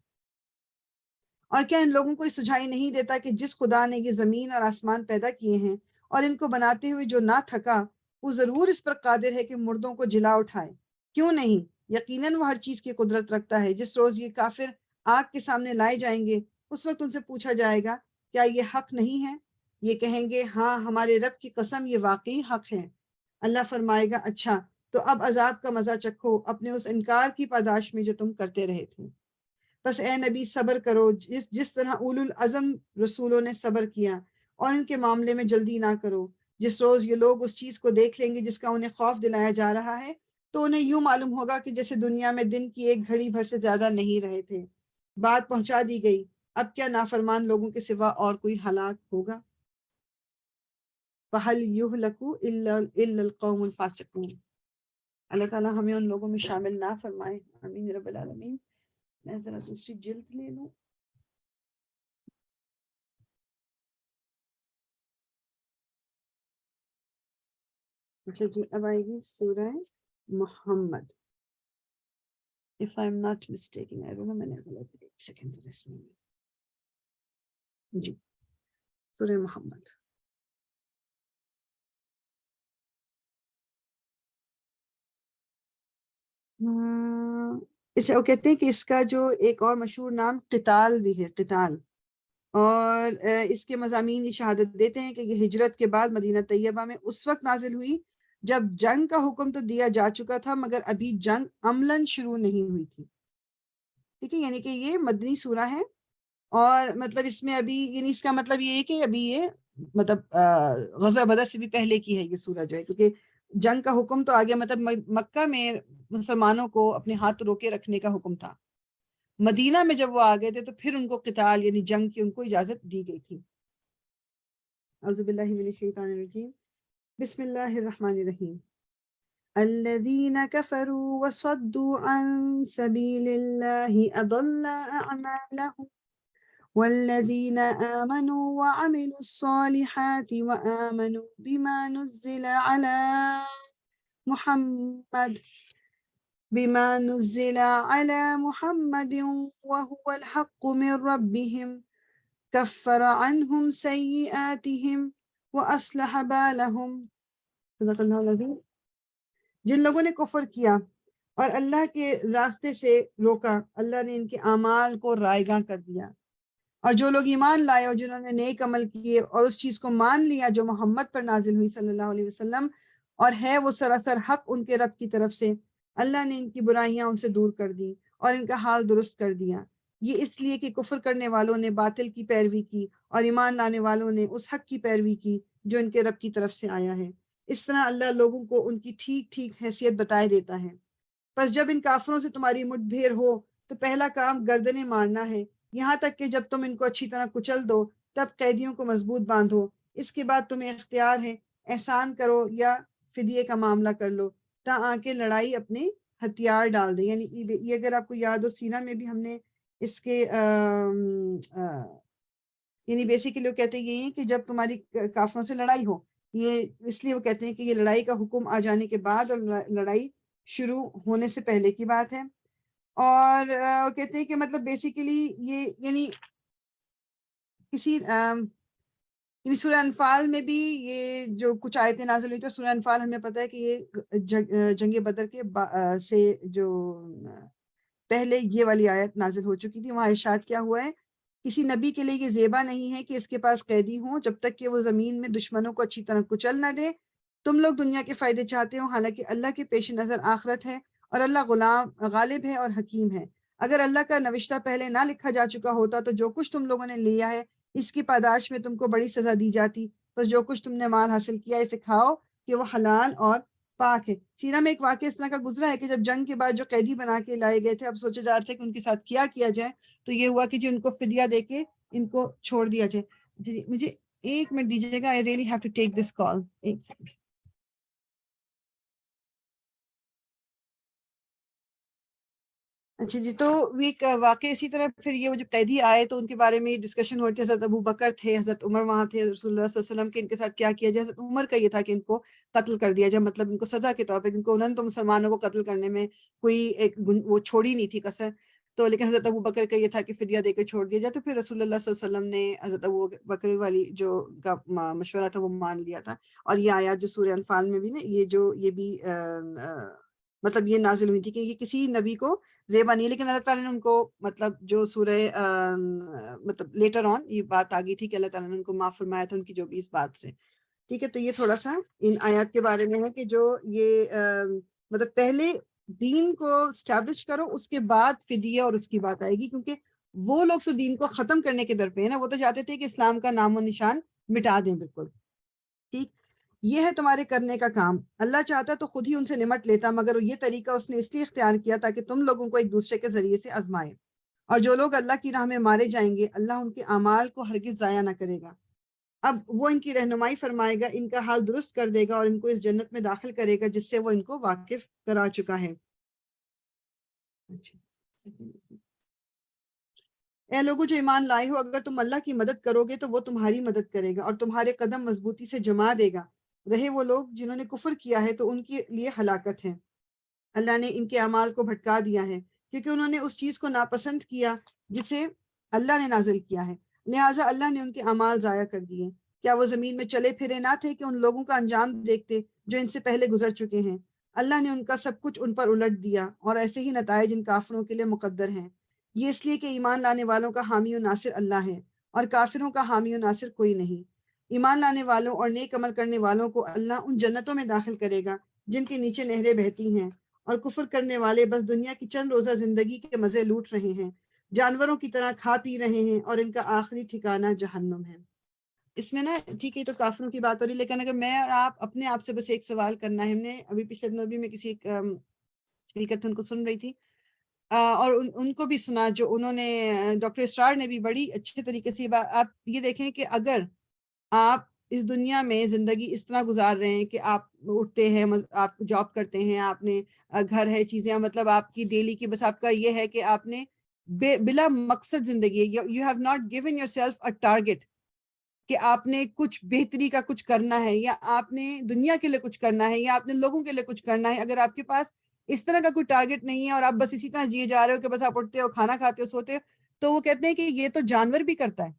اور کیا ان لوگوں کو یہ سجھائی نہیں دیتا کہ جس خدا نے یہ زمین اور آسمان پیدا کیے ہیں اور ان کو بناتے ہوئے جو نہ تھکا، وہ ضرور اس پر قادر ہے کہ مردوں کو جلا اٹھائے؟ کیوں نہیں؟ یقیناً وہ ہر چیز کی قدرت رکھتا ہے. جس روز یہ کافر آگ کے سامنے لائے جائیں گے، اس وقت ان سے پوچھا جائے گا کیا یہ حق نہیں ہے؟ یہ کہیں گے ہاں ہمارے رب کی قسم یہ واقعی حق ہے. اللہ فرمائے گا اچھا تو اب عذاب کا مزہ چکھو اپنے اس انکار کی پاداش میں جو تم کرتے رہے تھے. بس اے نبی صبر کرو جس طرح اولو العزم رسولوں نے صبر کیا، اور ان کے معاملے میں جلدی نہ کرو. جس روز یہ لوگ اس چیز کو دیکھ لیں گے جس کا انہیں خوف دلایا جا رہا ہے، تو انہیں یوں معلوم ہوگا کہ جیسے دنیا میں دن کی ایک گھڑی بھر سے زیادہ نہیں رہے تھے. بات پہنچا دی گئی، اب کیا نافرمان لوگوں کے سوا اور کوئی ہلاک ہوگا؟ فَهَلْ يُهْلَكُ إِلَّا الْقَوْمُ الْفَاسِقُونَ. اللہ تعالیٰ ہمیں ان لوگوں میں شامل نہ فرمائے. آمین رب العالمین. میں ذرا دوسری جلد لے لوں. اچھا جی، اب آئے گی سورہ محمد. If I'm not mistaken, I don't know, میں نے غلط ایک سیکنڈ اس میں جی سورہ محمد. اس وہ کہتے ہیں کہ اس کا جو ایک اور مشہور نام قتال بھی ہے، قتال. اور اس کے مضامین یہ شہادت دیتے ہیں کہ یہ ہجرت کے بعد مدینہ طیبہ میں اس وقت نازل ہوئی جب جنگ کا حکم تو دیا جا چکا تھا مگر ابھی جنگ عملاً شروع نہیں ہوئی تھی. ٹھیک ہے، یعنی کہ یہ مدنی سورہ ہے، اور مطلب اس میں ابھی یعنی اس کا مطلب یہ ہے کہ ابھی یہ مطلب غزوہ بدر سے بھی پہلے کی ہے یہ سورہ جو ہے، کیونکہ جنگ کا حکم تو آگے مطلب مکہ میں مسلمانوں کو اپنے ہاتھ روکے رکھنے کا حکم تھا. مدینہ میں جب وہ آ گئے تھے تو پھر ان کو قتال یعنی جنگ کی ان کو اجازت دی گئی تھی. اعوذ باللہ من الشیطان الرجیم. بسم اللہ الرحمن الرحیم. الذين كفروا وصدوا عن سبيل الله أضل أعمالهم والذين آمنوا وعملوا الصالحات وآمنوا بما نزل على محمد وهو الحق من ربهم كفر عنهم سيئاتهم وأصلح بالهم. صدق اللہ العظیم. جن لوگوں نے کفر کیا اور اللہ کے راستے سے روکا، اللہ نے ان کے اعمال کو رائیگاں کر دیا. اور جو لوگ ایمان لائے اور جنہوں نے نیک عمل کیے اور اس چیز کو مان لیا جو محمد پر نازل ہوئی صلی اللہ علیہ وسلم، اور ہے وہ سراسر حق ان کے رب کی طرف سے، اللہ نے ان کی برائیاں ان سے دور کر دی اور ان کا حال درست کر دیا. یہ اس لیے کہ کفر کرنے والوں نے باطل کی پیروی کی اور ایمان لانے والوں نے اس حق کی پیروی کی جو ان کے رب کی طرف سے آیا ہے. اس طرح اللہ لوگوں کو ان کی ٹھیک ٹھیک حیثیت بتائے دیتا ہے. پس جب ان کافروں سے تمہاری مٹھ بھیڑ ہو تو پہلا کام گردنیں مارنا ہے، یہاں تک کہ جب تم ان کو اچھی طرح کچل دو تب قیدیوں کو مضبوط باندھو. اس کے بعد تمہیں اختیار ہے احسان کرو یا فدیے کا معاملہ کر لو تاکہ لڑائی اپنے ہتھیار ڈال دے. یعنی یہ اگر آپ کو یاد ہو سیرہ میں بھی ہم نے اس کے یعنی بیسیکلی وہ کہتے یہ ہیں کہ جب تمہاری کافروں سے لڑائی ہو، یہ اس لیے وہ کہتے ہیں کہ یہ لڑائی کا حکم آ جانے کے بعد اور لڑائی شروع ہونے سے پہلے کی بات ہے. اور کہتے ہیں کہ مطلب بیسیکلی یہ یعنی کسی یعنی سورہ انفال میں بھی یہ جو کچھ آیتیں نازل ہوئی تو سورہ انفال ہمیں پتہ ہے کہ یہ جنگ بدر کے سے جو پہلے یہ والی آیت نازل ہو چکی تھی. وہاں ارشاد کیا ہوا ہے، کسی نبی کے لیے یہ زیبا نہیں ہے کہ اس کے پاس قیدی ہوں جب تک کہ وہ زمین میں دشمنوں کو اچھی طرح کچل نہ دے. تم لوگ دنیا کے فائدے چاہتے ہو حالانکہ اللہ کے پیش نظر آخرت ہے اور اللہ غالب ہے اور حکیم ہے. اگر اللہ کا نوشتہ پہلے نہ لکھا جا چکا ہوتا تو جو کچھ تم لوگوں نے لیا ہے اس کی پاداش میں تم کو بڑی سزا دی جاتی. بس جو کچھ تم نے مال حاصل کیا اسے کھاؤ کہ وہ حلال اور پاک ہے. سیرہ میں ایک واقعہ اس طرح کا گزرا ہے کہ جب جنگ کے بعد جو قیدی بنا کے لائے گئے تھے، اب سوچے جا رہے تھے کہ ان کے ساتھ کیا جائے، تو یہ ہوا کہ جو ان کو فدیہ دے کے ان کو چھوڑ دیا جائے. جی مجھے 1 منٹ دیجیے گا، I really have to take this call. 1 second. اچھا جی، تو ایک واقعہ اسی طرح پھر یہ وہ جو قیدی آئے تو ان کے بارے میں ڈسکشن ہوئی تھی. حضرت ابو بکر تھے، حضرت عمر وہاں تھے، رسول اللہ صلی اللہ علیہ وسلم کے ان کے ساتھ کیا جائے. حضرت عمر کا یہ تھا کہ ان کو قتل کر دیا جائے، مطلب ان کو سزا کے طور پہ، کیونکہ انہوں نے تو مسلمانوں کو قتل کرنے میں کوئی ایک وہ چھوڑی نہیں تھی کسر. تو لیکن حضرت ابو بکر کا یہ تھا کہ فدیہ دے کے چھوڑ دیا جائے. تو پھر رسول اللہ صلی اللہ علیہ وسلم نے حضرت ابو بکر والی جو کا مشورہ تھا وہ مان لیا تھا. اور یہ آیات جو سورہ انفال میں بھی نا یہ بھی مطلب یہ نازل ہوئی تھی کہ یہ کسی نبی کو زیبا نہیں، لیکن اللہ تعالیٰ نے ان کو مطلب جو سورہ مطلب لیٹر آن یہ بات آ گئی تھی کہ اللہ تعالیٰ نے ان کو معاف فرمایا تھا ان کی جو بھی اس بات سے. ٹھیک ہے، تو یہ تھوڑا سا ان آیات کے بارے میں ہے کہ جو یہ مطلب پہلے دین کو اسٹیبلش کرو، اس کے بعد فدیہ اور اس کی بات آئے گی، کیونکہ وہ لوگ تو دین کو ختم کرنے کے در پہ ہیں نا، وہ تو چاہتے تھے کہ اسلام کا نام و نشان مٹا دیں بالکل. ٹھیک، یہ ہے تمہارے کرنے کا کام. اللہ چاہتا تو خود ہی ان سے نمٹ لیتا، مگر یہ طریقہ اس نے اس لیے اختیار کیا تاکہ تم لوگوں کو ایک دوسرے کے ذریعے سے آزمائے. اور جو لوگ اللہ کی راہ میں مارے جائیں گے اللہ ان کے اعمال کو ہرگز ضائع نہ کرے گا. اب وہ ان کی رہنمائی فرمائے گا، ان کا حال درست کر دے گا اور ان کو اس جنت میں داخل کرے گا جس سے وہ ان کو واقف کرا چکا ہے. اے لوگوں جو ایمان لائے ہو، اگر تم اللہ کی مدد کرو گے تو وہ تمہاری مدد کرے گا اور تمہارے قدم مضبوطی سے جما دے گا. رہے وہ لوگ جنہوں نے کفر کیا ہے تو ان کے لیے ہلاکت ہے. اللہ نے ان کے اعمال کو بھٹکا دیا ہے کیونکہ انہوں نے اس چیز کو ناپسند کیا جسے اللہ نے نازل کیا ہے، لہٰذا اللہ نے ان کے اعمال ضائع کر دیے. کیا وہ زمین میں چلے پھرے نہ تھے کہ ان لوگوں کا انجام دیکھتے جو ان سے پہلے گزر چکے ہیں. اللہ نے ان کا سب کچھ ان پر الٹ دیا اور ایسے ہی نتائج ان کافروں کے لیے مقدر ہیں. یہ اس لیے کہ ایمان لانے والوں کا حامی و ناصر اللہ ہے اور کافروں کا حامی و ناصر کوئی نہیں. ایمان لانے والوں اور نیک عمل کرنے والوں کو اللہ ان جنتوں میں داخل کرے گا جن کے نیچے نہریں بہتی ہیں، اور کفر کرنے والے بس دنیا کی چند روزہ زندگی کے مزے لوٹ رہے ہیں، جانوروں کی طرح کھا پی رہے ہیں اور ان کا آخری ٹھکانہ جہنم ہے. اس میں نا ٹھیک ہے تو کافروں کی بات ہو رہی، لیکن اگر میں اور آپ اپنے آپ سے بس ایک سوال کرنا ہے. ہم نے ابھی پچھلے دنوں بھی میں کسی ایک اسپیکر تھے ان کو سن رہی تھی اور ان کو بھی سنا، جو انہوں نے ڈاکٹر اسرار نے بھی بڑی اچھے طریقے سے آپ یہ دیکھیں کہ اگر آپ اس دنیا میں زندگی اس طرح گزار رہے ہیں کہ آپ اٹھتے ہیں، آپ جاب کرتے ہیں، آپ نے گھر ہے، چیزیں، مطلب آپ کی ڈیلی کی بس آپ کا یہ ہے کہ آپ نے بلا مقصد زندگی، you have not given your self a target کہ آپ نے کچھ بہتری کا کچھ کرنا ہے یا آپ نے دنیا کے لیے کچھ کرنا ہے یا آپ نے لوگوں کے لیے کچھ کرنا ہے. اگر آپ کے پاس اس طرح کا کوئی ٹارگیٹ نہیں ہے اور آپ بس اسی طرح جیے جا رہے ہو کہ بس آپ اٹھتے ہو، کھانا کھاتے ہو، سوتے ہو، تو وہ کہتے ہیں کہ یہ تو جانور بھی کرتا ہے.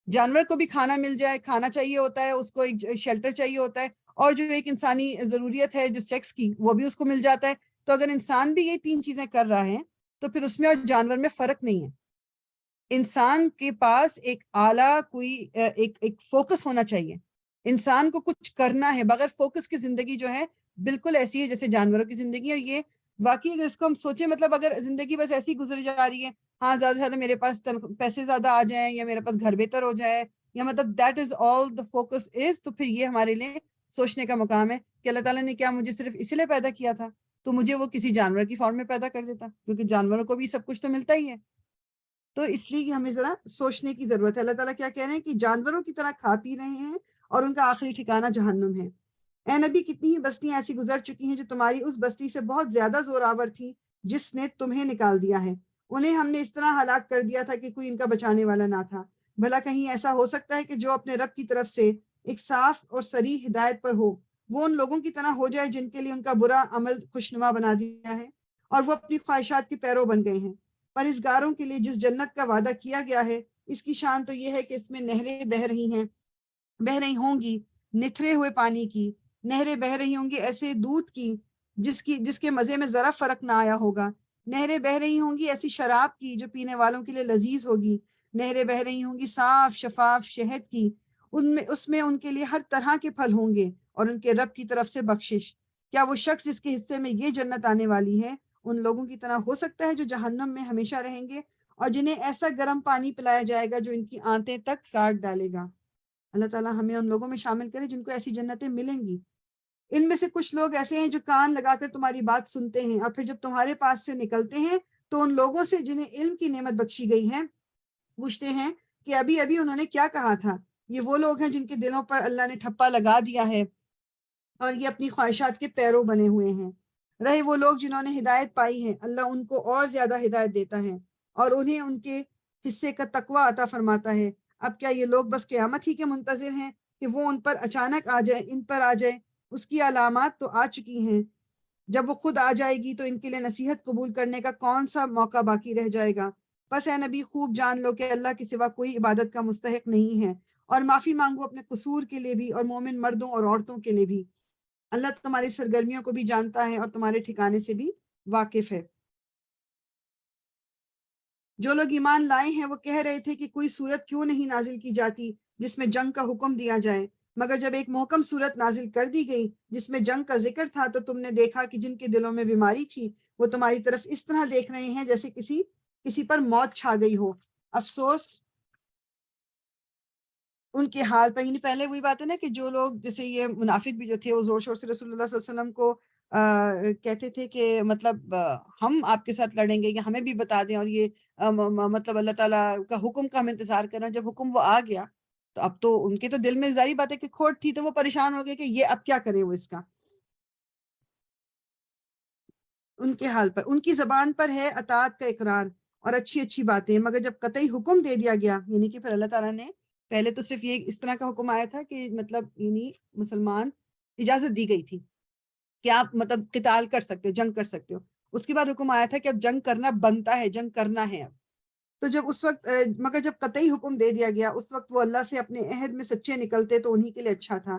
جانور کو بھی کھانا مل جائے، کھانا چاہیے ہوتا ہے، اس کو ایک شیلٹر چاہیے ہوتا ہے، اور جو ایک انسانی ضروریت ہے جو سیکس کی وہ بھی اس کو مل جاتا ہے. تو اگر انسان بھی یہ 3 چیزیں کر رہا ہے تو پھر اس میں اور جانور میں فرق نہیں ہے. انسان کے پاس ایک اعلیٰ کوئی ایک فوکس ہونا چاہیے. انسان کو کچھ کرنا ہے، بغیر فوکس کی زندگی جو ہے بالکل ایسی ہے جیسے جانوروں کی زندگی. اور یہ واقعی اگر اس کو ہم سوچیں، مطلب اگر زندگی بس ایسی گزر جا رہی ہے، ہاں زیادہ سے زیادہ میرے پاس پیسے زیادہ آ جائیں یا میرے پاس گھر بہتر ہو جائے، یا مطلب that is all the focus is, تو پھر یہ ہمارے لیے سوچنے کا مقام ہے کہ اللہ تعالیٰ نے کیا مجھے صرف اسی لیے پیدا کیا تھا؟ تو مجھے وہ کسی جانور کی فارم میں پیدا کر دیتا، کیونکہ جانوروں کو بھی سب کچھ تو ملتا ہی ہے. تو اس لیے ہمیں ذرا سوچنے کی ضرورت ہے. اللہ تعالیٰ کیا کہہ رہے ہیں کہ جانوروں کی طرح کھا پی رہے ہیں اور ان کا آخری ٹھکانہ جہنم ہے. اے نبی کتنی ہی بستیاں ایسی گزر چکی ہیں جو تمہاری اس بستی سے بہت زیادہ زوراور تھی جس نے تمہیں نکال دیا ہے، انہیں ہم نے اس طرح ہلاک کر دیا تھا کہ کوئی ان کا بچانے والا نہ تھا۔ بھلا کہیں ایسا ہو سکتا ہے کہ جو اپنے رب کی طرف سے ایک صاف اور صریح ہدایت پر ہو وہ ان لوگوں کی طرح ہو جائے جن کے لیے ان کا برا عمل خوشنما بنا دیا ہے اور وہ اپنی خواہشات کے پیرو بن گئے ہیں؟ پرہیزگاروں کے لیے جس جنت کا وعدہ کیا گیا ہے اس کی شان تو یہ ہے کہ اس میں نہریں بہ رہی ہوں گی، نتھرے ہوئے پانی کی نہریں بہ رہی ہوں گی، ایسے دودھ کی جس کے مزے میں ذرا فرق نہ آیا ہوگا، نہریں بہ رہی ہوں گی ایسی شراب کی جو پینے والوں کے لیے لذیذ ہوگی، نہریں بہ رہی ہوں گی صاف شفاف شہد کی، اس میں ان کے لیے ہر طرح کے پھل ہوں گے اور ان کے رب کی طرف سے بخشش۔ کیا وہ شخص جس کے حصے میں یہ جنت آنے والی ہے ان لوگوں کی طرح ہو سکتا ہے جو جہنم میں ہمیشہ رہیں گے اور جنہیں ایسا گرم پانی پلایا جائے گا جو ان کی آنتیں تک کاٹ ڈالے گا؟ اللہ تعالیٰ ہمیں ان لوگوں میں شامل کرے جن کو ایسی جنتیں ملیں گی۔ ان میں سے کچھ لوگ ایسے ہیں جو کان لگا کر تمہاری بات سنتے ہیں اور پھر جب تمہارے پاس سے نکلتے ہیں تو ان لوگوں سے جنہیں علم کی نعمت بخشی گئی ہے پوچھتے ہیں کہ ابھی ابھی انہوں نے کیا کہا تھا۔ یہ وہ لوگ ہیں جن کے دلوں پر اللہ نے ٹھپا لگا دیا ہے اور یہ اپنی خواہشات کے پیرو بنے ہوئے ہیں۔ رہے وہ لوگ جنہوں نے ہدایت پائی ہے، اللہ ان کو اور زیادہ ہدایت دیتا ہے اور انہیں ان کے حصے کا تقوی عطا فرماتا ہے۔ اب کیا یہ لوگ بس قیامت ہی کے منتظر ہیں کہ وہ ان پر اچانک آ جائے؟ اس کی علامات تو آ چکی ہیں، جب وہ خود آ جائے گی تو ان کے لیے نصیحت قبول کرنے کا کون سا موقع باقی رہ جائے گا؟ بس اے نبی خوب جان لو کہ اللہ کے سوا کوئی عبادت کا مستحق نہیں ہے، اور معافی مانگو اپنے قصور کے لیے بھی اور مومن مردوں اور عورتوں کے لیے بھی۔ اللہ تمہاری سرگرمیوں کو بھی جانتا ہے اور تمہارے ٹھکانے سے بھی واقف ہے۔ جو لوگ ایمان لائے ہیں وہ کہہ رہے تھے کہ کوئی صورت کیوں نہیں نازل کی جاتی جس میں جنگ کا حکم دیا جائے، مگر جب ایک محکم صورت نازل کر دی گئی جس میں جنگ کا ذکر تھا تو تم نے دیکھا کہ جن کے دلوں میں بیماری تھی وہ تمہاری طرف اس طرح دیکھ رہے ہیں جیسے کسی پر موت چھا گئی ہو۔ افسوس ان کے حال پر، یعنی پہلے وہی بات ہے نا کہ جو لوگ جیسے یہ منافق بھی جو تھے وہ زور شور سے رسول اللہ صلی اللہ علیہ وسلم کو کہتے تھے کہ مطلب ہم آپ کے ساتھ لڑیں گے یا ہمیں بھی بتا دیں، اور یہ مطلب اللہ تعالیٰ کا حکم کا ہم انتظار کرنا۔ جب حکم وہ آ گیا تو اب تو ان کے تو دل میں ظاہری بات ہے کہ کھوٹ تھی، تو وہ پریشان ہو گئے کہ یہ اب کیا کرے وہ اس کا۔ ان کے حال پر ان کی زبان پر ہے اطاعت کا اقرار اور اچھی اچھی باتیں، مگر جب قطعی حکم دے دیا گیا، یعنی کہ پھر اللہ تعالیٰ نے پہلے تو صرف یہ اس طرح کا حکم آیا تھا کہ مطلب یعنی مسلمان اجازت دی گئی تھی کہ آپ مطلب قتال کر سکتے ہو، جنگ کر سکتے ہو۔ اس کے بعد حکم آیا تھا کہ اب جنگ کرنا بنتا ہے، جنگ کرنا ہے اب۔ تو جب اس وقت مگر جب قطعی حکم دے دیا گیا اس وقت وہ اللہ سے اپنے عہد میں سچے نکلتے تو انہی کے لیے اچھا تھا۔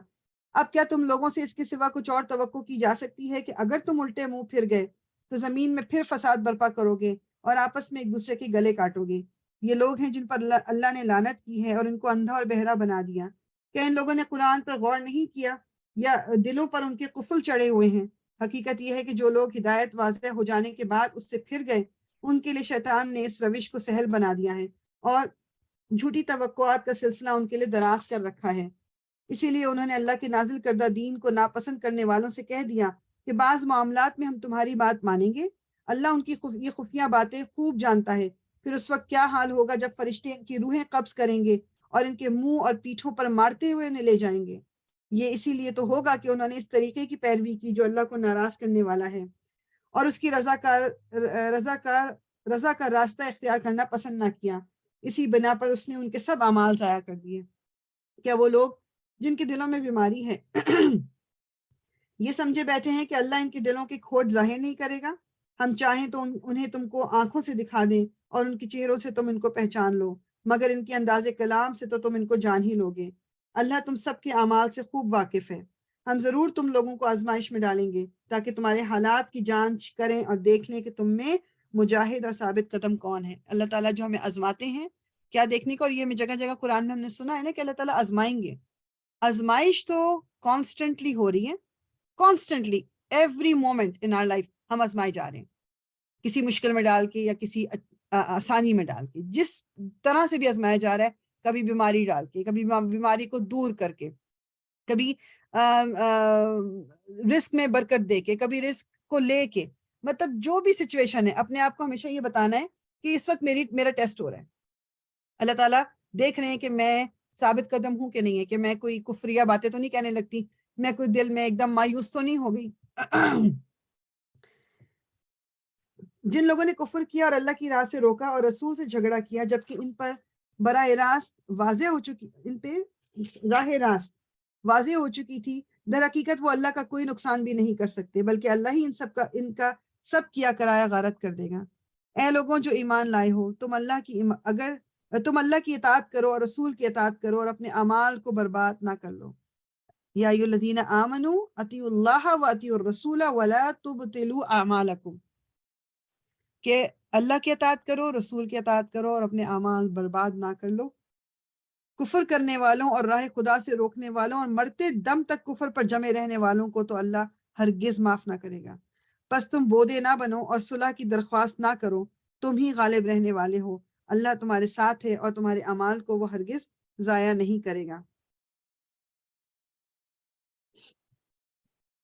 اب کیا تم لوگوں سے اس کے سوا کچھ اور توقع کی جا سکتی ہے کہ اگر تم الٹے منہ پھر گئے تو زمین میں پھر فساد برپا کرو گے اور آپس میں ایک دوسرے کے گلے کاٹو گے؟ یہ لوگ ہیں جن پر اللہ نے لعنت کی ہے اور ان کو اندھا اور بہرا بنا دیا۔ کیا ان لوگوں نے قرآن پر غور نہیں کیا یا دلوں پر ان کے قفل چڑھے ہوئے ہیں؟ حقیقت یہ ہے کہ جو لوگ ہدایت واضح ہو جانے کے بعد اس سے پھر گئے ان کے لیے شیطان نے اس روش کو سہل بنا دیا ہے اور جھوٹی توقعات کا سلسلہ ان کے لیے دراز کر رکھا ہے۔ اسی لیے انہوں نے اللہ کے نازل کردہ دین کو ناپسند کرنے والوں سے کہہ دیا کہ بعض معاملات میں ہم تمہاری بات مانیں گے، اللہ ان کی یہ خفیہ باتیں خوب جانتا ہے۔ پھر اس وقت کیا حال ہوگا جب فرشتے ان کی روحیں قبض کریں گے اور ان کے منہ اور پیٹھوں پر مارتے ہوئے انہیں لے جائیں گے؟ یہ اسی لیے تو ہوگا کہ انہوں نے اس طریقے کی پیروی کی جو اللہ کو ناراض کرنے والا ہے اور اس کی رضا کا راستہ اختیار کرنا پسند نہ کیا۔ اسی بنا پر اس نے ان کے سب اعمال ضائع کر دیے۔ کیا وہ لوگ جن کے دلوں میں بیماری ہے یہ سمجھے بیٹھے ہیں کہ اللہ ان کے دلوں کی کھوٹ ظاہر نہیں کرے گا؟ ہم چاہیں تو انہیں تم کو آنکھوں سے دکھا دیں اور ان کے چہروں سے تم ان کو پہچان لو، مگر ان کے انداز کلام سے تو تم ان کو جان ہی لوگے۔ اللہ تم سب کے اعمال سے خوب واقف ہے۔ ہم ضرور تم لوگوں کو آزمائش میں ڈالیں گے تاکہ تمہارے حالات کی جانچ کریں اور دیکھ لیں کہ تم میں مجاہد اور ثابت قدم کون ہے۔ اللہ تعالیٰ جو ہمیں آزماتے ہیں کیا دیکھنے کو، اور یہ ہمیں جگہ جگہ قرآن میں ہم نے سنا ہے نا کہ اللہ تعالیٰ آزمائیں گے۔ آزمائش تو کانسٹنٹلی ہو رہی ہے، constantly every moment in our life ہم آزمائے جا رہے ہیں، کسی مشکل میں ڈال کے یا کسی آسانی میں ڈال کے، جس طرح سے بھی آزمایا جا رہا ہے، کبھی بیماری ڈال کے، کبھی بیماری کو دور کر کے، کبھی رسک میں برکت دے کے، کبھی رسک کو لے کے، مطلب جو بھی سچویشن ہے اپنے آپ کو ہمیشہ یہ بتانا ہے کہ اس وقت میرا ٹیسٹ ہو رہا ہے۔ اللہ تعالیٰ دیکھ رہے ہیں کہ میں ثابت قدم ہوں کہ نہیں ہے، کہ میں کوئی کفریہ باتیں تو نہیں کہنے لگتی میں کوئی دل میں ایک دم مایوس تو نہیں ہو گئی. جن لوگوں نے کفر کیا اور اللہ کی راہ سے روکا اور رسول سے جھگڑا کیا جبکہ ان پر براہ راست واضح ہو چکی ان پہ راہ راست واضح ہو چکی تھی، در حقیقت وہ اللہ کا کوئی نقصان بھی نہیں کر سکتے، بلکہ اللہ ہی ان کا سب کیا کرایا غارت کر دے گا. اے لوگوں جو ایمان لائے ہو، اگر تم اللہ کی اطاعت کرو اور رسول کی اطاعت کرو اور اپنے اعمال کو برباد نہ کر لو. یا ایھا الذین آمنوا اطیعوا اللہ واطیعوا الرسول ولا تبطلوا اعمالکم، کہ اللہ کی اطاعت کرو، رسول کی اطاعت کرو اور اپنے اعمال برباد نہ کر لو. کفر کرنے والوں اور راہ خدا سے روکنے والوں اور مرتے دم تک کفر پر جمے رہنے والوں کو تو اللہ ہرگز معاف نہ کرے گا. پس تم بودے نہ بنو اور صلح کی درخواست نہ کرو، تم ہی غالب رہنے والے ہو. اللہ تمہارے ساتھ ہے اور تمہارے اعمال کو وہ ہرگز ضائع نہیں کرے گا.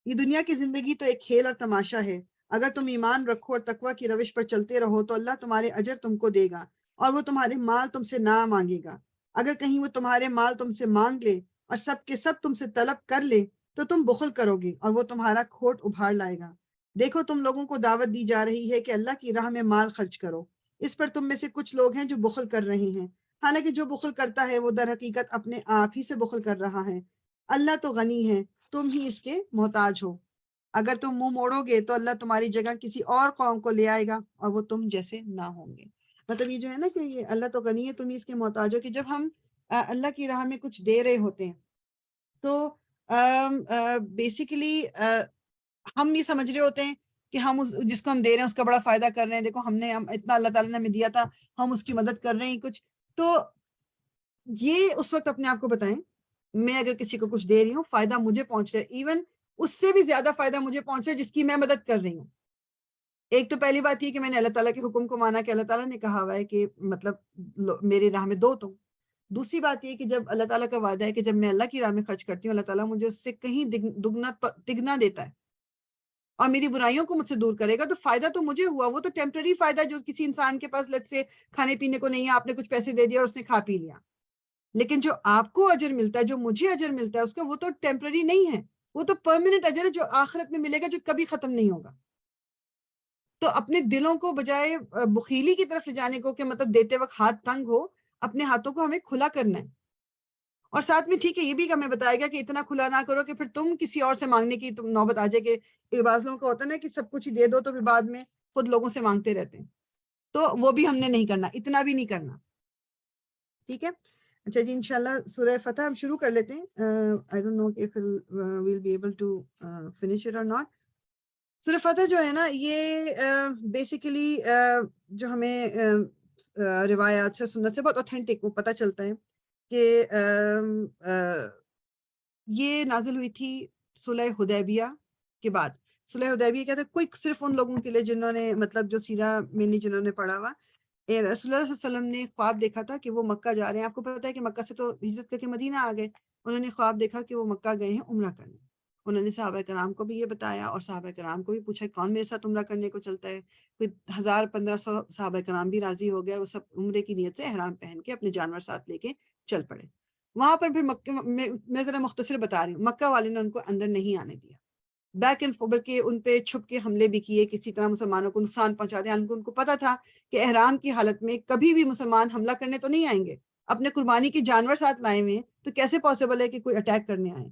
یہ دنیا کی زندگی تو ایک کھیل اور تماشا ہے. اگر تم ایمان رکھو اور تقوی کی روش پر چلتے رہو تو اللہ تمہارے اجر تم کو دے گا اور وہ تمہارے مال تم سے نہ مانگے گا. اگر کہیں وہ تمہارے مال تم سے مانگ لے اور سب کے سب تم سے طلب کر لے تو تم بخل کرو گے اور وہ تمہارا کھوٹ ابھاڑ لائے گا. دیکھو تم لوگوں کو دعوت دی جا رہی ہے کہ اللہ کی راہ میں مال خرچ کرو. اس پر تم میں سے کچھ لوگ ہیں جو بخل کر رہے ہیں، حالانکہ جو بخل کرتا ہے وہ در حقیقت اپنے آپ ہی سے بخل کر رہا ہے. اللہ تو غنی ہے، تم ہی اس کے محتاج ہو. اگر تم منہ موڑو گے تو اللہ تمہاری جگہ کسی اور قوم کو لے آئے گا اور وہ تم جیسے نہ ہوں گے. مطلب یہ جو ہے نا کہ یہ اللہ تو غنی ہے، تم ہی اس کے محتاج ہو، کہ جب ہم اللہ کی راہ میں کچھ دے رہے ہوتے ہیں تو بیسیکلی ہم یہ سمجھ رہے ہوتے ہیں کہ ہم جس کو ہم دے رہے ہیں اس کا بڑا فائدہ کر رہے ہیں. دیکھو ہم اتنا اللہ تعالیٰ نے ہمیں دیا تھا، ہم اس کی مدد کر رہے ہیں کچھ. تو یہ اس وقت اپنے آپ کو بتائیں، میں اگر کسی کو کچھ دے رہی ہوں فائدہ مجھے پہنچ رہا ہے، ایون اس سے بھی زیادہ فائدہ مجھے پہنچ رہا ہے جس کی میں مدد کر رہی ہوں. ایک تو پہلی بات یہ کہ میں نے اللہ تعالیٰ کے حکم کو مانا کہ اللہ تعالیٰ نے کہا ہوا ہے کہ مطلب میری راہ میں دو تم. دوسری بات یہ کہ جب اللہ تعالیٰ کا وعدہ ہے کہ جب میں اللہ کی راہ میں خرچ کرتی ہوں اللہ تعالیٰ مجھے اس سے کہیں دگنا تگنا دیتا ہے اور میری برائیوں کو مجھ سے دور کرے گا. تو فائدہ تو مجھے ہوا، وہ تو ٹیمپرری فائدہ جو کسی انسان کے پاس لت سے کھانے پینے کو نہیں ہے، آپ نے کچھ پیسے دے دیا اور اس نے کھا پی لیا. لیکن جو آپ کو اجر ملتا ہے، جو مجھے اجر ملتا ہے اس کا، وہ تو ٹیمپرری نہیں ہے، وہ تو پرماننٹ اجر ہے جو آخرت میں ملے گا، جو کبھی ختم نہیں ہوگا. تو اپنے دلوں کو بجائے بخیلی کی طرف لے جانے کو کہ مطلب دیتے وقت ہاتھ تنگ ہو، اپنے ہاتھوں کو ہمیں کھلا کرنا ہے. اور ساتھ میں ٹھیک ہے یہ بھی ہمیں بتایا گیا کہ اتنا کھلا نہ کرو کہ پھر تم کسی اور سے مانگنے کی تم نوبت آ جائے. کہ بعض لوگوں کا ہوتا ہے نا کہ سب کچھ ہی دے دو تو پھر بعد میں خود لوگوں سے مانگتے رہتے ہیں. تو وہ بھی ہم نے نہیں کرنا، اتنا بھی نہیں کرنا. ٹھیک ہے. اچھا جی، انشاءاللہ سورہ فتح ہم شروع کر لیتے ہیں. I don't know if we'll be able to finish it or not. سورہ فتح جو ہے نا یہ بیسیکلی جو ہمیں روایات سے سنت سے بہت اوتھینٹک وہ پتہ چلتا ہے کہ یہ نازل ہوئی تھی صلح حدیبیہ کے بعد. صلح حدیبیہ کہتے ہیں کوئی صرف ان لوگوں کے لیے جنہوں نے مطلب جو سیرہ مینلی جنہوں نے پڑھا ہوا. رسول اللہ صلی اللہ علیہ وسلم نے خواب دیکھا تھا کہ وہ مکہ جا رہے ہیں. آپ کو پتہ ہے کہ مکہ سے تو ہجرت کر کے مدینہ آ گئے. انہوں نے خواب دیکھا کہ وہ مکہ گئے ہیں عمرہ کرنے. انہوں نے صحابہ کرام کو بھی یہ بتایا اور صحابہ کرام کو بھی پوچھا کون میرے ساتھ عمرہ کرنے کو چلتا ہے. کوئی 1000-1500 صحابہ کرام بھی راضی ہو گئے. وہ سب عمرے کی نیت سے احرام پہن کے اپنے جانور ساتھ لے کے چل پڑے. وہاں پر پھر مکہ میں ذرا مختصر بتا رہی ہوں، مکہ والے نے ان کو اندر نہیں آنے دیا. بیک اینڈ بلکہ ان پہ چھپ کے حملے بھی کیے، کسی طرح مسلمانوں کو نقصان پہنچا دیا. ان کو پتا تھا کہ احرام کی حالت میں کبھی بھی مسلمان حملہ کرنے تو نہیں آئیں گے. اپنے قربانی کے جانور ساتھ لائے ہوئے ہیں تو کیسے پاسبل ہے کہ کوئی اٹیک کرنے آئے.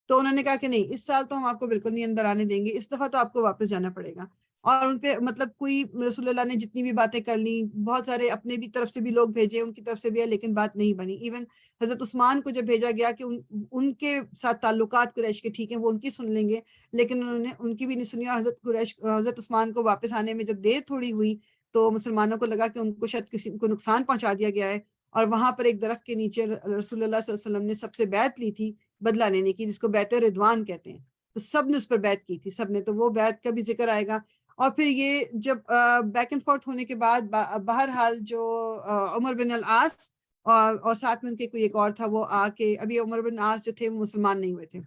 تو انہوں نے کہا کہ نہیں، اس سال تو ہم آپ کو بالکل نہیں اندر آنے دیں گے، اس دفعہ تو آپ کو واپس جانا پڑے گا. اور ان پہ مطلب کوئی رسول اللہ نے جتنی بھی باتیں کر لیں، بہت سارے اپنے بھی طرف سے بھی لوگ بھیجے، ان کی طرف سے بھی ہے، لیکن بات نہیں بنی. ایون حضرت عثمان کو جب بھیجا گیا کہ ان کے ساتھ تعلقات قریش کے ٹھیک ہیں وہ ان کی سن لیں گے، لیکن انہوں نے ان کی بھی نہیں سنی. اور حضرت عثمان کو واپس آنے میں جب دیر تھوڑی ہوئی تو مسلمانوں کو لگا کہ ان کو شاید کسی کو نقصان پہنچا دیا گیا ہے. اور وہاں پر ایک درخت کے نیچے رسول اللہ صلی اللہ علیہ وسلم نے سب سے بیعت لی تھی بدلہ لینے کی، جس کو بیعت رضوان کہتے ہیں. تو سب نے اس پر بیعت کی تھی، سب نے. تو وہ بیعت کا بھی ذکر آئے گا. اور پھر یہ جب بیک اینڈ فورتھ ہونے کے بعد بہرحال جو عمر بن العاص اور ساتھ میں ان کے کوئی ایک اور تھا، وہ آ کے، ابھی عمر بن العاص جو تھے وہ مسلمان نہیں ہوئے تھے،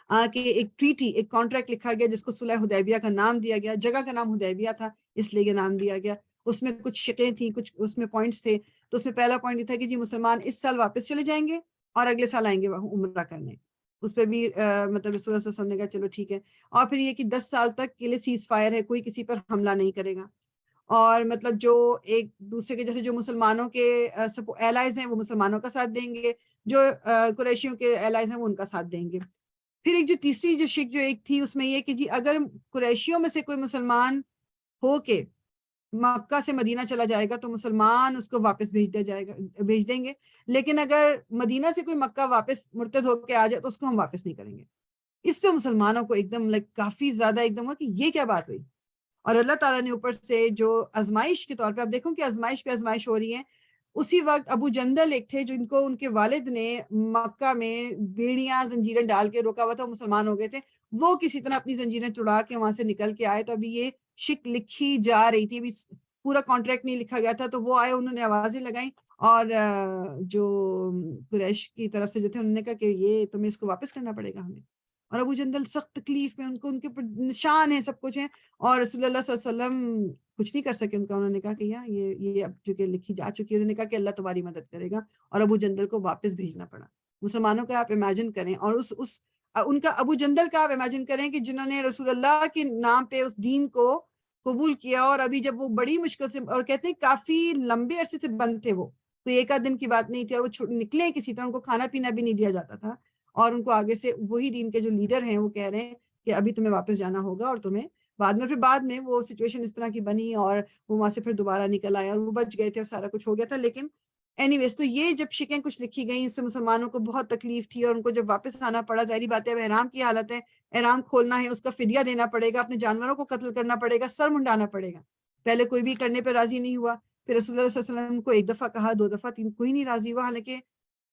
آ کے ایک ٹریٹی، ایک کانٹریکٹ لکھا گیا جس کو صلح حدیبیہ کا نام دیا گیا. جگہ کا نام حدیبیہ تھا اس لیے یہ نام دیا گیا. اس میں کچھ شقیں تھیں، کچھ اس میں پوائنٹس تھے. تو اس میں پہلا پوائنٹ یہ تھا کہ جی مسلمان اس سال واپس چلے جائیں گے اور اگلے سال آئیں گے عمرہ کرنے. اس پہ بھی مطلب رسول اللہ صلی اللہ علیہ وسلم نے کہا چلو ٹھیک ہے. اور پھر یہ کہ 10 سال تک کے لیے سیز فائر ہے, کوئی کسی پر حملہ نہیں کرے گا. اور مطلب جو ایک دوسرے کے جیسے جو مسلمانوں کے ایلائز ہیں وہ مسلمانوں کا ساتھ دیں گے, جو قریشیوں کے ایلائز ہیں وہ ان کا ساتھ دیں گے. پھر ایک جو تیسری جو شک جو ایک تھی اس میں یہ کہ جی اگر قریشیوں میں سے کوئی مسلمان ہو کے مکہ سے مدینہ چلا جائے گا تو مسلمان اس کو واپس بھیج دیں گے, لیکن اگر مدینہ سے کوئی مکہ واپس مرتد ہو کے آ جائے تو اس کو ہم واپس نہیں کریں گے. اس پہ مسلمانوں کو ایک دم کافی زیادہ ایک دم ہوا کہ یہ کیا بات ہوئی. اور اللہ تعالیٰ نے اوپر سے جو آزمائش کے طور پہ, اب دیکھو کہ آزمائش پہ آزمائش ہو رہی ہے. اسی وقت ابو جندل ایک تھے جن کو ان کے والد نے مکہ میں بیڑیاں زنجیریں ڈال کے روکا ہوا تھا, وہ مسلمان ہو گئے تھے, وہ کسی طرح اپنی زنجیریں توڑا کے وہاں سے نکل کے آئے. تو ابھی یہ شک لکھی جا رہی تھی, ابھی پورا کانٹریکٹ نہیں لکھا گیا تھا, تو وہ آئے, انہوں نے آوازیں لگائیں اور جو قریش کی طرف سے جو تھے انہوں نے کہا کہ یہ تمہیں اس کو واپس کرنا پڑے گا ہمیں. اور ابو جندل سخت تکلیف میں, ان کے اوپر نشان ہے, سب کچھ ہے, اور رسول اللہ صلی اللہ علیہ وسلم کچھ نہیں کر سکے ان کا. انہوں نے کہا کہ یہ اب چونکہ لکھی جا چکی ہے, انہوں نے کہا کہ اللہ تمہاری مدد کرے گا, اور ابو جندل کو واپس بھیجنا پڑا. مسلمانوں کا آپ امیجن کریں, اور ان کا ابو جندل کا آپ امیجن کریں کہ جنہوں نے رسول اللہ کے نام پہ اس دین کو قبول کیا, اور ابھی جب وہ بڑی مشکل سے, اور کہتے ہیں کافی لمبے عرصے سے بند تھے, وہ کوئی ایک آدھ دن کی بات نہیں تھی, اور وہ نکلے کسی طرح, ان کو کھانا پینا بھی نہیں دیا جاتا تھا, اور ان کو آگے سے وہی دین کے جو لیڈر ہیں وہ کہہ رہے ہیں کہ ابھی تمہیں واپس جانا ہوگا, اور تمہیں بعد میں وہ سچویشن اس طرح کی بنی, اور وہ وہاں سے پھر دوبارہ نکل آئے, اور وہ بچ گئے تھے, اور سارا کچھ ہو گیا تھا. لیکن اینی ویز, تو یہ جب شکیں کچھ لکھی گئیں, اس سے مسلمانوں کو بہت تکلیف تھی, اور ان کو جب واپس آنا پڑا, ظاہری بات ہے احرام کی حالت ہے, احرام کھولنا ہے, اس کا فدیہ دینا پڑے گا, اپنے جانوروں کو قتل کرنا پڑے گا, سر منڈانا پڑے گا. پہلے کوئی بھی کرنے پہ راضی نہیں ہوا, پھر رسول اللہ صلی اللہ علیہ وسلم کو ایک دفعہ کہا, 2 دفعہ, 3, کوئی نہیں راضی ہوا, حالانکہ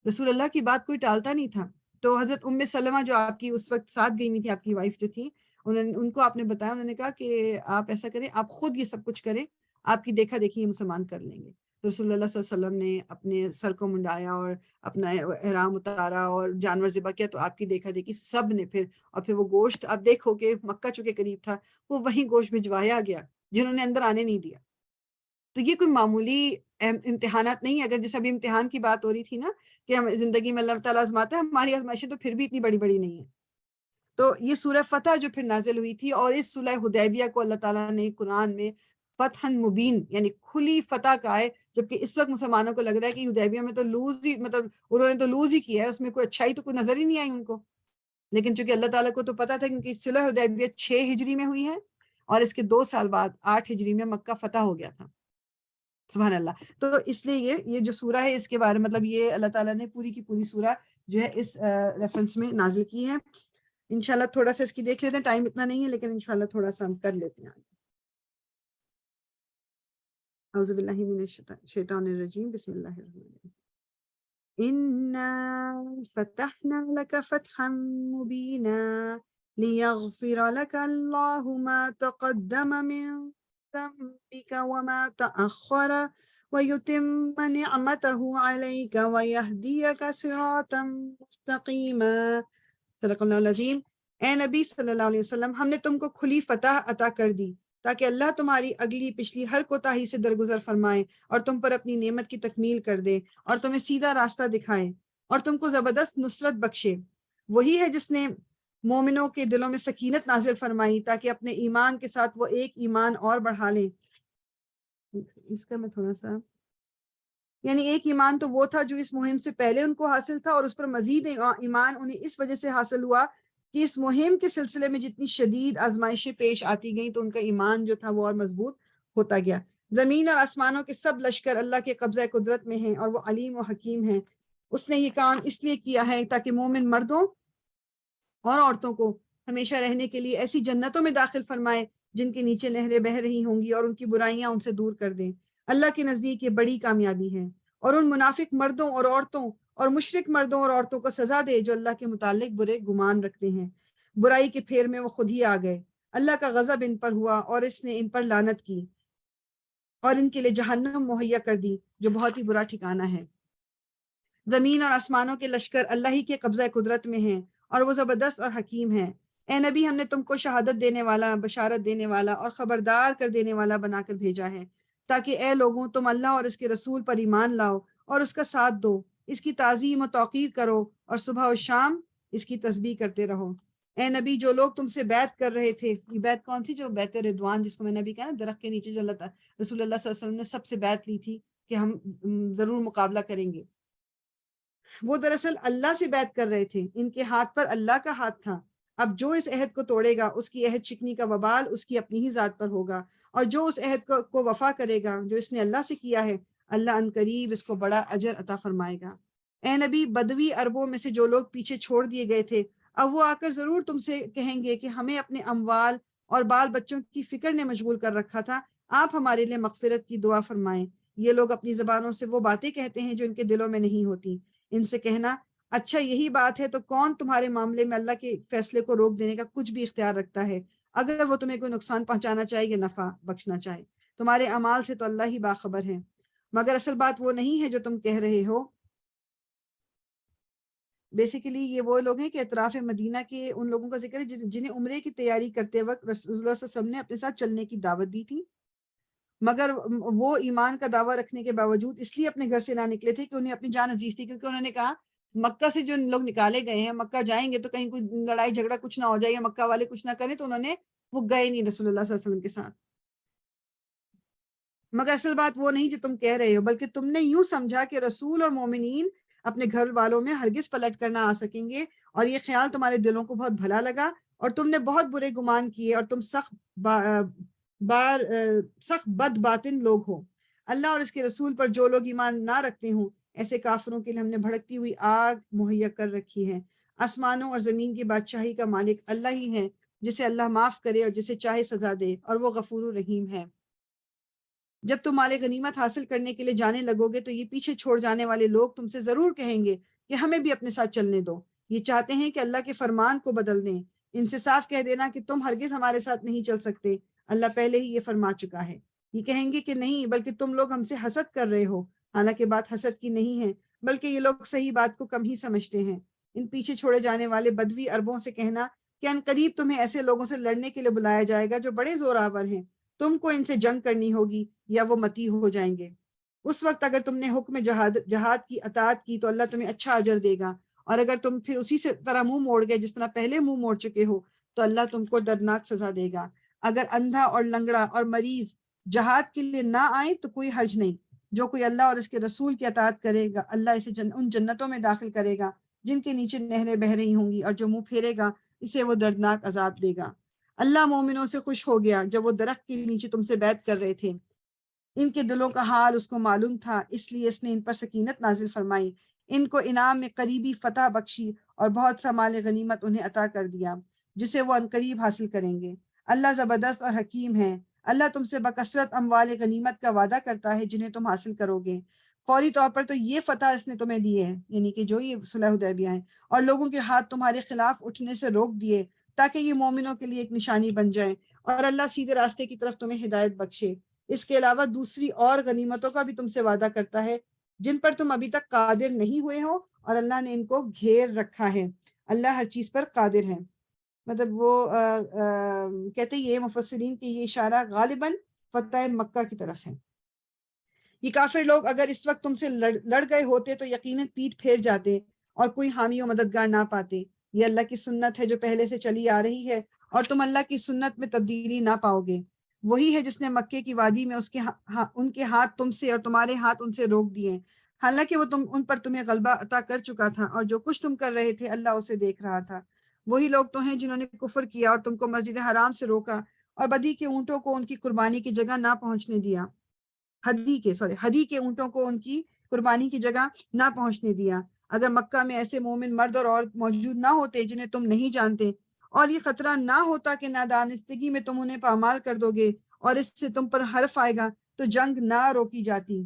رسول اللہ کی بات کوئی ٹالتا نہیں تھا. تو حضرت ام سلمہ جو آپ کی اس وقت ساتھ گئی ہوئی تھی, آپ کی وائف جو تھی, ان کو آپ نے بتایا, انہوں نے کہا کہ آپ ایسا کریں, آپ خود یہ سب کچھ کریں, آپ کی دیکھا دیکھی یہ مسلمان کر لیں گے. تو رسول اللہ صلی اللہ علیہ وسلم نے اپنے سر کو منڈایا اور اپنا احرام اتارا اور جانور ذبح کیا, تو آپ کی دیکھا دیکھی سب نے پھر وہ گوشت, آپ دیکھو کہ مکہ چونکہ قریب تھا, وہ وہی گوشت بھجوایا گیا جنہوں نے اندر آنے نہیں دیا. تو یہ کوئی معمولی امتحانات نہیں. اگر جیسے ابھی امتحان کی بات ہو رہی تھی نا کہ ہم زندگی میں اللہ تعالیٰ آزماتا ہے, ہماری آزمائشیں تو پھر بھی اتنی بڑی بڑی نہیں ہیں. تو یہ سورہ فتح جو پھر نازل ہوئی تھی, اور اس صلح حدیبیہ کو اللہ تعالیٰ نے قرآن میں فتح مبین یعنی کھلی فتح کا ہے, جبکہ اس وقت مسلمانوں کو لگ رہا ہے کہ حدیبیہ میں تو لوز ہی, مطلب انہوں نے تو لوز ہی کیا ہے, اس میں کوئی اچھائی تو کوئی نظر ہی نہیں آئی ان کو. لیکن چونکہ اللہ تعالیٰ کو تو پتا تھا, کیونکہ صلح حدیبیہ 6 ہجری میں ہوئی ہے, اور اس کے 2 سال بعد 8 ہجری میں مکہ فتح ہو گیا تھا. سبحان اللہ. تو اس لیے یہ جو سورہ ہے, اس کے بارے مطلب یہ اللہ تعالیٰ نے پوری کی پوری سورہ جو ہے اس ریفرنس میں نازل کی ہے. انشاءاللہ تھوڑا سا اس کی دیکھ لیتے ہیں, ٹائم اتنا نہیں ہے لیکن انشاءاللہ تھوڑا سا ہم کر لیتے ہیں. اعوذ باللہ من الشیطان الرجیم, بسم اللہ الرحمن الرحیم. إنا فتحنا لك فتحا مبينا ليغفر لك الله ما تقدم من ذنبك وما تأخر ويتم نعمته عليك ويهديك صراطا مستقيما. صدق اللہ العظیم. اے نبی صلی اللہ علیہ وسلم, ہم نے تم کو کھلی فتح عطا کر دی تاکہ اللہ تمہاری اگلی پچھلی ہر کوتاہی سے درگزر فرمائے, اور تم پر اپنی نعمت کی تکمیل کر دے, اور تمہیں سیدھا راستہ دکھائے, اور تم کو زبردست نصرت بخشے. وہی ہے جس نے مومنوں کے دلوں میں سکینت نازل فرمائی تاکہ اپنے ایمان کے ساتھ وہ ایک ایمان اور بڑھا لیں. اس کا میں تھوڑا سا, یعنی ایک ایمان تو وہ تھا جو اس مہم سے پہلے ان کو حاصل تھا, اور اس پر مزید ایمان انہیں اس وجہ سے حاصل ہوا کہ اس مہم کے سلسلے میں جتنی شدید آزمائشیں پیش آتی گئیں تو ان کا ایمان جو تھا وہ اور مضبوط ہوتا گیا. زمین اور آسمانوں کے سب لشکر اللہ کے قبضہ قدرت میں ہیں, اور وہ علیم و حکیم ہیں. اس نے یہ کام اس لیے کیا ہے تاکہ مومن مردوں اور عورتوں کو ہمیشہ رہنے کے لیے ایسی جنتوں میں داخل فرمائے جن کے نیچے نہریں بہہ رہی ہوں گی, اور ان کی برائیاں ان سے دور کر دیں. اللہ کے نزدیک یہ بڑی کامیابی ہے. اور ان منافق مردوں اور عورتوں اور مشرک مردوں اور عورتوں کو سزا دے جو اللہ کے متعلق برے گمان رکھتے ہیں. برائی کے پھیر میں وہ خود ہی آ گئے, اللہ کا غضب ان پر ہوا, اور اس نے ان پر لعنت کی, اور ان کے لیے جہنم مہیا کر دی جو بہت ہی برا ٹھکانہ ہے. زمین اور آسمانوں کے لشکر اللہ ہی کے قبضہ قدرت میں ہیں, اور وہ زبردست اور حکیم ہیں. اے نبی, ہم نے تم کو شہادت دینے والا, بشارت دینے والا اور خبردار کر دینے والا بنا کر بھیجا ہے تاکہ اے لوگوں تم اللہ اور اس کے رسول پر ایمان لاؤ اور اس کا ساتھ دو, اس کی تعظیم و توقیر کرو, اور صبح و شام اس کی تسبیح کرتے رہو۔ اے نبی جو لوگ تم سے بیعت کر رہے تھے، یہ بیعت کون سی؟ جو بیعت رضوان، جس کو میں نبی کہا نا، درخت کے نیچے جو اللہ تعالیٰ رسول اللہ صلی اللہ علیہ وسلم نے سب سے بیعت لی تھی کہ ہم ضرور مقابلہ کریں گے، وہ دراصل اللہ سے بیعت کر رہے تھے، ان کے ہاتھ پر اللہ کا ہاتھ تھا۔ اب جو اس عہد کو توڑے گا اس کی عہد شکنی کا وبال اس کی اپنی ہی ذات پر ہوگا، اور جو اس عہد کو وفا کرے گا جو اس نے اللہ سے کیا ہے، اللہ عنقریب اس کو بڑا اجر عطا فرمائے گا۔ اے نبی بدوی عربوں میں سے جو لوگ پیچھے چھوڑ دیے گئے تھے، اب وہ آ کر ضرور تم سے کہیں گے کہ ہمیں اپنے اموال اور بال بچوں کی فکر نے مشغول کر رکھا تھا، آپ ہمارے لیے مغفرت کی دعا فرمائیں۔ یہ لوگ اپنی زبانوں سے وہ باتیں کہتے ہیں جو ان کے دلوں میں نہیں ہوتی۔ ان سے کہنا، اچھا یہی بات ہے تو کون تمہارے معاملے میں اللہ کے فیصلے کو روک دینے کا کچھ بھی اختیار رکھتا ہے، اگر وہ تمہیں کوئی نقصان پہنچانا چاہے یا نفع بخشنا چاہے؟ تمہارے اعمال سے تو اللہ ہی باخبر ہے، مگر اصل بات وہ نہیں ہے جو تم کہہ رہے ہو۔ بیسیکلی یہ وہ لوگ ہیں کہ اطراف مدینہ کے ان لوگوں کا ذکر ہے جنہیں عمرے کی تیاری کرتے وقت رسول اللہ صلی اللہ علیہ وسلم نے اپنے ساتھ چلنے کی دعوت دی تھی، مگر وہ ایمان کا دعویٰ رکھنے کے باوجود اس لیے اپنے گھر سے نہ نکلے تھے کہ انہیں اپنی جان عزیز تھی، کیونکہ انہوں نے کہا مکہ سے جو لوگ نکالے گئے ہیں، مکہ جائیں گے تو کہیں کوئی لڑائی جھگڑا کچھ نہ ہو جائے یا مکہ والے کچھ نہ کریں، تو انہوں نے وہ گئے نہیں رسول اللہ صلی اللہ علیہ وسلم کے ساتھ۔ مگر اصل بات وہ نہیں جو تم کہہ رہے ہو، بلکہ تم نے یوں سمجھا کہ رسول اور مومنین اپنے گھر والوں میں ہرگز پلٹ کر نہ آ سکیں گے، اور یہ خیال تمہارے دلوں کو بہت بھلا لگا اور تم نے بہت برے گمان کیے، اور تم سخت بد باطن لوگ ہو۔ اللہ اور اس کے رسول پر جو لوگ ایمان نہ رکھتے ہوں، ایسے کافروں کے لیے ہم نے بھڑکتی ہوئی آگ مہیا کر رکھی ہے۔ آسمانوں اور زمین کی بادشاہی کا مالک اللہ ہی ہے، جسے اللہ معاف کرے اور جسے چاہے سزا دے، اور وہ غفور الرحیم ہے۔ جب تم مال غنیمت حاصل کرنے کے لیے جانے لگو گے تو یہ پیچھے چھوڑ جانے والے لوگ تم سے ضرور کہیں گے کہ ہمیں بھی اپنے ساتھ چلنے دو، یہ چاہتے ہیں کہ اللہ کے فرمان کو بدل دیں۔ ان سے صاف کہہ دینا کہ تم ہرگز ہمارے ساتھ نہیں چل سکتے، اللہ پہلے ہی یہ فرما چکا ہے۔ یہ کہیں گے کہ نہیں، بلکہ تم لوگ ہم سے حسد کر رہے ہو، حالانکہ بات حسد کی نہیں ہے، بلکہ یہ لوگ صحیح بات کو کم ہی سمجھتے ہیں۔ ان پیچھے چھوڑے جانے والے بدوی عربوں سے کہنا کہ ان قریب تمہیں ایسے لوگوں سے لڑنے کے لیے بلایا جائے گا جو بڑے زورآور ہیں، تم کو ان سے جنگ کرنی ہوگی یا وہ متی ہو جائیں گے۔ اس وقت اگر تم نے حکم جہاد کی اطاعت کی تو اللہ تمہیں اچھا اجر دے گا، اور اگر تم پھر اسی سے طرح منہ موڑ گئے جس طرح پہلے منہ موڑ چکے ہو تو اللہ تم کو دردناک سزا دے گا۔ اگر اندھا اور لنگڑا اور مریض جہاد کے لیے نہ آئیں تو کوئی حرج نہیں، جو کوئی اللہ اور اس کے رسول کی اطاعت کرے گا اللہ اسے ان جنتوں میں داخل کرے گا جن کے نیچے نہریں بہہ رہی ہوں گی، اور جو منہ پھیرے گا اسے وہ دردناک عذاب دے گا۔ اللہ مومنوں سے خوش ہو گیا جب وہ درخت کے نیچے تم سے بیعت کر رہے تھے، ان کے دلوں کا حال اس کو معلوم تھا، اس لیے اس نے ان پر سکینت نازل فرمائی، ان کو انعام میں قریبی فتح بخشی اور بہت سا مال غنیمت انہیں عطا کر دیا جسے وہ عنقریب حاصل کریں گے۔ اللہ زبردست اور حکیم ہے۔ اللہ تم سے بکثرت اموال غنیمت کا وعدہ کرتا ہے جنہیں تم حاصل کرو گے۔ فوری طور پر تو یہ فتح اس نے تمہیں دی ہے، یعنی کہ جو یہ صلح حدیبیہ ہے، اور لوگوں کے ہاتھ تمہارے خلاف اٹھنے سے روک دیے تاکہ یہ مومنوں کے لیے ایک نشانی بن جائے اور اللہ سیدھے راستے کی طرف تمہیں ہدایت بخشے۔ اس کے علاوہ دوسری اور غنیمتوں کا بھی تم سے وعدہ کرتا ہے جن پر تم ابھی تک قادر نہیں ہوئے ہو، اور اللہ نے ان کو گھیر رکھا ہے۔ اللہ ہر چیز پر قادر ہے۔ مطلب وہ کہتے ہیں یہ مفسرین کہ یہ اشارہ غالباً فتح مکہ کی طرف ہے۔ یہ کافر لوگ اگر اس وقت تم سے لڑ گئے ہوتے تو یقیناً پیٹ پھیر جاتے اور کوئی حامی و مددگار نہ پاتے۔ یہ اللہ کی سنت ہے جو پہلے سے چلی آ رہی ہے، اور تم اللہ کی سنت میں تبدیلی نہ پاؤ گے۔ وہی ہے جس نے مکے کی وادی میں ان کے ہاتھ تم سے اور تمہارے ہاتھ ان سے روک دیے، حالانکہ وہ ان پر تمہیں غلبہ عطا کر چکا تھا، اور جو کچھ تم کر رہے تھے اللہ اسے دیکھ رہا تھا۔ وہی لوگ تو ہیں جنہوں نے کفر کیا اور تم کو مسجد حرام سے روکا اور بدی کے اونٹوں کو ان کی قربانی کی جگہ نہ پہنچنے دیا، ہدی کے اونٹوں کو ان کی قربانی کی جگہ نہ پہنچنے دیا۔ اگر مکہ میں ایسے مومن مرد اور عورت موجود نہ ہوتے جنہیں تم نہیں جانتے، اور یہ خطرہ نہ ہوتا کہ نادانستگی میں تم انہیں پامال کر دو گے اور اس سے تم پر حرف آئے گا، تو جنگ نہ روکی جاتی۔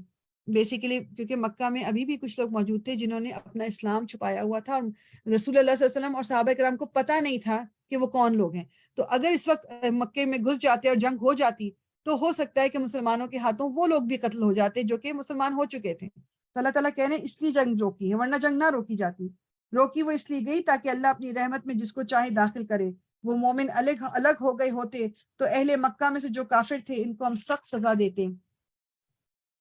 بیسیکلی کیونکہ مکہ میں ابھی بھی کچھ لوگ موجود تھے جنہوں نے اپنا اسلام چھپایا ہوا تھا، اور رسول اللہ صلی اللہ علیہ وسلم اور صحابہ کرام کو پتہ نہیں تھا کہ وہ کون لوگ ہیں۔ تو اگر اس وقت مکے میں گھس جاتے اور جنگ ہو جاتی تو ہو سکتا ہے کہ مسلمانوں کے ہاتھوں وہ لوگ بھی قتل ہو جاتے جو کہ مسلمان ہو چکے تھے۔ تو اللہ تعالیٰ کہنے اس لیے جنگ روکی ہے، ورنہ جنگ نہ روکی جاتی۔ روکی وہ اس لیے گئی تاکہ اللہ اپنی رحمت میں جس کو چاہے داخل کرے۔ وہ مومن الگ ہو گئے ہوتے تو اہل مکہ میں سے جو کافر تھے ان کو ہم سخت سزا دیتے۔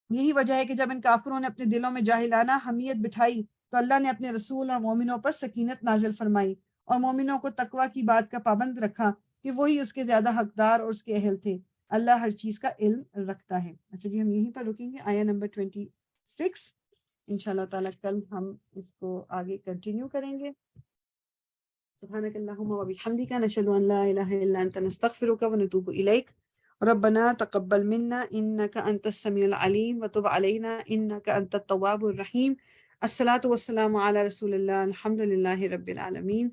یہی وجہ ہے کہ جب ان کافروں نے اپنے دلوں میں جاہلانہ حمیت بٹھائی تو اللہ نے اپنے رسول اور مومنوں پر سکینت نازل فرمائی اور مومنوں کو تقوی کی بات کا پابند رکھا کہ وہی اس کے زیادہ حقدار اور اس کے اہل تھے. اللہ ہر چیز کا علم رکھتا ہے. اچھا جی، ہم یہیں پر رکیں گے آیا نمبر 26. انشاءاللہ تعالیٰ کل ہم اس کو آگے کنٹینیو کریں گے. سبحانك اللهم وبحمدك نشهد ان لا اله الا انت نستغفرك ونتوب اليك. ربنا تقبل منا انك انت السميع العليم وتب علينا انك انت التواب الرحيم. الصلاة والسلام على رسول الله. الحمد لله رب العالمين.